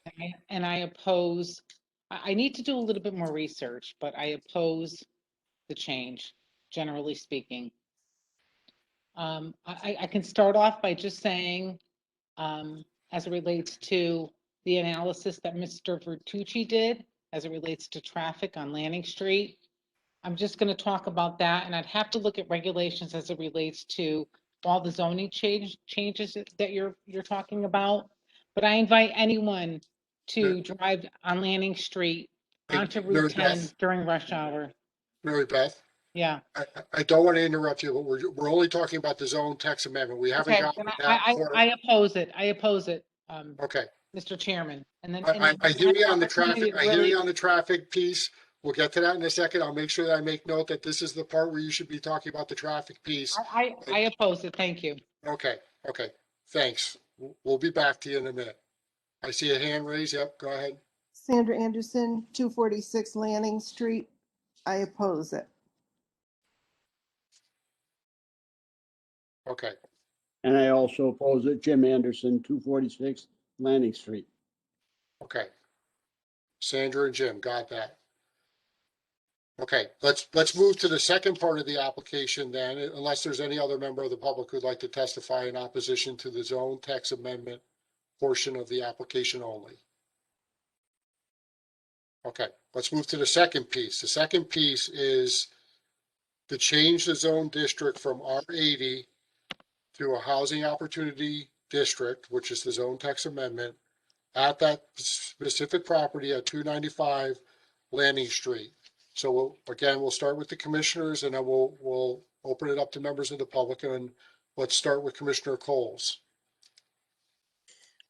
And I oppose, I need to do a little bit more research, but I oppose the change, generally speaking. I can start off by just saying, as it relates to the analysis that Mr. Vertucci did, as it relates to traffic on Lanning Street, I'm just going to talk about that, and I'd have to look at regulations as it relates to all the zoning changes that you're talking about. But I invite anyone to drive on Lanning Street onto Route 10 during rush hour. Mary Beth? Yeah. I don't want to interrupt you, but we're only talking about the zone text amendment. We haven't gotten that far. I oppose it. Okay. Mr. Chairman. And then I hear you on the traffic. I hear you on the traffic piece. We'll get to that in a second. I'll make sure that I make note that this is the part where you should be talking about the traffic piece. I oppose it. Thank you. Okay. Thanks. We'll be back to you in a minute. I see a hand raised. Yep, go ahead. Sandra Anderson, 246 Lanning Street. I oppose it. Okay. And I also oppose it. Jim Anderson, 246 Lanning Street. Okay. Sandra and Jim, got that. Okay, let's move to the second part of the application then, unless there's any other member of the public who'd like to testify in opposition to the zone text amendment portion of the application only. Okay, let's move to the second piece. The second piece is to change the zone district from R80 to a housing opportunity district, which is the zone text amendment, at that specific property at 295 Lanning Street. So we'll start with the commissioners, and then we'll open it up to members of the public, and let's start with Commissioner Coles.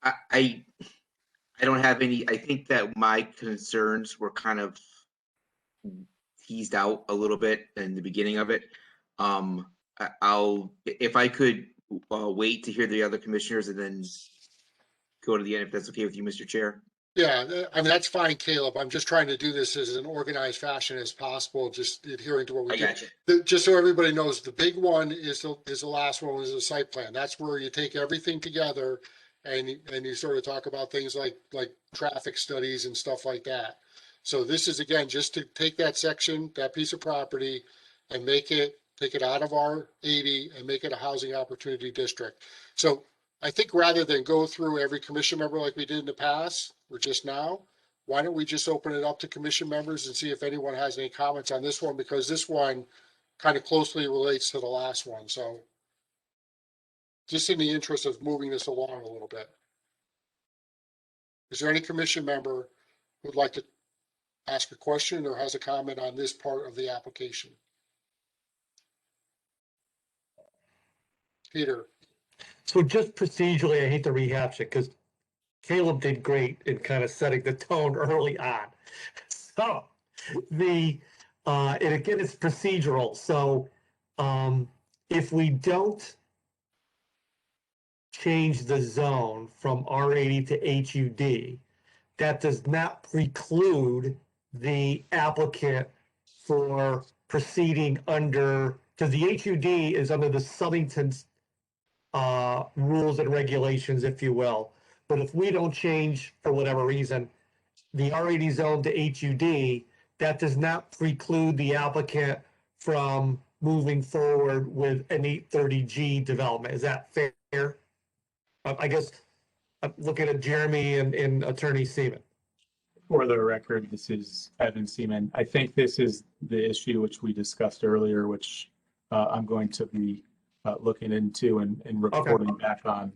I don't have any. I think that my concerns were kind of teased out a little bit in the beginning of it. If I could wait to hear the other commissioners and then go to the end, if that's okay with you, Mr. Chair. Yeah, I mean, that's fine, Caleb. I'm just trying to do this as an organized fashion as possible, just adhering to what we do. Just so everybody knows, the big one is the last one, is the site plan. That's where you take everything together and you sort of talk about things like traffic studies and stuff like that. So this is, again, just to take that section, that piece of property, and take it out of R80 and make it a housing opportunity district. So I think rather than go through every commission member like we did in the past, or just now, why don't we just open it up to commission members and see if anyone has any comments on this one, because this one kind of closely relates to the last one. So just in the interest of moving this along a little bit. Is there any commission member who'd like to ask a question or has a comment on this part of the application? Peter. So just procedurally, I hate to rehash it because Caleb did great in kind of setting the tone early on. So and again, it's procedural. So if we don't change the zone from R80 to HUD, that does not preclude the applicant for proceeding under, because the HUD is under the Southington's rules and regulations, if you will. But if we don't change, for whatever reason, the R80 zone to HUD, that does not preclude the applicant from moving forward with an 830G development. Is that fair? I guess I'm looking at Jeremy and Attorney Seaman. For the record, this is Evan Seaman. I think this is the issue which we discussed earlier, which I'm going to be looking into and reporting back on.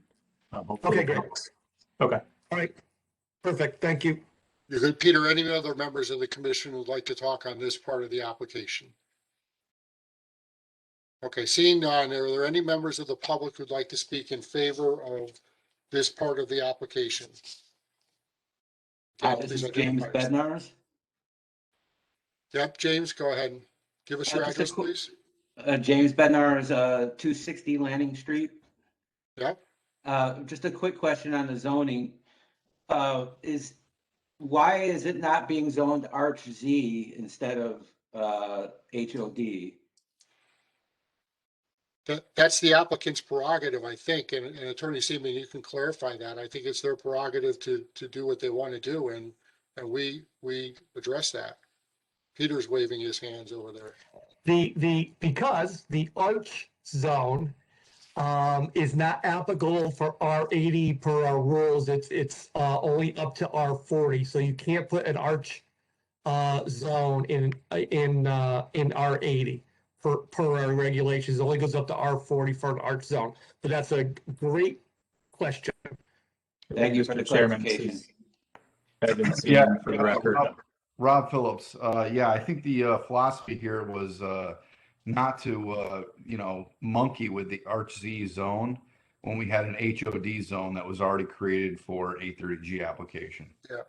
Hopefully. Okay, great. Okay. All right. Perfect. Thank you. You're good, Peter. Any other members of the commission would like to talk on this part of the application? Okay, seeing none, are there any members of the public who'd like to speak in favor of this part of the application? This is James Bednars. Yep, James, go ahead and give us your address, please. James Bednars, 260 Lanning Street. Yep. Just a quick question on the zoning. Why is it not being zoned Arch Z instead of HOD? That's the applicant's prerogative, I think, and Attorney Seaman, you can clarify that. I think it's their prerogative to do what they want to do, and we address that. Peter's waving his hands over there. Because the arch zone is not applicable for R80 per our rules. It's only up to R40, so you can't put an arch zone in R80 per our regulations. It only goes up to R40 for an arch zone. But that's a great question. Thank you for the clarification. Yeah, for the record. Rob Phillips. Yeah, I think the philosophy here was not to, monkey with the Arch Z zone when we had an HOD zone that was already created for A30G application. Yeah.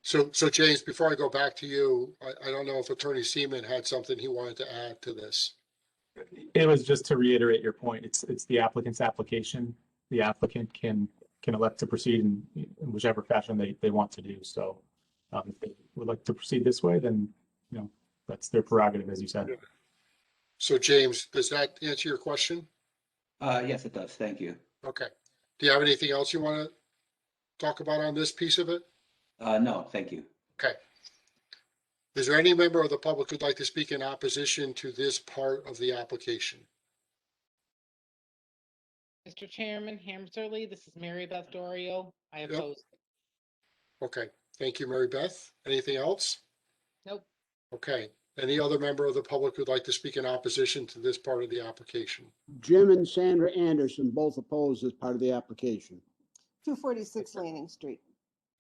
So James, before I go back to you, I don't know if Attorney Seaman had something he wanted to add to this. It was just to reiterate your point. It's the applicant's application. The applicant can elect to proceed in whichever fashion they want to do. So if they would like to proceed this way, then that's their prerogative, as you said. So James, does that answer your question? Yes, it does. Thank you. Okay. Do you have anything else you want to talk about on this piece of it? No, thank you. Okay. Is there any member of the public who'd like to speak in opposition to this part of the application? Mr. Chairman, Hamserly, this is Mary Beth Dorio. I oppose. Okay. Thank you, Mary Beth. Anything else? Nope. Okay. Any other member of the public who'd like to speak in opposition to this part of the application? Jim and Sandra Anderson both oppose this part of the application. 246 Lanning Street.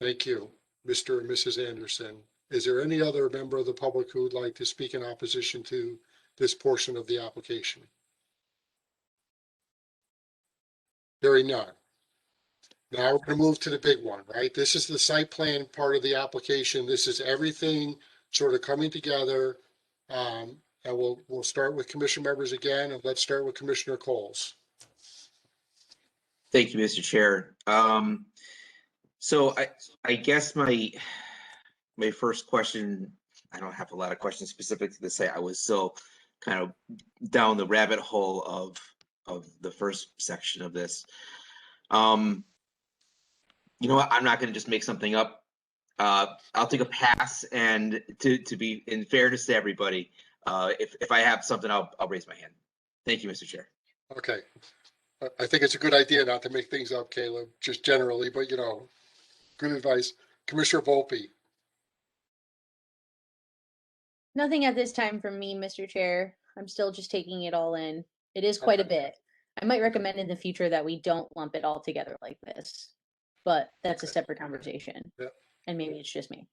Thank you, Mr. and Mrs. Anderson. Is there any other member of the public who would like to speak in opposition to this portion of the application? Hearing none. Now we're going to move to the big one, right? This is the site plan part of the application. This is everything sort of coming together. And we'll start with commission members again, and let's start with Commissioner Coles. Thank you, Mr. Chair. So I guess my first question, I don't have a lot of questions specific to this site. I was so kind of down the rabbit hole of the first section of this. You know what? I'm not going to just make something up. I'll take a pass, and to be in fairness to everybody, if I have something, I'll raise my hand. Thank you, Mr. Chair. Okay. I think it's a good idea not to make things up, Caleb, just generally, but good advice. Commissioner Volpe. Nothing at this time from me, Mr. Chair. I'm still just taking it all in. It is quite a bit. I might recommend in the future that we don't lump it all together like this, but that's a separate conversation. Yeah. And maybe it's just me.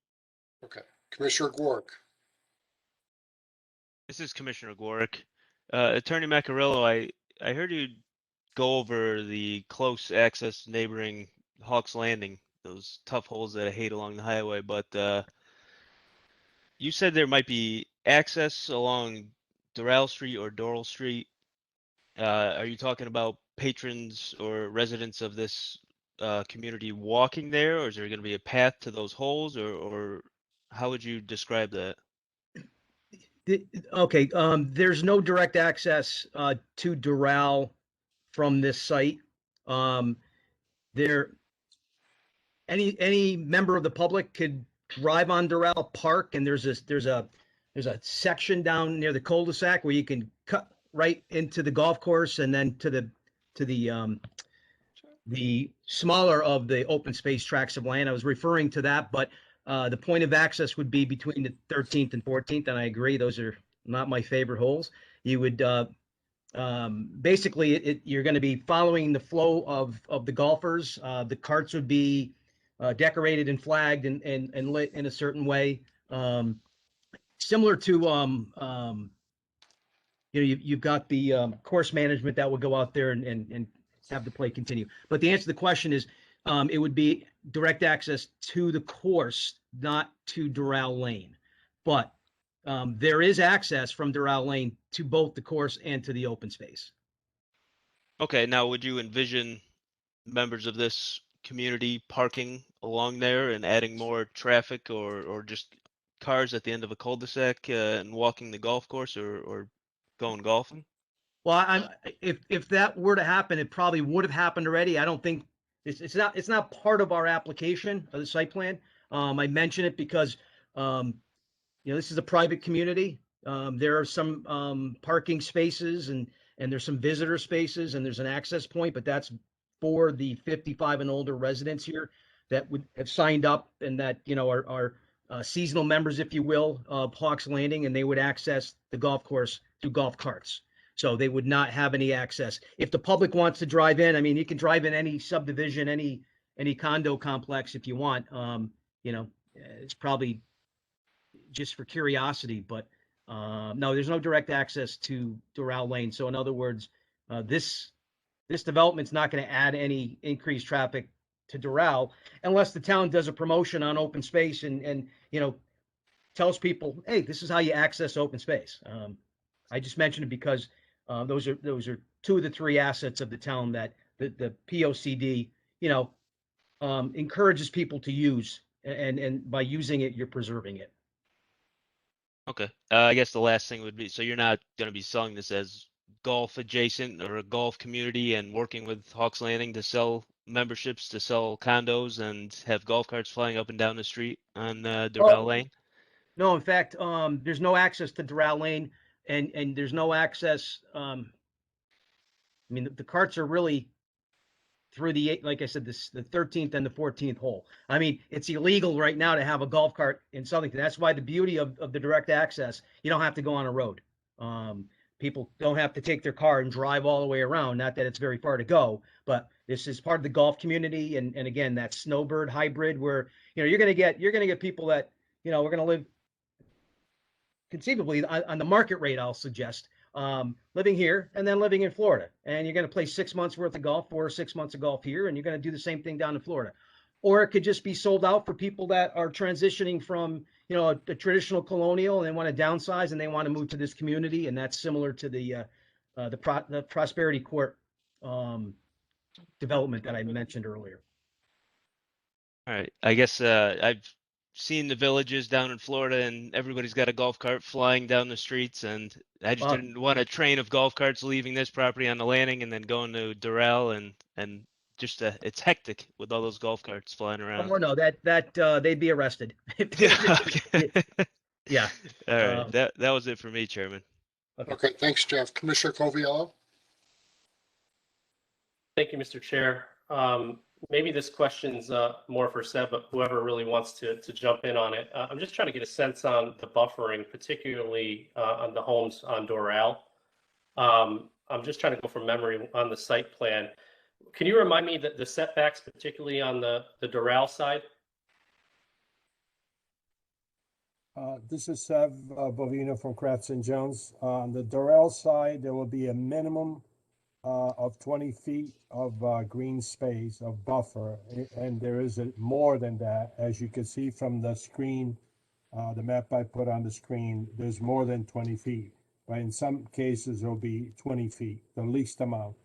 Okay. Commissioner Gork. This is Commissioner Gork. Attorney Macarello, I heard you go over the close access neighboring Hawks Landing, those tough holes that I hate along the highway, but you said there might be access along Doral Street or Doral Street. Are you talking about patrons or residents of this community walking there, or is there going to be a path to those holes, or how would you describe that? Okay, there's no direct access to Doral from this site. There, any member of the public could drive on Doral Park, and there's a section down near the cul-de-sac where you can cut right into the golf course and then to the smaller of the open space tracts of land. I was referring to that, but the point of access would be between the 13th and 14th, and I agree, those are not my favorite holes. You would basically, you're going to be following the flow of the golfers. The carts would be decorated and flagged and lit in a certain way, similar to you've got the course management that will go out there and have the play continue. But the answer to the question is, it would be direct access to the course, not to Doral Lane. But there is access from Doral Lane to both the course and to the open space. Okay, now would you envision members of this community parking along there and adding more traffic, or just cars at the end of a cul-de-sac and walking the golf course, or going golfing? Well, if that were to happen, it probably would have happened already. I don't think it's not part of our application of the site plan. I mention it because this is a private community. There are some parking spaces and there's some visitor spaces and there's an access point, but that's for the 55 and older residents here that would have signed up and that are seasonal members, if you will, of Hawks Landing, and they would access the golf course through golf carts. So they would not have any access. If the public wants to drive in, I mean, you can drive in any subdivision, any condo complex if you want. It's probably just for curiosity, but no, there's no direct access to Doral Lane. So in other words, this development's not going to add any increased traffic to Doral unless the town does a promotion on open space and tells people, hey, this is how you access open space. I just mentioned it because those are two of the three assets of the town that the POCD encourages people to use, and by using it, you're preserving it. Okay. I guess the last thing would be, so you're not going to be selling this as golf adjacent or a golf community and working with Hawks Landing to sell memberships, to sell condos and have golf carts flying up and down the street on Doral Lane? No, in fact, there's no access to Doral Lane, and there's no access. I mean, the carts are really through like I said, the 13th and the 14th hole. I mean, it's illegal right now to have a golf cart in Southington. That's why the beauty of the direct access, you don't have to go on a road. People don't have to take their car and drive all the way around. Not that it's very far to go, but this is part of the golf community. And again, that snowbird hybrid where, you're going to get people that, we're going to live conceivably on the market rate, I'll suggest, living here and then living in Florida. And you're going to play 6 months worth of golf, 4 or 6 months of golf here, and you're going to do the same thing down in Florida. Or it could just be sold out for people that are transitioning from, a traditional colonial and they want to downsize and they want to move to this community. And that's similar to the Prosperity Court development that I mentioned earlier. All right. I guess I've seen the villages down in Florida and everybody's got a golf cart flying down the streets, and I just didn't want a train of golf carts leaving this property on the landing and then going to Doral and just it's hectic with all those golf carts flying around. Oh no, that they'd be arrested. Yeah. All right. That was it for me, Chairman. Okay, thanks, Jeff. Commissioner Coviello? Thank you, Mr. Chair. Maybe this question's more for Seb, but whoever really wants to jump in on it. I'm just trying to get a sense on the buffering, particularly on the homes on Doral. I'm just trying to go from memory on the site plan. Can you remind me that the setbacks, particularly on the Doral side? This is Sev Bovino from Kratz & Jones. On the Doral side, there will be a minimum of 20 feet of green space of buffer, and there is more than that. As you can see from the screen, the map I put on the screen, there's more than 20 feet. But in some cases, it'll be 20 feet, the least amount.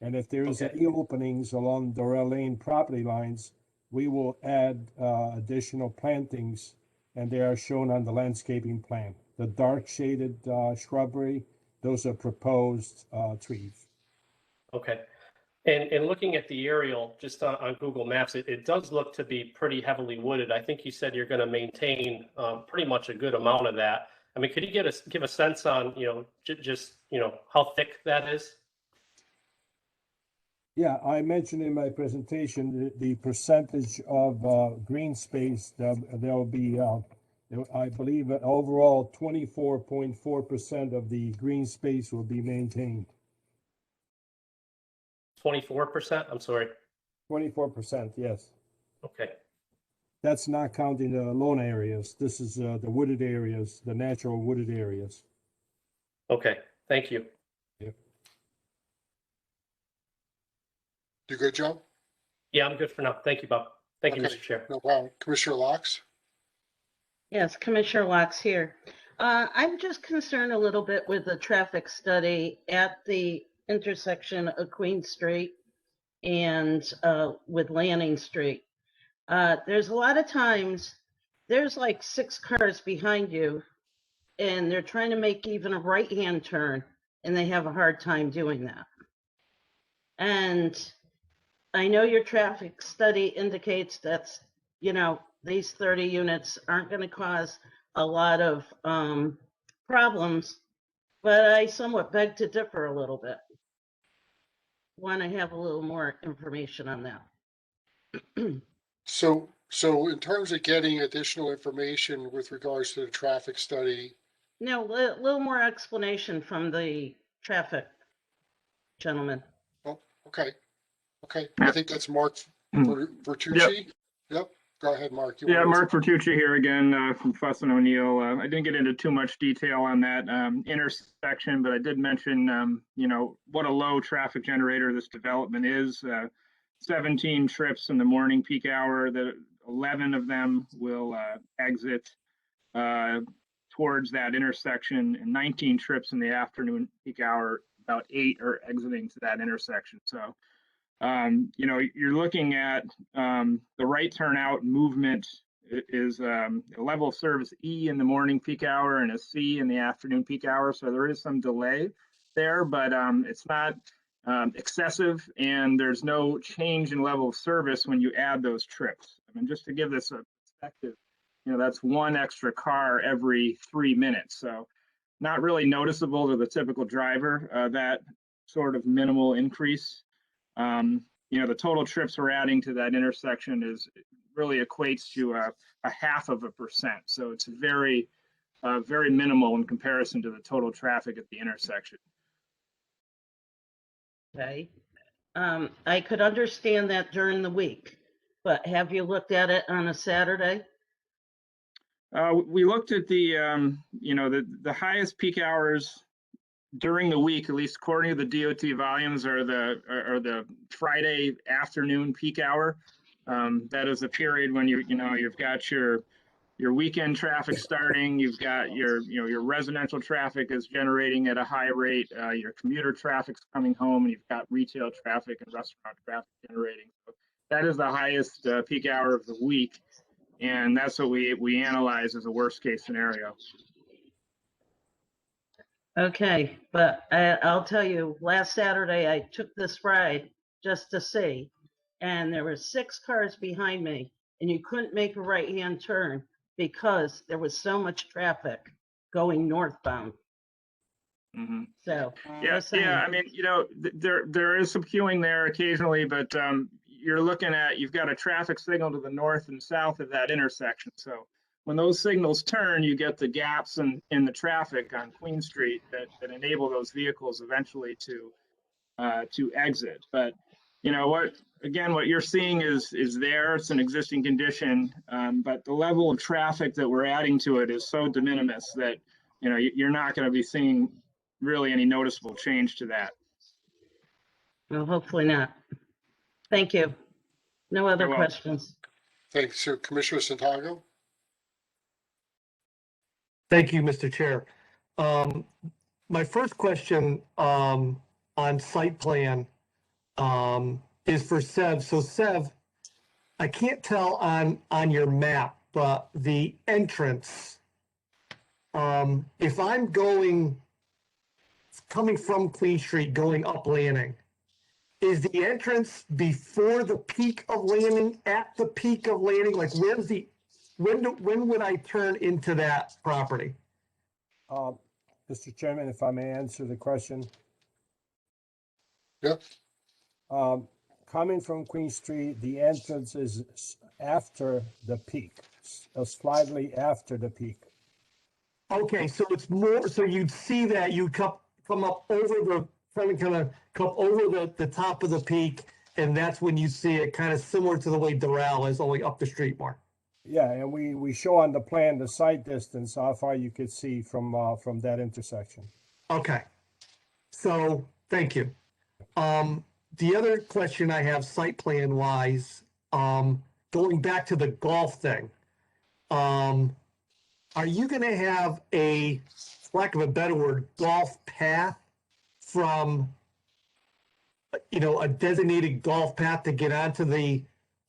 And if there is any openings along Dorel Lane property lines, we will add additional plantings, and they are shown on the landscaping plan. The dark shaded shrubbery, those are proposed trees. Okay. And looking at the aerial, just on Google Maps, it does look to be pretty heavily wooded. I think you said you're going to maintain pretty much a good amount of that. I mean, could you give a sense on, just, how thick that is? Yeah, I mentioned in my presentation the percentage of green space. There'll be, I believe, overall 24.4% of the green space will be maintained. 24%? I'm sorry. 24%, yes. Okay. That's not counting the lawn areas. This is the wooded areas, the natural wooded areas. Okay, thank you. Yep. You good, Joe? Yeah, I'm good for now. Thank you, Bob. Thank you, Mr. Chair. No problem. Commissioner Locks? Yes, Commissioner Locke's here. I'm just concerned a little bit with the traffic study at the intersection of Queen Street and with Lanning Street. There's a lot of times, there's like 6 cars behind you, and they're trying to make even a right-hand turn, and they have a hard time doing that. And I know your traffic study indicates that's, these 30 units aren't going to cause a lot of problems, but I somewhat beg to differ a little bit. Want to have a little more information on that. So in terms of getting additional information with regards to the traffic study. No, a little more explanation from the traffic gentleman. Oh, okay. Okay. I think that's Mark Vertucci. Yep. Go ahead, Mark. Yeah, Mark Vertucci here again from Fuss and O'Neill. I didn't get into too much detail on that intersection, but I did mention, what a low traffic generator this development is. 17 trips in the morning peak hour, 11 of them will exit towards that intersection, and 19 trips in the afternoon peak hour, about 8 are exiting to that intersection. So, you're looking at the right turnout movement is a level of service E in the morning peak hour and a C in the afternoon peak hour. So there is some delay there, but it's not excessive, and there's no change in level of service when you add those trips. I mean, just to give this a perspective, that's 1 extra car every 3 minutes. So not really noticeable to the typical driver, that sort of minimal increase. The total trips we're adding to that intersection really equates to a 0.5%. So it's very, very minimal in comparison to the total traffic at the intersection. Okay. I could understand that during the week, but have you looked at it on a Saturday? We looked at the highest peak hours during the week, at least according to the DOT volumes, are the Friday afternoon peak hour. That is a period when you've got your weekend traffic starting, you've got your residential traffic is generating at a high rate, your commuter traffic's coming home, and you've got retail traffic and restaurant traffic generating. So that is the highest peak hour of the week, and that's what we analyze as a worst case scenario. Okay, but I'll tell you, last Saturday I took this ride just to see, and there were 6 cars behind me, and you couldn't make a right-hand turn because there was so much traffic going northbound. Mm-hmm. So yeah, I mean, there is some queuing there occasionally, but you're looking at, you've got a traffic signal to the north and south of that intersection. So when those signals turn, you get the gaps in the traffic on Queen Street that enable those vehicles eventually to exit. But what you're seeing is there. It's an existing condition, but the level of traffic that we're adding to it is so de minimis that you're not going to be seeing really any noticeable change to that. Well, hopefully not. Thank you. No other You're welcome. questions. Thanks, sir. Commissioner Santago. Thank you, Mr. Chair. My first question on site plan is for Sev. So Sev, I can't tell on your map, but the entrance, if I'm coming from Queen Street, going up Landing, is the entrance before the peak of Landing, at the peak of Landing? Like when would I turn into that property? Mr. Chairman, if I may answer the question. Yep. Coming from Queen Street, the entrance is after the peak, slightly after the peak. Okay, so it's more, so you'd see that you come up over the, kind of come over the top of the peak, and that's when you see it, kind of similar to the way Doral is, only up the street more. Yeah, and we show on the plan the sight distance, how far you could see from that intersection. Okay, so thank you. The other question I have, site plan wise, going back to the golf thing, are you going to have a, for lack of a better word, golf path from, a designated golf path to get onto the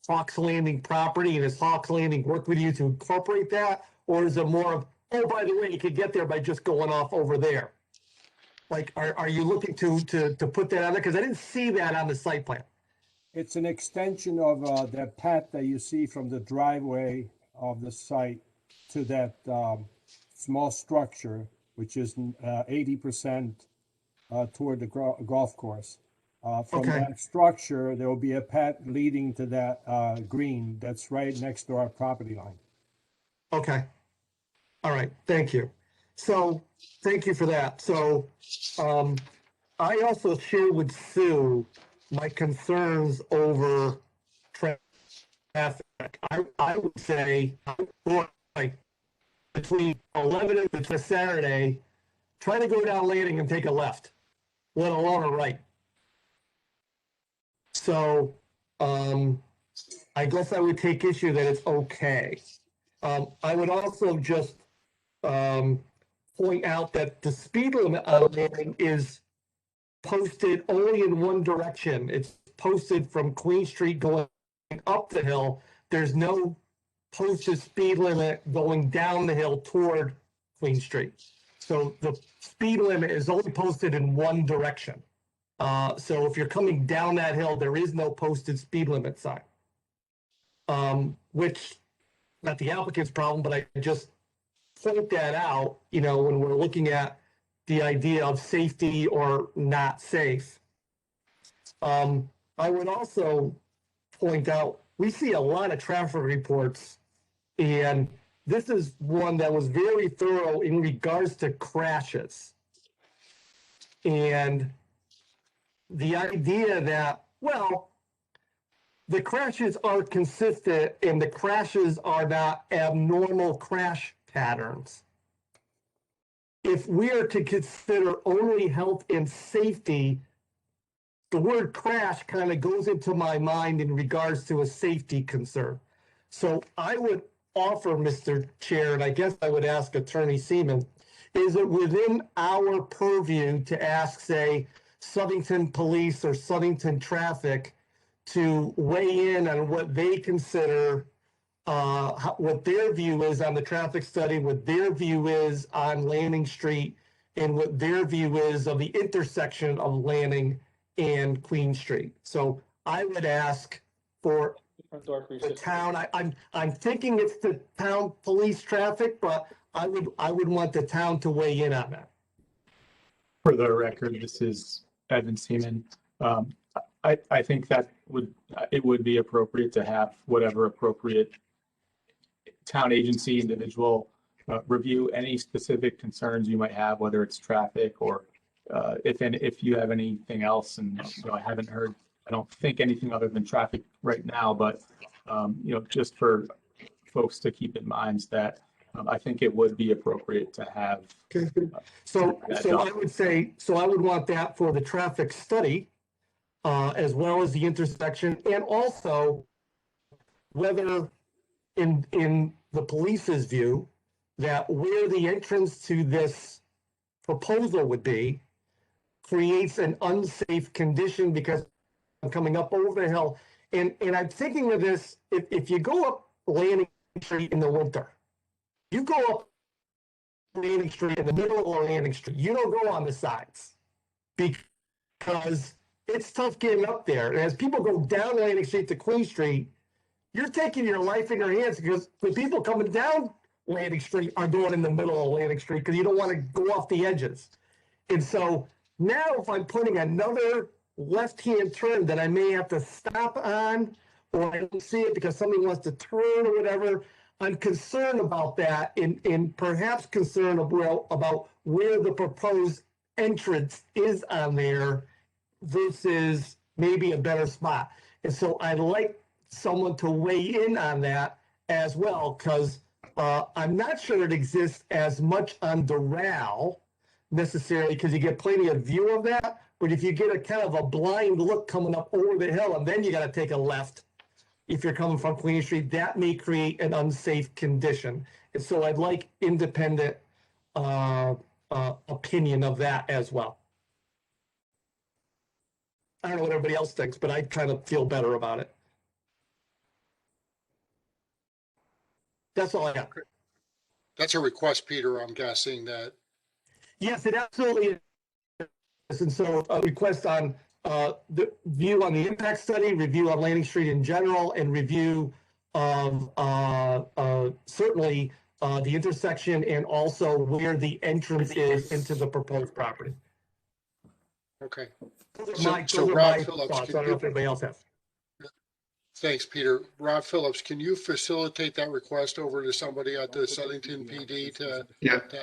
Hawks Landing property, and does Hawks Landing work with you to incorporate that? Or is it more of, oh, by the way, you could get there by just going off over there? Like, are you looking to put that on there? Because I didn't see that on the site plan. It's an extension of that path that you see from the driveway of the site to that small structure, which is 80% toward the golf course. From Okay. that structure, there will be a path leading to that green that's right next to our property line. Okay. All right, thank you. So, thank you for that. So, I also share with Sue my concerns over traffic. I would say, like, between 11 and Saturday, try to go down Landing and take a left, let alone a right. So, I guess I would take issue that it's okay. I would also just point out that the speed limit on Landing is posted only in one direction. It's posted from Queen Street going up the hill. There's no posted speed limit going down the hill toward Queen Street. So the speed limit is only posted in one direction. So if you're coming down that hill, there is no posted speed limit sign. Which, not the applicant's problem, but I just point that out, when we're looking at the idea of safety or not safe. I would also point out, we see a lot of traffic reports, and this is one that was very thorough in regards to crashes. And the idea that, well, the crashes are consistent and the crashes are not abnormal crash patterns. If we are to consider only health and safety, the word crash kind of goes into my mind in regards to a safety concern. So I would offer, Mr. Chair, and I guess I would ask Attorney Seaman, is it within our purview to ask, say, Southington Police or Southington Traffic to weigh in on what they consider, what their view is on the traffic study, what their view is on Landing Street, and what their view is of the intersection of Landing and Queen Street? So I would ask for the town, I'm thinking it's the town police traffic, but I would want the town to weigh in on that. For the record, this is Evan Seaman. I think that it would be appropriate to have whatever appropriate town agency individual review any specific concerns you might have, whether it's traffic or if you have anything else. And I haven't heard, I don't think anything other than traffic right now, but just for folks to keep in mind that I think it would be appropriate to have. Okay. So I would say, I would want that for the traffic study. as well as the intersection, and also whether in the police's view, that where the entrance to this proposal would be creates an unsafe condition because I'm coming up over the hill. And I'm thinking of this, if you go up Landing Street in the winter, you go up Landing Street in the middle of Landing Street, you don't go on the sides because it's tough getting up there. And as people go down Landing Street to Queen Street, you're taking your life in your hands because the people coming down Landing Street are going in the middle of Landing Street because you don't want to go off the edges. And so now if I'm putting another left-hand turn that I may have to stop on, or I don't see it because somebody wants to turn or whatever, I'm concerned about that and perhaps concerned about where the proposed entrance is on there versus maybe a better spot. And so I'd like someone to weigh in on that as well, because I'm not sure it exists as much on Doral necessarily, because you get plenty of view of that. But if you get a kind of a blind look coming up over the hill and then you got to take a left, if you're coming from Queen Street, that may create an unsafe condition. And so I'd like independent opinion of that as well. I don't know what everybody else thinks, but I kind of feel better about it. That's all I got. That's a request, Peter, I'm guessing that. Yes, it absolutely is. And so a request on the view on the impact study, review on Landing Street in general, and review of certainly the intersection and also where the entrance is into the proposed property. Okay. Those are my thoughts. I don't know if anybody else has. Thanks, Peter. Rob Phillips, can you facilitate that request over to somebody at the Southington PD to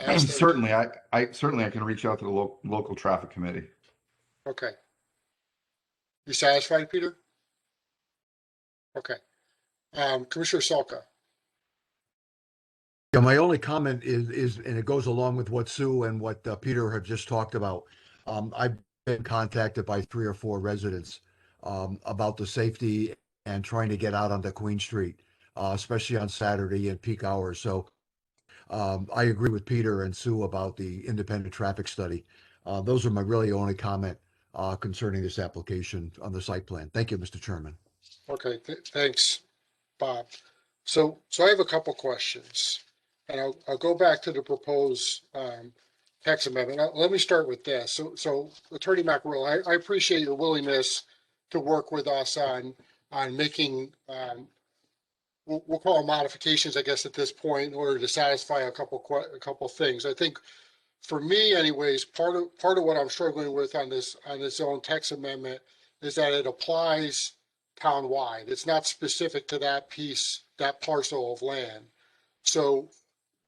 ask? Certainly. I certainly can reach out to the local traffic committee. Okay. You satisfied, Peter? Okay. Commissioner Salka. Yeah, my only comment is, and it goes along with what Sue and what Peter have just talked about. I've been contacted by 3 or 4 residents about the safety and trying to get out onto Queen Street, especially on Saturday and peak hours. So I agree with Peter and Sue about the independent traffic study. Those are my really only comment concerning this application on the site plan. Thank you, Mr. Chairman. Okay, thanks, Bob. So I have a couple questions, and I'll go back to the proposed text amendment. Let me start with this. So Attorney Macarello, I appreciate your willingness to work with us on making, we'll call them modifications, I guess, at this point, in order to satisfy a couple things. I think, for me, anyways, part of what I'm struggling with on this zone text amendment is that it applies townwide. It's not specific to that piece, that parcel of land. So,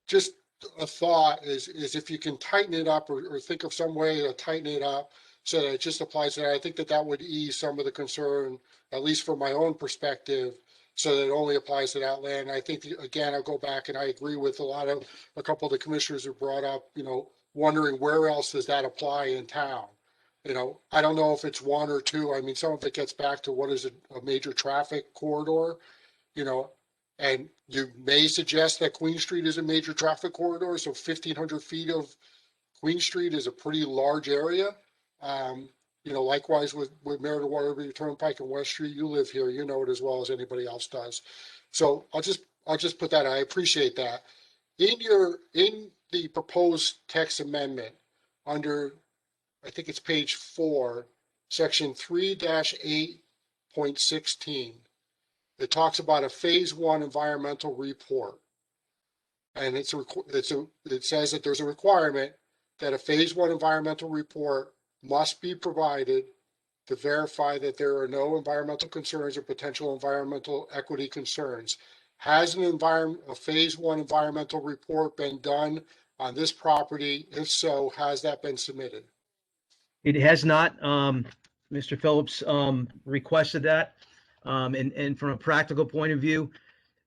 just a thought is if you can tighten it up or think of some way to tighten it up so that it just applies to that, I think that would ease some of the concern, at least from my own perspective, so that it only applies to that land. I think, again, I'll go back and I agree with a couple of the commissioners who brought up, wondering where else does that apply in town. I don't know if it's 1 or 2. I mean, some of it gets back to what is a major traffic corridor, and you may suggest that Queen Street is a major traffic corridor. So 1,500 feet of Queen Street is a pretty large area. Likewise with Meriden Waterbury Turnpike and West Street, you live here, you know it as well as anybody else does. So I'll just put that. I appreciate that. In the proposed text amendment under, I think it's page 4, section 3-8.16, it talks about a phase 1 environmental report. And it says that there's a requirement that a phase 1 environmental report must be provided to verify that there are no environmental concerns or potential environmental equity concerns. Has a phase 1 environmental report been done on this property? If so, has that been submitted? It has not. Mr. Phillips requested that. And from a practical point of view,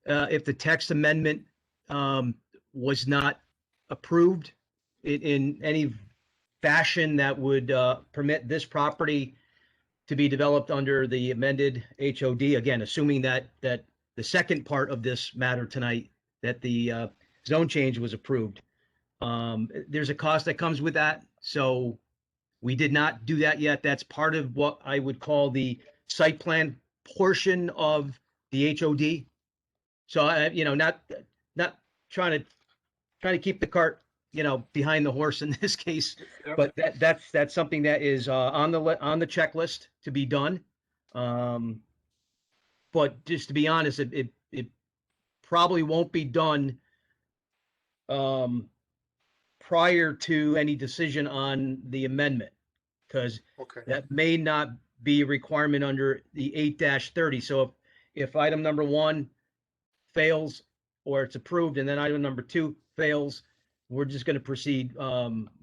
if the text amendment was not approved in any fashion that would permit this property to be developed under the amended HOD, again, assuming that the second part of this matter tonight, that the zone change was approved. There's a cost that comes with that, so we did not do that yet. That's part of what I would call the site plan portion of the HOD. So not trying to keep the cart, behind the horse in this case, but that's something that is on the checklist to be done. But just to be honest, it probably won't be done prior to any decision on the amendment, because that may not be a requirement under the 8-30. So if item number 1 fails or it's approved and then item number 2 fails, we're just going to proceed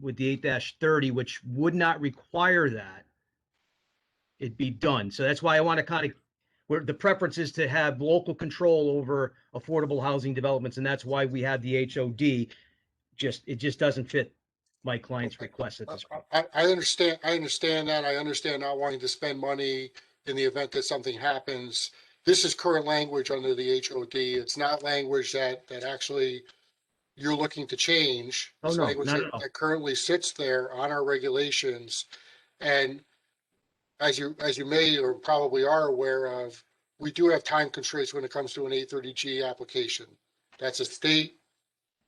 with the 8-30, which would not require that it be done. So that's why I want to kind of, where the preference is to have local control over affordable housing developments, and that's why we have the HOD. It just doesn't fit my client's request at this point. I understand that. I understand not wanting to spend money in the event that something happens. This is current language under the HOD. It's not language that actually you're looking to change. Oh, It's no, language not at all. that currently sits there on our regulations. And as you may or probably are aware of, we do have time constraints when it comes to an 830G application. That's a state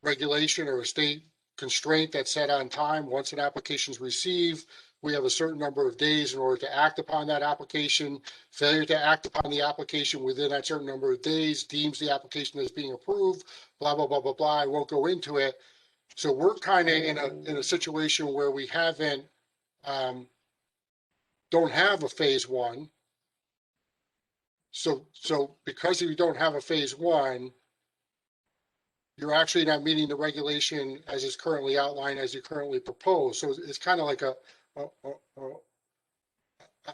regulation or a state constraint that's set on time. Once an application is received, we have a certain number of days in order to act upon that application. Failure to act upon the application within that certain number of days deems the application as being approved, blah, blah, blah, blah, blah. I won't go into it. So we're kind of in a situation where we haven't, don't have a phase 1. So because you don't have a phase 1, you're actually not meeting the regulation as is currently outlined, as you currently propose. So it's kind of like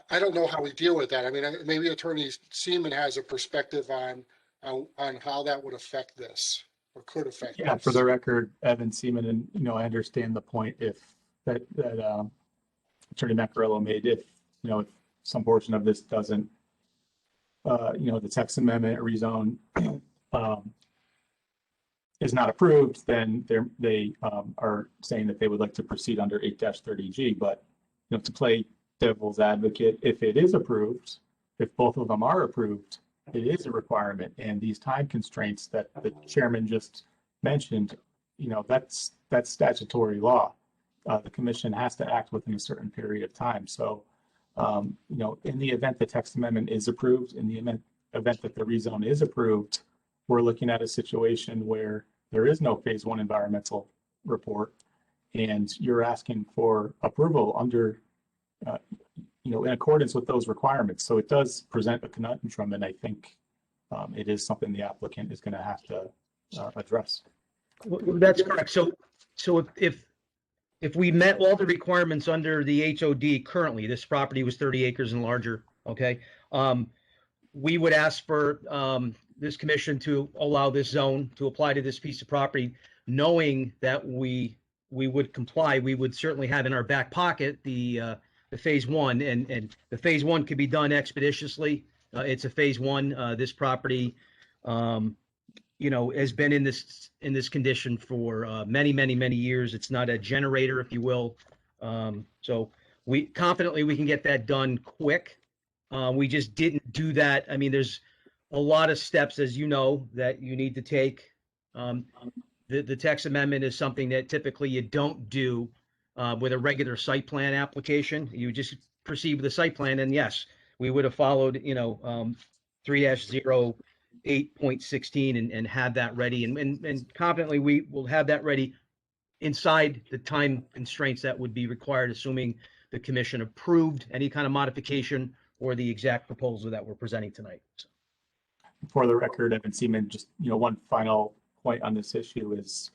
I don't know how we deal with that. I mean, maybe Attorney Seaman has a perspective on how that would affect this or could affect Yeah, this. for the record, Evan Seaman, and I understand the point if that Attorney Macarello made, if some portion of this doesn't, the text amendment rezone is not approved, then they are saying that they would like to proceed under 8-30G. But to play devil's advocate, if it is approved, if both of them are approved, it is a requirement. And these time constraints that the chairman just mentioned, that's statutory law. The commission has to act within a certain period of time. So, in the event the text amendment is approved, in the event that the rezone is approved, we're looking at a situation where there is no phase 1 environmental report, and you're asking for approval under, in accordance with those requirements. So it does present a conundrum, and I think it is something the applicant is going to have to address. Well, that's correct. So if we met all the requirements under the HOD currently, this property was 30 acres and larger, okay? We would ask for this commission to allow this zone to apply to this piece of property, knowing that we would comply. We would certainly have in our back pocket the phase 1, and the phase 1 could be done expeditiously. It's a phase 1. This property, has been in this condition for many years. It's not a generator, if you will. So we can get that done quick. We just didn't do that. I mean, there's a lot of steps, as you know, that you need to take. The text amendment is something that typically you don't do with a regular site plan application. You just proceed with the site plan, and yes, we would have followed, 3-08.16 and had that ready, and confidently we will have that ready inside the time constraints that would be required, assuming the commission approved any kind of modification or the exact proposal that we're presenting tonight. For the record, Evan Seaman, just one final point on this issue is,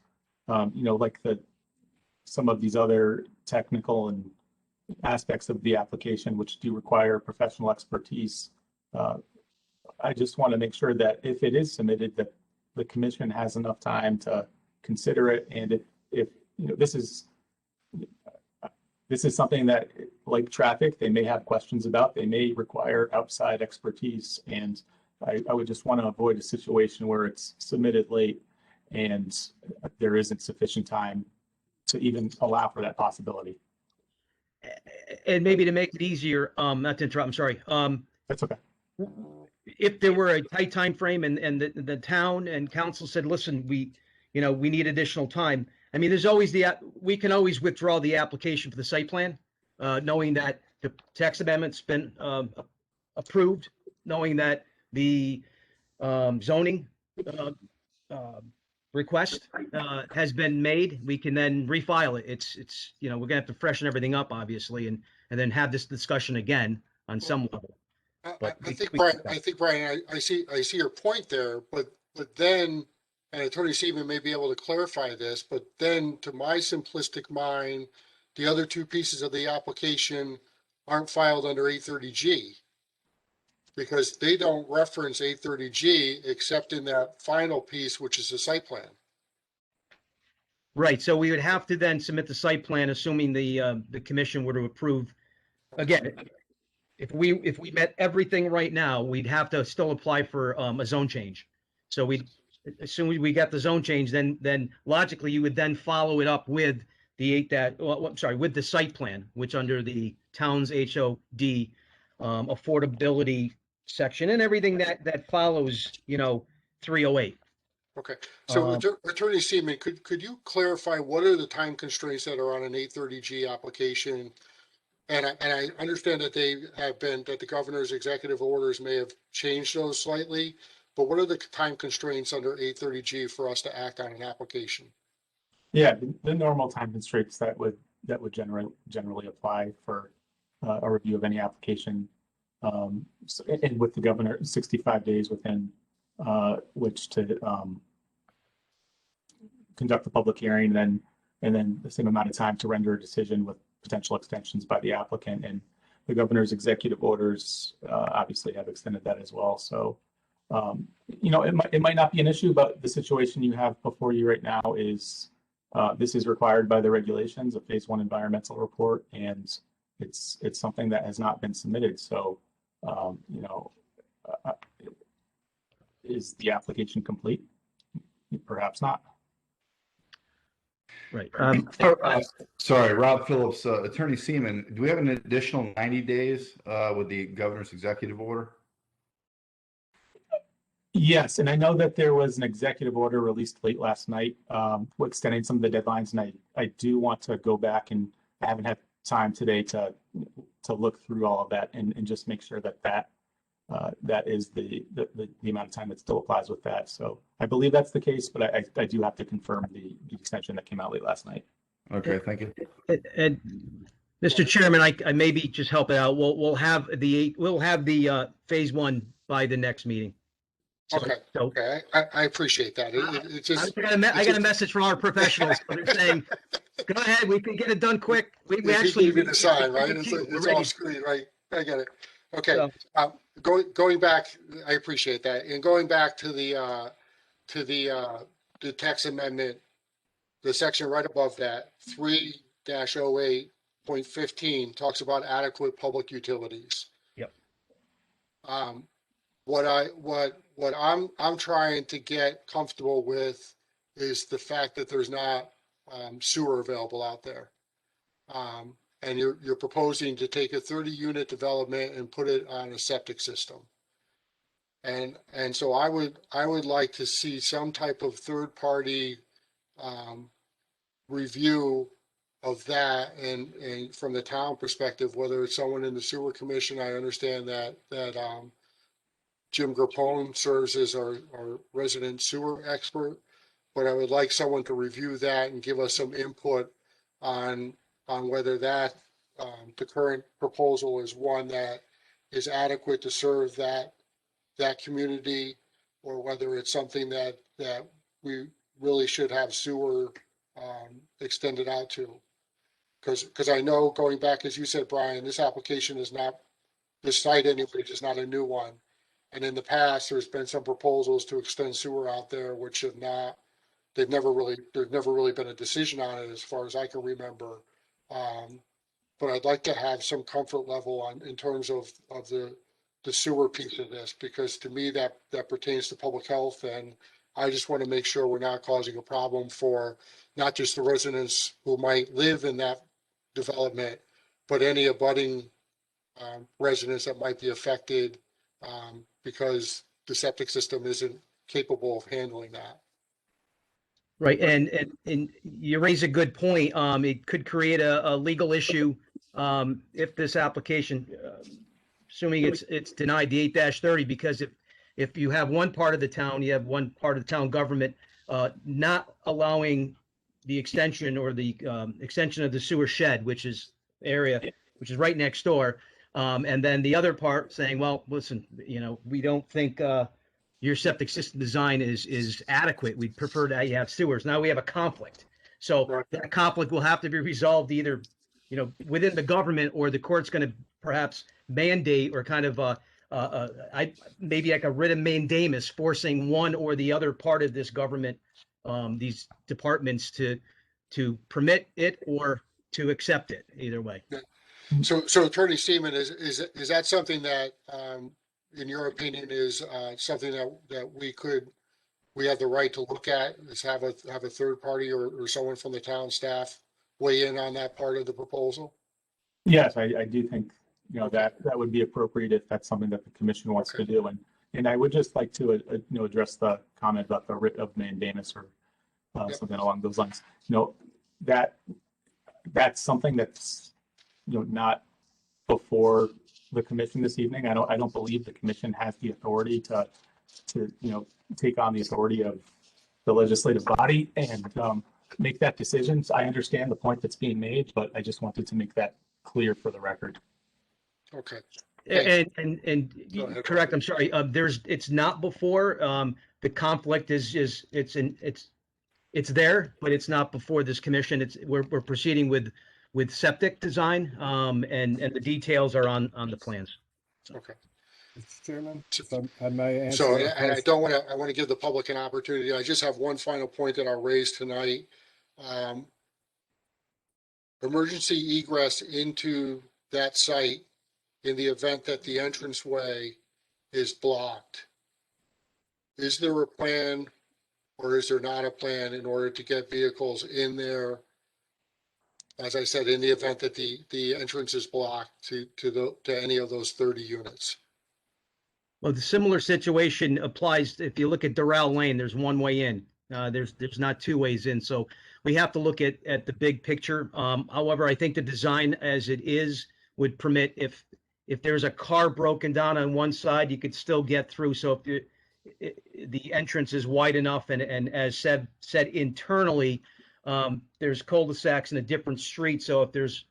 like some of these other technical and aspects of the application, which do require professional expertise. I just want to make sure that if it is submitted, that the commission has enough time to consider it. And if this this is something that, like traffic, they may have questions about, they may require outside expertise. And I would just want to avoid a situation where it's submitted late and there isn't sufficient time to even allow for that possibility. And maybe to make it easier, not to interrupt, I'm sorry. That's okay. If there were a tight time frame and the town and council said, listen, we need additional time. I mean, there's always we can always withdraw the application for the site plan, knowing that the text amendment's been approved, knowing that the zoning request has been made. We can then refile it. It's we're gonna have to freshen everything up, obviously, and then have this discussion again on some level. I think, Brian, I see your point there, but then, and Attorney Seaman may be able to clarify this, but then to my simplistic mind, the other two pieces of the application aren't filed under 830G because they don't reference 830G except in that final piece, which is the site plan. Right. So we would have to then submit the site plan, assuming the commission were to approve. Again, if we met everything right now, we'd have to still apply for a zone change. So as soon as we got the zone change, then logically you would then follow it up with with the site plan, which under the town's HOD affordability section and everything that follows 308. Okay, so Attorney Seaman, could you clarify what are the time constraints that are on an 830G application? And I understand that that the governor's executive orders may have changed those slightly, but what are the time constraints under 830G for us to act on an application? Yeah, the normal time constraints that would generally apply for a review of any application, and with the governor, 65 days within which to conduct the public hearing, and then the same amount of time to render a decision with potential extensions by the applicant. And the governor's executive orders obviously have extended that as well. So, it might not be an issue, but the situation you have before you right now is this is required by the regulations, a phase 1 environmental report, and it's something that has not been submitted. So, is the application complete? Perhaps not. Right. Sorry, Rob Phillips, Attorney Seaman, do we have an additional 90 days with the governor's executive order? Yes, and I know that there was an executive order released late last night extending some of the deadlines, and I do want to go back, and I haven't had time today to look through all of that and just make sure that is the amount of time that still applies with that. So I believe that's the case, but I do have to confirm the extension that came out late last night. Okay, thank you. And Mr. Chairman, I maybe just help it out. We'll have the phase 1 by the next meeting. Okay, I appreciate that. It just I got a message from our professionals saying, "Go ahead, we can get it done quick." We actually give you the sign, right? It's off screen, right? I get it. Okay, going back, I appreciate that. And going back to the text amendment, the section right above that, 3-08.15 talks about adequate public utilities. Yep. What I'm trying to get comfortable with is the fact that there's not sewer available out there. And you're proposing to take a 30-unit development and put it on a septic system. And so I would like to see some type of third-party review of that, and from the town perspective, whether it's someone in the sewer commission. I understand that Jim Grappone serves as our resident sewer expert, but I would like someone to review that and give us some input on whether that the current proposal is one that is adequate to serve that community, or whether it's something that we really should have sewer extended out to. Because I know, going back, as you said, Brian, this application is not, this site anyway is not a new one. And in the past, there's been some proposals to extend sewer out there, which have not, there's never really been a decision on it as far as I can remember. but I'd like to have some comfort level on, in terms of the sewer piece of this, because to me, that pertains to public health, and I just want to make sure we're not causing a problem for not just the residents who might live in that development, but any abutting residents that might be affected because the septic system isn't capable of handling that. Right, and you raise a good point. It could create a legal issue if this application, assuming it's denied the 8-30, because if you have one part of the town, you have one part of the town government not allowing the extension or the extension of the sewer shed, which is right next door, and then the other part saying, well, listen, we don't think your septic system design is adequate. We'd prefer that you have sewers. Now we have a conflict. So that conflict will have to be resolved either, within the government, or the court's going to perhaps mandate or kind of maybe like a writ of mandamus, forcing one or the other part of this government, these departments to permit it or to accept it, either way. So Attorney Seaman, is that something that, in your opinion, is something that we have the right to look at, is have a third party or someone from the town staff weigh in on that part of the proposal? Yes, I do think, that would be appropriate if that's something that the commission wants to do. And I would just like to, address the comment about the writ of mandamus or something along those lines. That's something that's, not before the commission this evening. I don't believe the commission has the authority to take on the authority of the legislative body and make that decision. So I understand the point that's being made, but I just wanted to make that clear for the record. Okay. And correct. I'm sorry. It's not before. The conflict is it's there, but it's not before this commission. We're proceeding with septic design, and the details are on the plans. Okay. Mr. Chairman, I may answer. So, and I want to give the public an opportunity. I just have one final point that I'll raise tonight. Emergency egress into that site in the event that the entranceway is blocked. Is there a plan, or is there not a plan in order to get vehicles in there? As I said, in the event that the entrance is blocked to any of those 30 units. Well, the similar situation applies if you look at Doral Lane. There's one way in. There's not two ways in. So we have to look at the big picture. However, I think the design as it is would permit if there's a car broken down on one side, you could still get through. So if the entrance is wide enough, and as said internally, there's cul-de-sacs in a different street. So if there's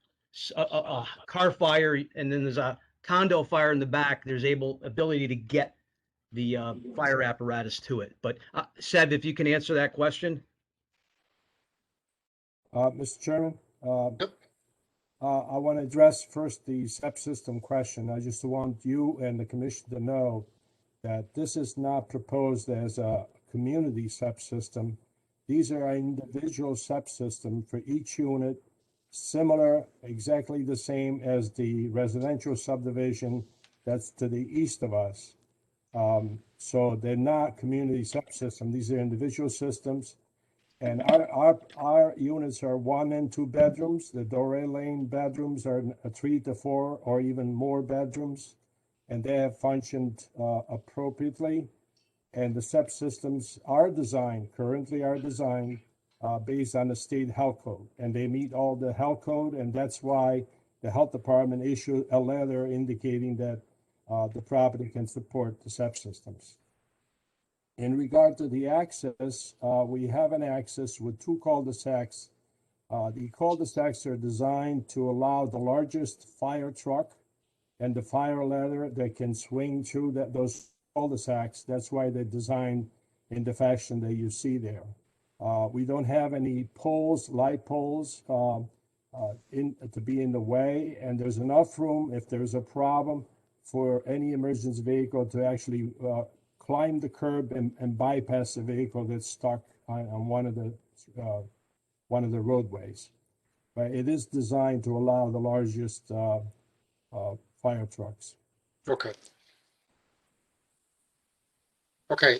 a car fire and then there's a condo fire in the back, there's ability to get the fire apparatus to it. But Seb, if you can answer that question. Mr. Chairman, I want to address first the SEP system question. I just want you and the commission to know that this is not proposed as a community SEP system. These are individual SEP system for each unit, similar, exactly the same as the residential subdivision that's to the east of us. So they're not community SEP system. These are individual systems. And our units are 1 and 2 bedrooms. The Doral Lane bedrooms are 3 to 4 or even more bedrooms. And they have functioned appropriately. And the SEP systems currently are designed based on the state health code. And they meet all the health code, and that's why the health department issued a letter indicating that the property can support the SEP systems. In regard to the access, we have an access with 2 cul-de-sacs. The cul-de-sacs are designed to allow the largest fire truck and the fire ladder that can swing through those cul-de-sacs. That's why they're designed in the fashion that you see there. We don't have any light poles to be in the way, and there's enough room if there's a problem for any emergency vehicle to actually climb the curb and bypass the vehicle that's stuck on one of the roadways. But it is designed to allow the largest fire trucks. Okay. Okay.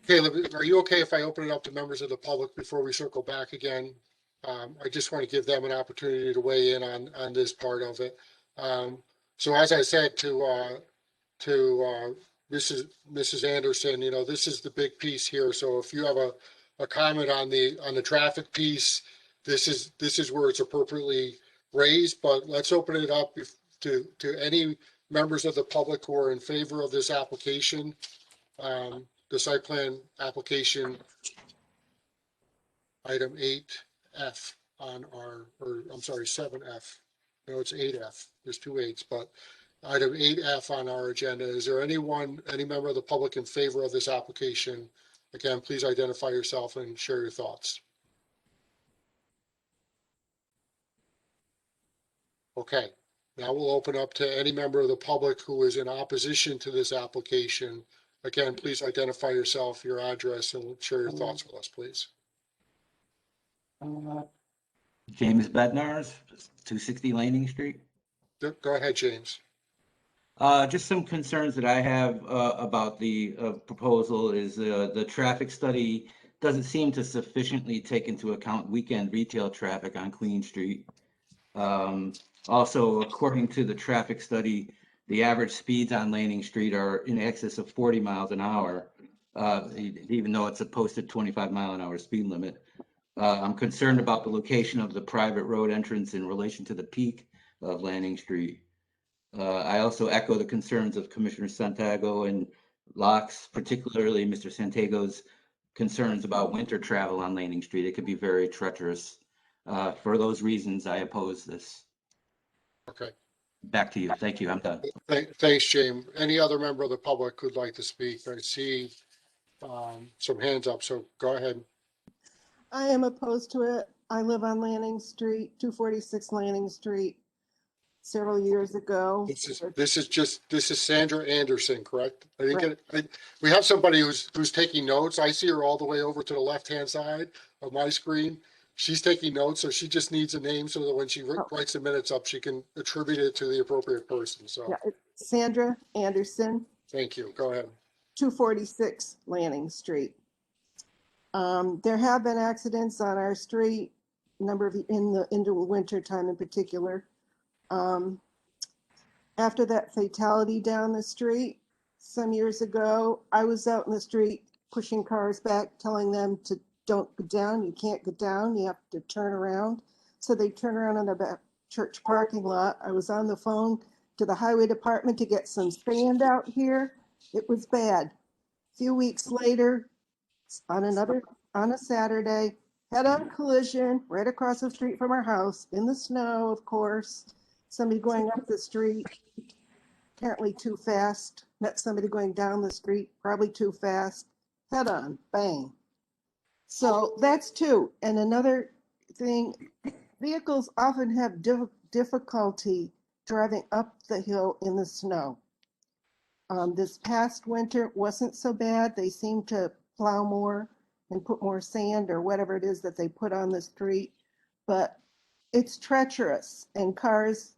Caleb, are you okay if I open it up to members of the public before we circle back again? I just want to give them an opportunity to weigh in on this part of it. So as I said to Mrs. Anderson, this is the big piece here. So if you have a comment on the traffic piece, this is where it's appropriately raised, but let's open it up to any members of the public who are in favor of this application. The site plan application item 8F on I'm sorry, 7F. No, it's 8F. There's 2 8s, but item 8F on our agenda. Is there any member of the public in favor of this application? Again, please identify yourself and share your thoughts. Okay, now we'll open up to any member of the public who is in opposition to this application. Again, please identify yourself, your address, and share your thoughts with us, please. James Bednarz, 260 Laning Street. Go ahead, James. Just some concerns that I have about the proposal is the traffic study doesn't seem to sufficiently take into account weekend retail traffic on Queen Street. Also, according to the traffic study, the average speeds on Laning Street are in excess of 40 miles an hour, even though it's a posted 25-mile-an-hour speed limit. I'm concerned about the location of the private road entrance in relation to the peak of Laning Street. I also echo the concerns of Commissioner Santiago and Locke's, particularly Mr. Santiago's concerns about winter travel on Laning Street. It could be very treacherous. For those reasons, I oppose this. Okay. Back to you. Thank you. I'm done. Thanks, James. Any other member of the public who'd like to speak? I see some hands up, so go ahead. I am opposed to it. I live on Lanning Street, 246 Lanning Street, several years ago. This is Sandra Anderson, correct? I didn't get it. We have somebody who's taking notes. I see her all the way over to the left-hand side of my screen. She's taking notes, so she just needs a name so that when she writes the minutes up, she can attribute it to the appropriate person. So Yeah, it's Sandra Anderson, thank you. Go ahead. 246 Lanning Street. There have been accidents on our street, number of in the winter time in particular. After that fatality down the street some years ago, I was out in the street pushing cars back, telling them to don't go down. You can't go down. You have to turn around. So they turn around in the back church parking lot. I was on the phone to the highway department to get some sand out here. It was bad. A few weeks later, on a Saturday, head-on collision right across the street from our house in the snow, of course. Somebody going up the street, apparently too fast. Met somebody going down the street, probably too fast. Head-on, bang. So that's two. And another thing, vehicles often have difficulty driving up the hill in the snow. This past winter wasn't so bad. They seemed to plow more and put more sand or whatever it is that they put on the street, but it's treacherous and cars,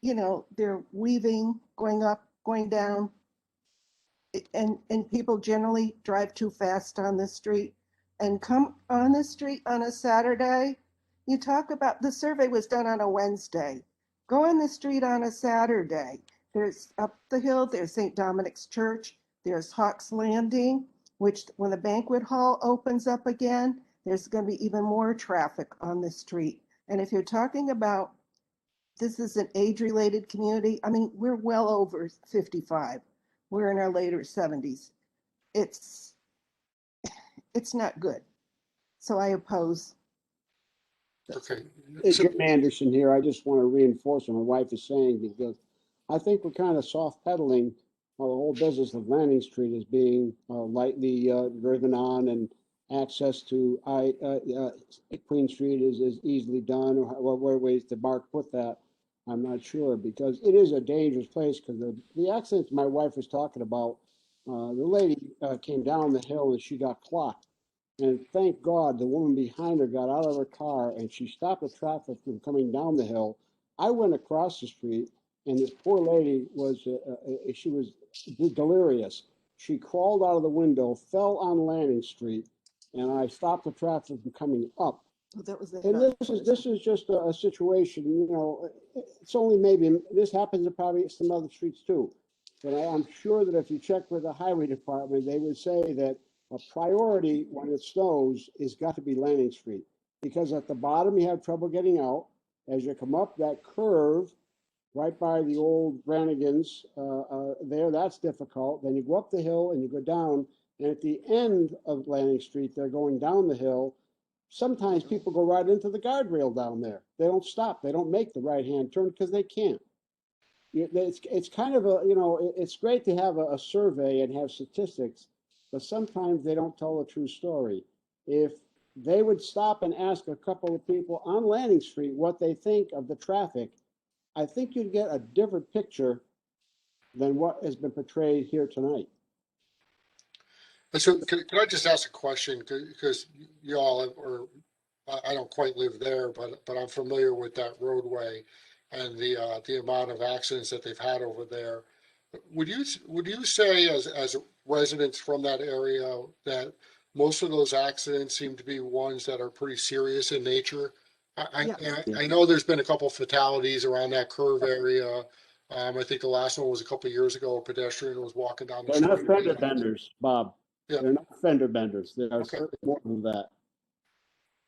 they're weaving, going up, going down, and people generally drive too fast on the street and come on the street on a Saturday. You talk about, the survey was done on a Wednesday. Go on the street on a Saturday. There's up the hill, there's St. Dominic's Church, there's Hawks Landing, which when the banquet hall opens up again, there's going to be even more traffic on the street. And if you're talking about, this is an age-related community, I mean, we're well over 55. We're in our later 70s. It's not good. So I oppose. Okay. Hey, Jim Anderson here. I just want to reinforce what my wife is saying, because I think we're kind of soft pedaling the whole business of Lanning Street as being lightly driven on, and access to Queen Street is easily done, or what ways to Mark put that, I'm not sure, because it is a dangerous place. Because the accident my wife was talking about, the lady came down the hill and she got clocked. And thank God the woman behind her got out of her car and she stopped the traffic from coming down the hill. I went across the street and this poor lady was, she was delirious. She crawled out of the window, fell on Landing Street, and I stopped the traffic from coming up. Oh, that was the And this is just a situation, you know, it's only maybe, this happens in probably some other streets too. But I'm sure that if you check with the highway department, they would say that a priority when it snows is got to be Landing Street. Because at the bottom, you have trouble getting out. As you come up that curve, right by the old Brannigan's there, that's difficult. Then you go up the hill and you go down. And at the end of Landing Street, they're going down the hill. Sometimes people go right into the guardrail down there. They don't stop. They don't make the right-hand turn because they can't. It's kind of a, you know, it's great to have a survey and have statistics, but sometimes they don't tell the true story. If they would stop and ask a couple of people on Landing Street what they think of the traffic, I think you'd get a different picture than what has been portrayed here tonight. So can I just ask a question? Because you all, or I don't quite live there, but I'm familiar with that roadway and the amount of accidents that they've had over there. Would you say as residents from that area that most of those accidents seem to be ones that are pretty serious in nature? I know there's been a couple fatalities around that curve area. I think the last one was a couple of years ago. A pedestrian was walking down the They're street. not fender benders, Bob. Yeah. They're not fender benders. They are Okay. certainly more than that.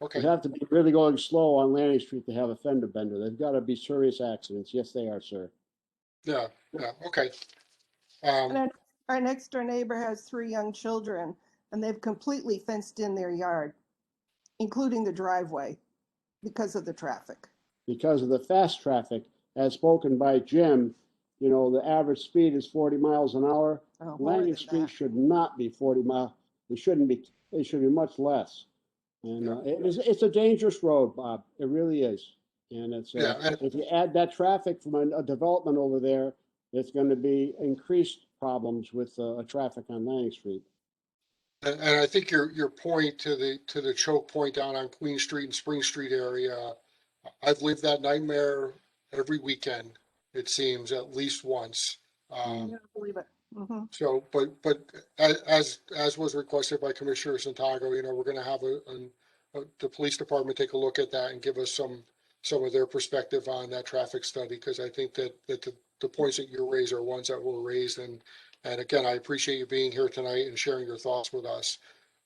Okay. You have to be really going slow on Landing Street to have a fender bender. They've got to be serious accidents. Yes, they are, sir. Yeah. Okay. And our next door neighbor has 3 young children, and they've completely fenced in their yard, including the driveway, because of the traffic. Because of the fast traffic, as spoken by Jim, you know, the average speed is 40 miles an hour. Oh, more Landing than Street that. should not be 40 miles. It shouldn't be. It should be much less. And it's a dangerous road, Bob. It really is. And it's if you add that traffic from a development over there, it's going to be increased problems with traffic on Landing Street. And I think your point to the choke point down on Queen Street and Spring Street area, I've lived that nightmare every weekend. It seems at least once. I believe it. Mm-hmm. So, but as was requested by Commissioner Santago, you know, we're going to have the police department take a look at that and give us some of their perspective on that traffic study, because I think that the points that you raise are ones that were raised, and again, I appreciate you being here tonight and sharing your thoughts with us.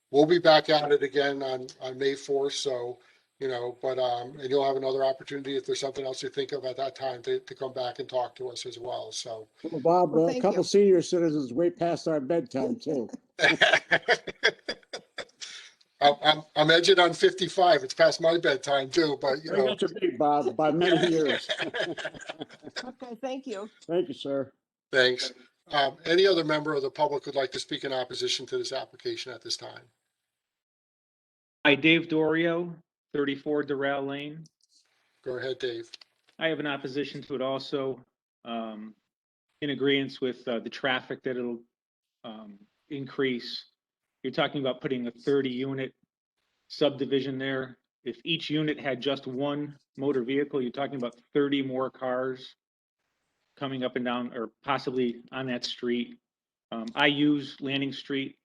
We'll be back at it again on May 4th, so you know, but and you'll have another opportunity if there's something else you think of at that time to come back and talk to us as well. So, well, Bob, a couple senior citizens way past our bedtime too. I'm edging on 55. It's past my bedtime too, but you know. That's a big Bob by many years. Okay, thank you. Thank you, sir. Thanks. Any other member of the public would like to speak in opposition to this application at this time? Hi, Dave Dorio, 34 Doral Lane. Go ahead, Dave. I have an opposition to it also, in agreement with the traffic that it'll increase. You're talking about putting a 30-unit subdivision there. If each unit had just one motor vehicle, you're talking about 30 more cars coming up and down, or possibly on that street. I use Landing Street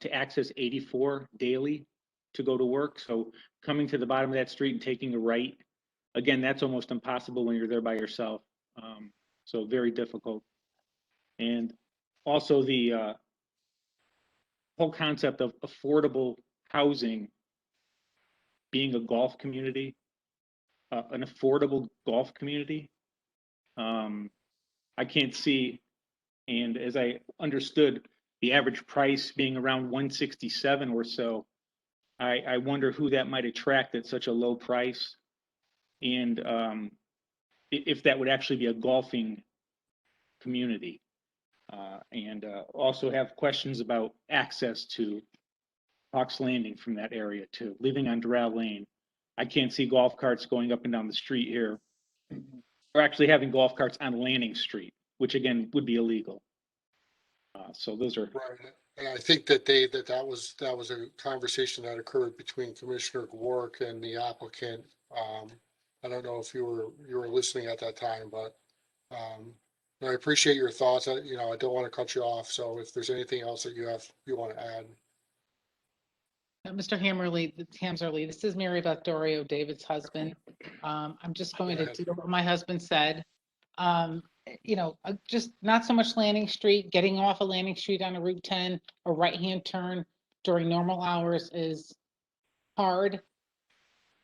to access 84 daily to go to work. So coming to the bottom of that street and taking a right, again, that's almost impossible when you're there by yourself. So very difficult. And also the whole concept of affordable housing being a golf community, an affordable golf community. I can't see, and as I understood, the average price being around 167 or so, I wonder who that might attract at such a low price, and if that would actually be a golfing community. And also have questions about access to Hawks Landing from that area too. Living on Doral Lane, I can't see golf carts going up and down the street here, or actually having golf carts on Landing Street, which again would be illegal. So those are, Right. And I think that that was a conversation that occurred between Commissioner Warwick and the applicant. I don't know if you were listening at that time, but I appreciate your thoughts. I don't want to cut you off. So if there's anything else that you want to add. Mr. Hamserly, this is Mary Beth Dorio, David's husband. I'm just going to do what my husband said. Just not so much Landing Street, getting off of Landing Street on a Route 10, a right-hand turn during normal hours is hard.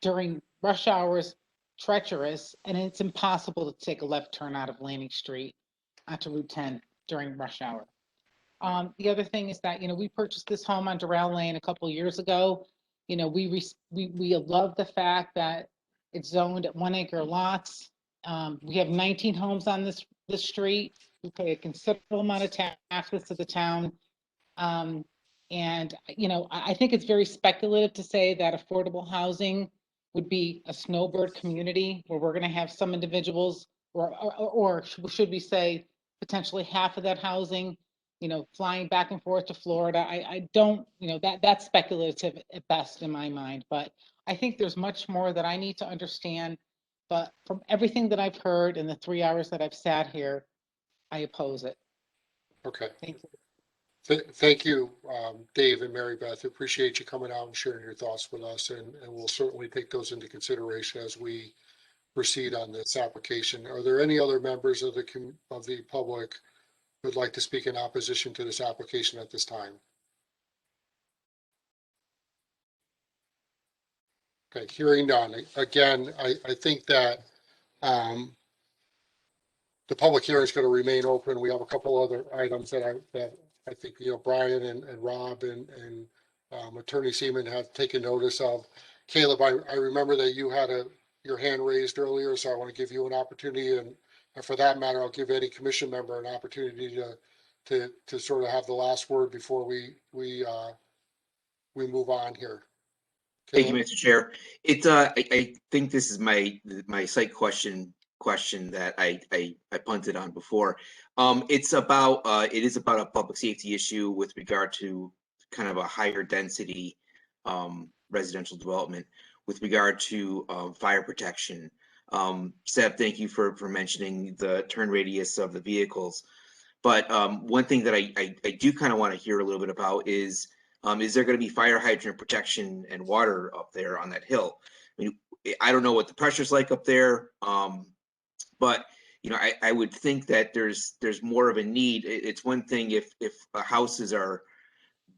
During rush hours, treacherous, and it's impossible to take a left turn out of Landing Street onto Route 10 during rush hour. The other thing is that, we purchased this home on Doral Lane a couple of years ago. We love the fact that it's zoned at 1 acre lots. We have 19 homes on this street. We pay a considerable amount of taxes to the town. I think it's very speculative to say that affordable housing would be a snowbird community where we're going to have some individuals, or should we say potentially half of that housing, flying back and forth to Florida. I don't, that's speculative at best in my mind, but I think there's much more that I need to understand. But from everything that I've heard in the 3 hours that I've sat here, I oppose it. Okay. Thank you. Thank you, Dave and Mary Beth. Appreciate you coming out and sharing your thoughts with us, and we'll certainly take those into consideration as we proceed on this application. Are there any other members of the public who would like to speak in opposition to this application at this time? Okay, hearing none. Again, I think that the public hearing is going to remain open. We have a couple other items that I think, Brian and Rob and Attorney Seaman have taken notice of. Caleb, I remember that you had your hand raised earlier, so I want to give you an opportunity, and for that matter, I'll give any commission member an opportunity to sort of have the last word before we move on here. Thank you, Mr. Chair. I think this is my site question that I punted on before. It is about a public safety issue with regard to kind of a higher density residential development with regard to fire protection. Seb, thank you for mentioning the turn radius of the vehicles. But one thing that I do kind of want to hear a little bit about is there going to be fire hydrant protection and water up there on that hill? I mean, I don't know what the pressure's like up there, but I would think that there's more of a need. It's one thing if houses are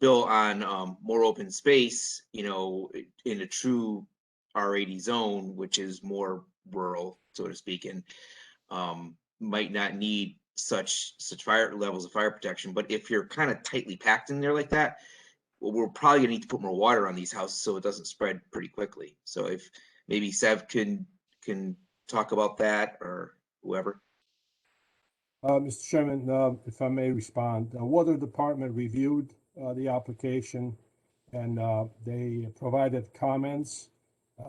built on more open space, in a true R80 zone, which is more rural, so to speak, and might not need such fire levels of fire protection. But if you're kind of tightly packed in there like that, well, we're probably gonna need to put more water on these houses so it doesn't spread pretty quickly. So if maybe Sev can talk about that, or whoever. Mr. Chairman, if I may respond, the Water Department reviewed the application and they provided comments.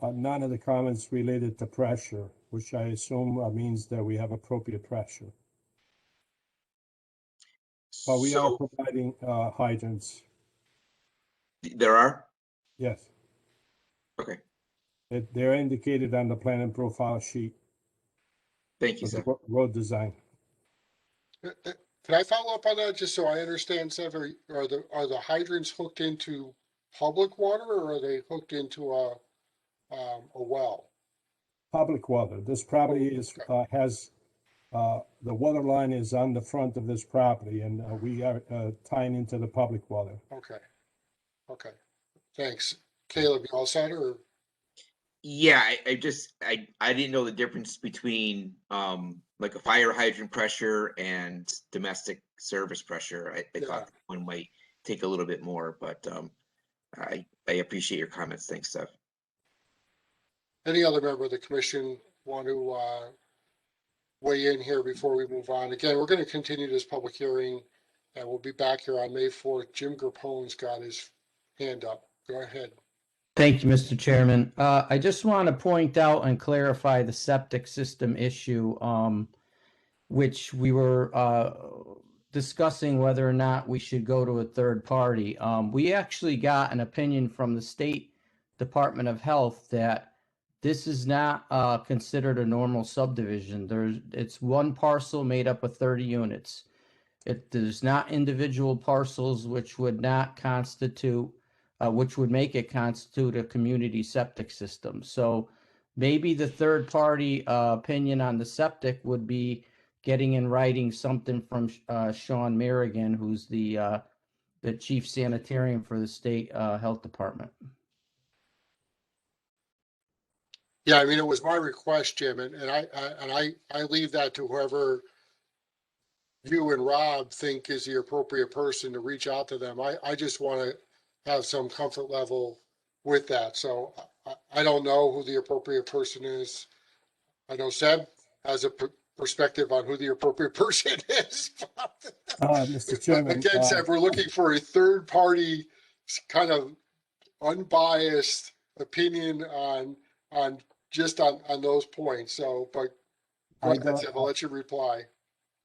None of the comments related to pressure, which I assume means that we have appropriate pressure. But we are providing hydrants. There are? Yes. Okay. They're indicated on the plan and profile sheet. Thank you, sir. Road design. Can I follow up on that just so I understand, Seth? Are the hydrants hooked into public water, or are they hooked into a well? Public water. This property has the water line is on the front of this property, and we are tying into the public water. Okay. Thanks. Caleb, you all set, or? Yeah, I didn't know the difference between like a fire hydrant pressure and domestic service pressure. I thought one might take a little bit more, but I appreciate your comments. Thanks, Steph. Any other member of the commission want to weigh in here before we move on? Again, we're going to continue this public hearing, and we'll be back here on May 4th. Jim Grapone's got his hand up. Go ahead. Thank you, Mr. Chairman. I just want to point out and clarify the septic system issue, which we were discussing whether or not we should go to a third party. We actually got an opinion from the State Department of Health that this is not considered a normal subdivision. It's one parcel made up of 30 units. There's not individual parcels which would not constitute, which would make it constitute a community septic system. So maybe the third party opinion on the septic would be getting in writing something from Sean Merrigan, who's the chief sanitarian for the state health department. Yeah, I mean, it was my request, Jim, and I leave that to whoever you and Rob think is the appropriate person to reach out to them. I just want to have some comfort level with that. So I don't know who the appropriate person is. I know Seb has a perspective on who the appropriate person is. Mr. Chairman. Again, Seb, we're looking for a third party kind of unbiased opinion on just on those points. So, but go ahead, Seb, I'll let you reply.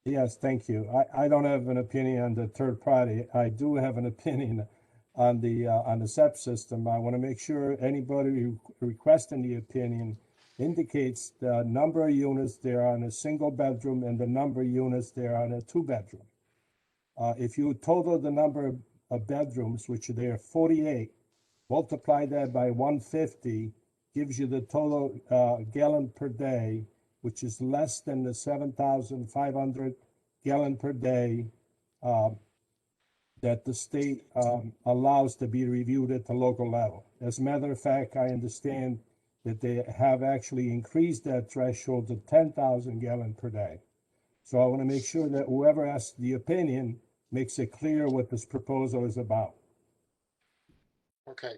Yes, thank you. I don't have an opinion on the third party. I do have an opinion on the SEP system. I want to make sure anybody requesting the opinion indicates the number of units there on a single bedroom and the number of units there on a two bedroom. If you total the number of bedrooms, which there are 48, multiply that by 150, gives you the total gallon per day, which is less than the 7,500 gallon per day that the state allows to be reviewed at the local level. As a matter of fact, I understand that they have actually increased that threshold to 10,000 gallon per day. So I want to make sure that whoever asks the opinion makes it clear what this proposal is about. Okay.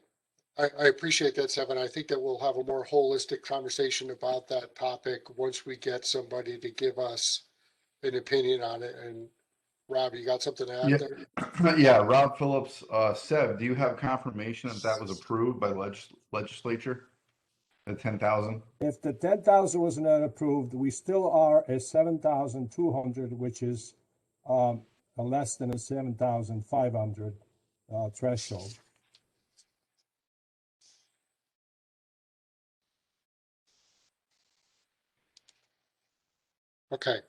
I appreciate that, Seb. I think that we'll have a more holistic conversation about that topic once we get somebody to give us an opinion on it. And Rob, you got something to add there? Yeah, Rob Phillips. Seb, do you have confirmation that that was approved by legislature? The 10,000? If the 10,000 was not approved, we still are at 7,200, which is less than a 7,500 threshold. Okay.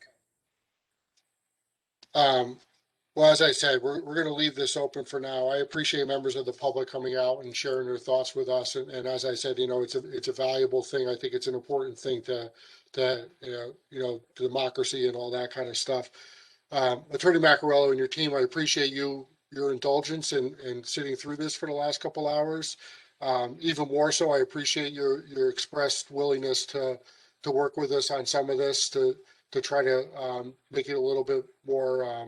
Well, as I said, we're going to leave this open for now. I appreciate members of the public coming out and sharing their thoughts with us. And as I said, it's a valuable thing. I think it's an important thing to democracy and all that kind of stuff. Attorney Macarello and your team, I appreciate your indulgence in sitting through this for the last couple hours. Even more so, I appreciate your expressed willingness to work with us on some of this to try to make it a little bit more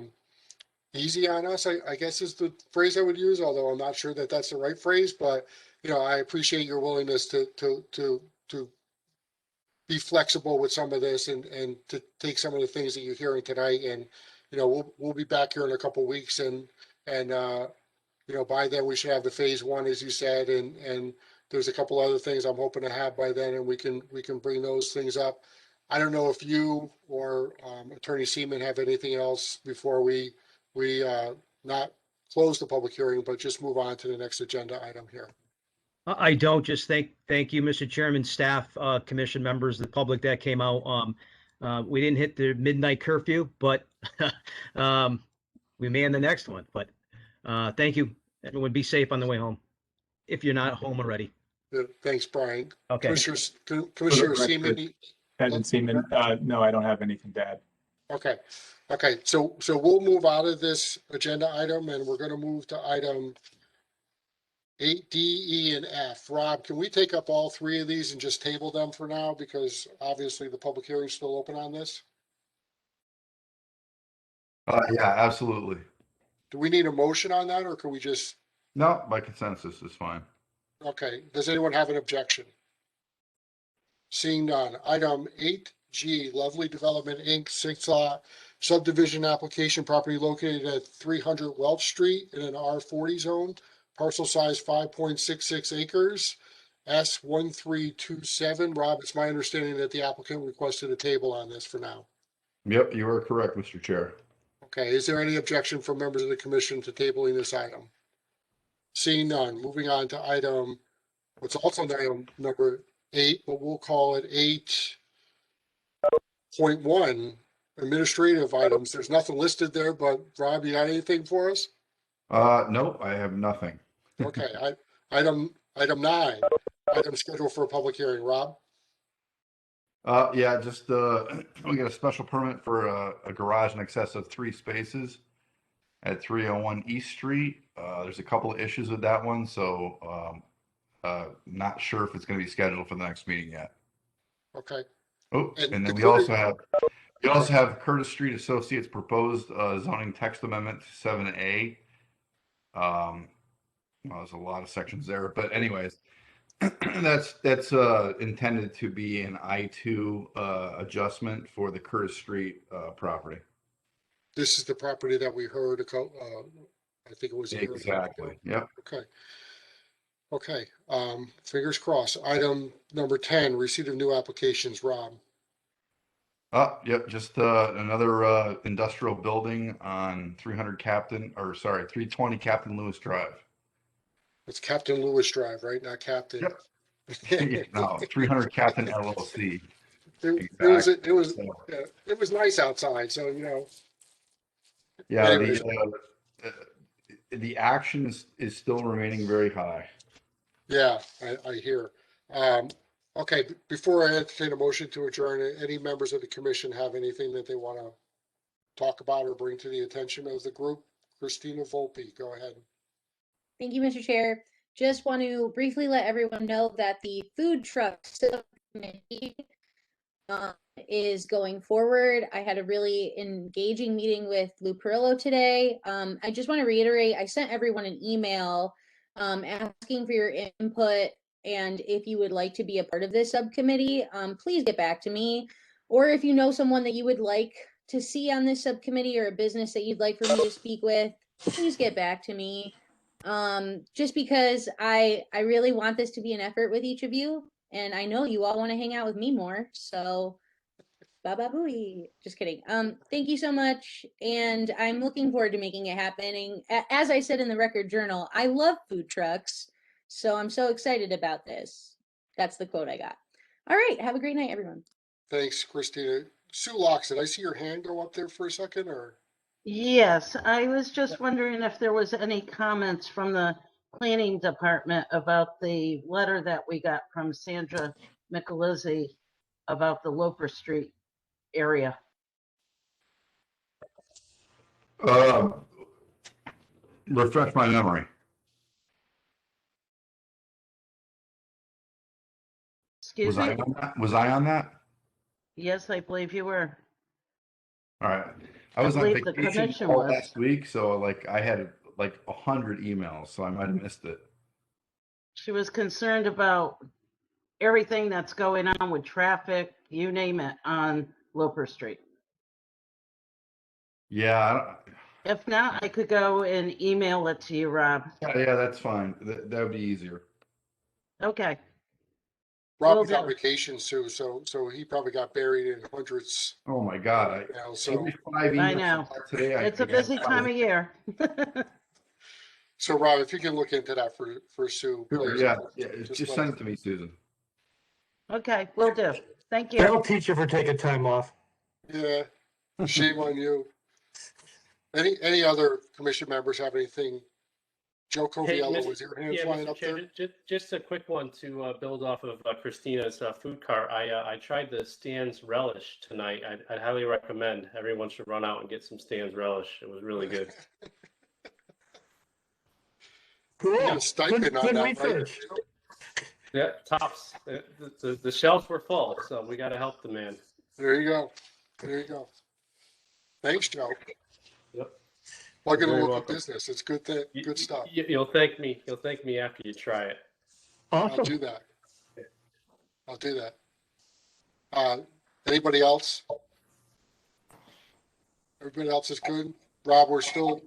easy on us, I guess is the phrase I would use, although I'm not sure that that's the right phrase, but I appreciate your willingness to be flexible with some of this and to take some of the things that you're hearing tonight. And, we'll be back here in a couple of weeks and by then we should have the phase one, as you said, and there's a couple other things I'm hoping to have by then, and we can bring those things up. I don't know if you or Attorney Seaman have anything else before we not close the public hearing, but just move on to the next agenda item here. I don't. Just thank you, Mr. Chairman, staff, commission members, the public that came out. We didn't hit the midnight curfew, but we may in the next one. But thank you. Everyone be safe on the way home if you're not home already. Thanks, Brian. Okay. Commissioner Seaman. Seaman, no, I don't have anything to add. Okay. So we'll move out of this agenda item and we're going to move to item 8D, E, and F. Rob, can we take up all three of these and just table them for now? Because obviously the public hearing is still open on this. Yeah, absolutely. Do we need a motion on that or can we just? No, by consensus is fine. Okay. Does anyone have an objection? Seeing none. Item 8G, Lovely Development, Inc., 6-lot subdivision application, property located at 300 Welch Street in an R40 zone, parcel size 5.66 acres, S1327. Rob, it's my understanding that the applicant requested a table on this for now. Yep, you are correct, Mr. Chair. Okay, is there any objection from members of the commission to tabling this item? Seeing none, moving on to item, what's also item number 8, but we'll call it 8.1, administrative items. There's nothing listed there, but Rob, you got anything for us? Nope, I have nothing. Okay, item 9, item scheduled for a public hearing. Rob? Yeah, just, we got a special permit for a garage in excess of 3 spaces at 301 East Street. There's a couple of issues with that one, so not sure if it's going to be scheduled for the next meeting yet. Okay. Oh, And and the then we Curtis- also have Curtis Street Associates proposed zoning text amendment to 7A. Well, there's a lot of sections there, but anyways, that's intended to be an I-2 adjustment for the Curtis Street property. This is the property that we heard, I think it was. a year ago. Exactly. Yep. Okay, fingers crossed. Item number 10, receipt of new applications. Rob? Yep, just another industrial building on 320 Captain Lewis Drive. It's Captain Lewis Drive, right? Not Captain. Yep. No, 300 Captain LLC. It was nice outside, so Yeah, Anyways. the action is still remaining very high. Yeah, I hear. Okay, before I entertain a motion to adjourn, any members of the commission have anything that they want to talk about or bring to the attention of the group? Christina Volpe, go ahead. Thank you, Mr. Chair. Just want to briefly let everyone know that the food truck subcommittee is going forward. I had a really engaging meeting with Lou Perillo today. I just want to reiterate, I sent everyone an email asking for your input, and if you would like to be a part of this subcommittee, please get back to me. Or if you know someone that you would like to see on this subcommittee or a business that you'd like for me to speak with, please get back to me. Just because I really want this to be an effort with each of you, and I know you all want to hang out with me more, so baba booey. Just kidding. Thank you so much, and I'm looking forward to making it happen. And as I said in the record journal, I love food trucks, so I'm so excited about this. That's the quote I got. All right, have a great night, everyone. Thanks, Christina. Sue Locks, did I see your hand go up there for a second, or? Yes, I was just wondering if there was any comments from the planning department about the letter that we got from Sandra Michelizzi about the Loper Street area. Refresh my memory. Excuse me? Was I on that? Yes, I believe you were. All right. I was on believe the vacation commission all was. last week, so I had 100 emails, so I might have missed it. She was concerned about everything that's going on with traffic, you name it, on Loper Street. Yeah, If not, I could go and email it to you, Rob. yeah, that's fine. That would be easier. Okay. Rob Will was on do. vacation, Sue, so he probably got buried in hundreds. Oh my God! So every 5 emails I know. today. It's a busy time of year. So Rob, if you can look into that for Sue, Sure, please. yeah. Just let send us- it to me, Susan. Okay, will do. Thank you. That'll teach you for taking time off. Yeah, shame on you. Any other commission members have anything? Joe Hey, Coviello, was your hand yeah, flying Mr. up there? Chair, just a quick one to build off of Christina's food cart. I tried the Stan's Relish tonight. I'd highly recommend everyone should run out and get some Stan's Relish. It was really good. Cool. You got a stipend Good, on good that, right? research. Yeah, tops. The shelves were full, so we got to help the man. There you go. There you go. Thanks, Joe. Yep. Plugging a Very local welcome. business. It's good good stuff. You'll thank me. You'll thank me after you try it. I'll do that. I'll do that. Anybody else? Everybody else is good? Rob, we're still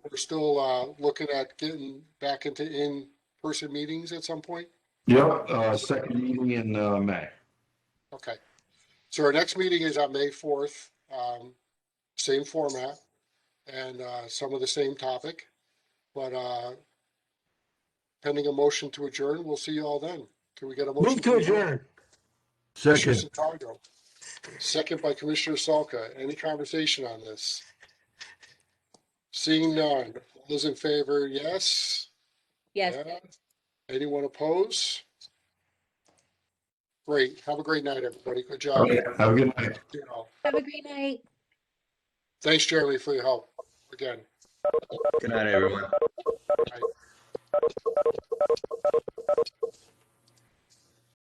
looking at getting back into in-person meetings at some point? Yep. Second meeting in May. Okay. So our next meeting is on May 4th. Same format. and some of the same topic. But pending a motion to adjourn, we'll see you all then. Can we get a motion? Move to adjourn. Commissioner Second. Sincardo. Second by Commissioner Salka. Any conversation on this? Seeing none. All those in favor, yes? Yes. Yeah. Anyone oppose? Great. Have a great night, everybody. Good job. Okay, have a good night. You know, Have a great night. thanks, Jeremy, for your help again. Good night, everyone. Bye.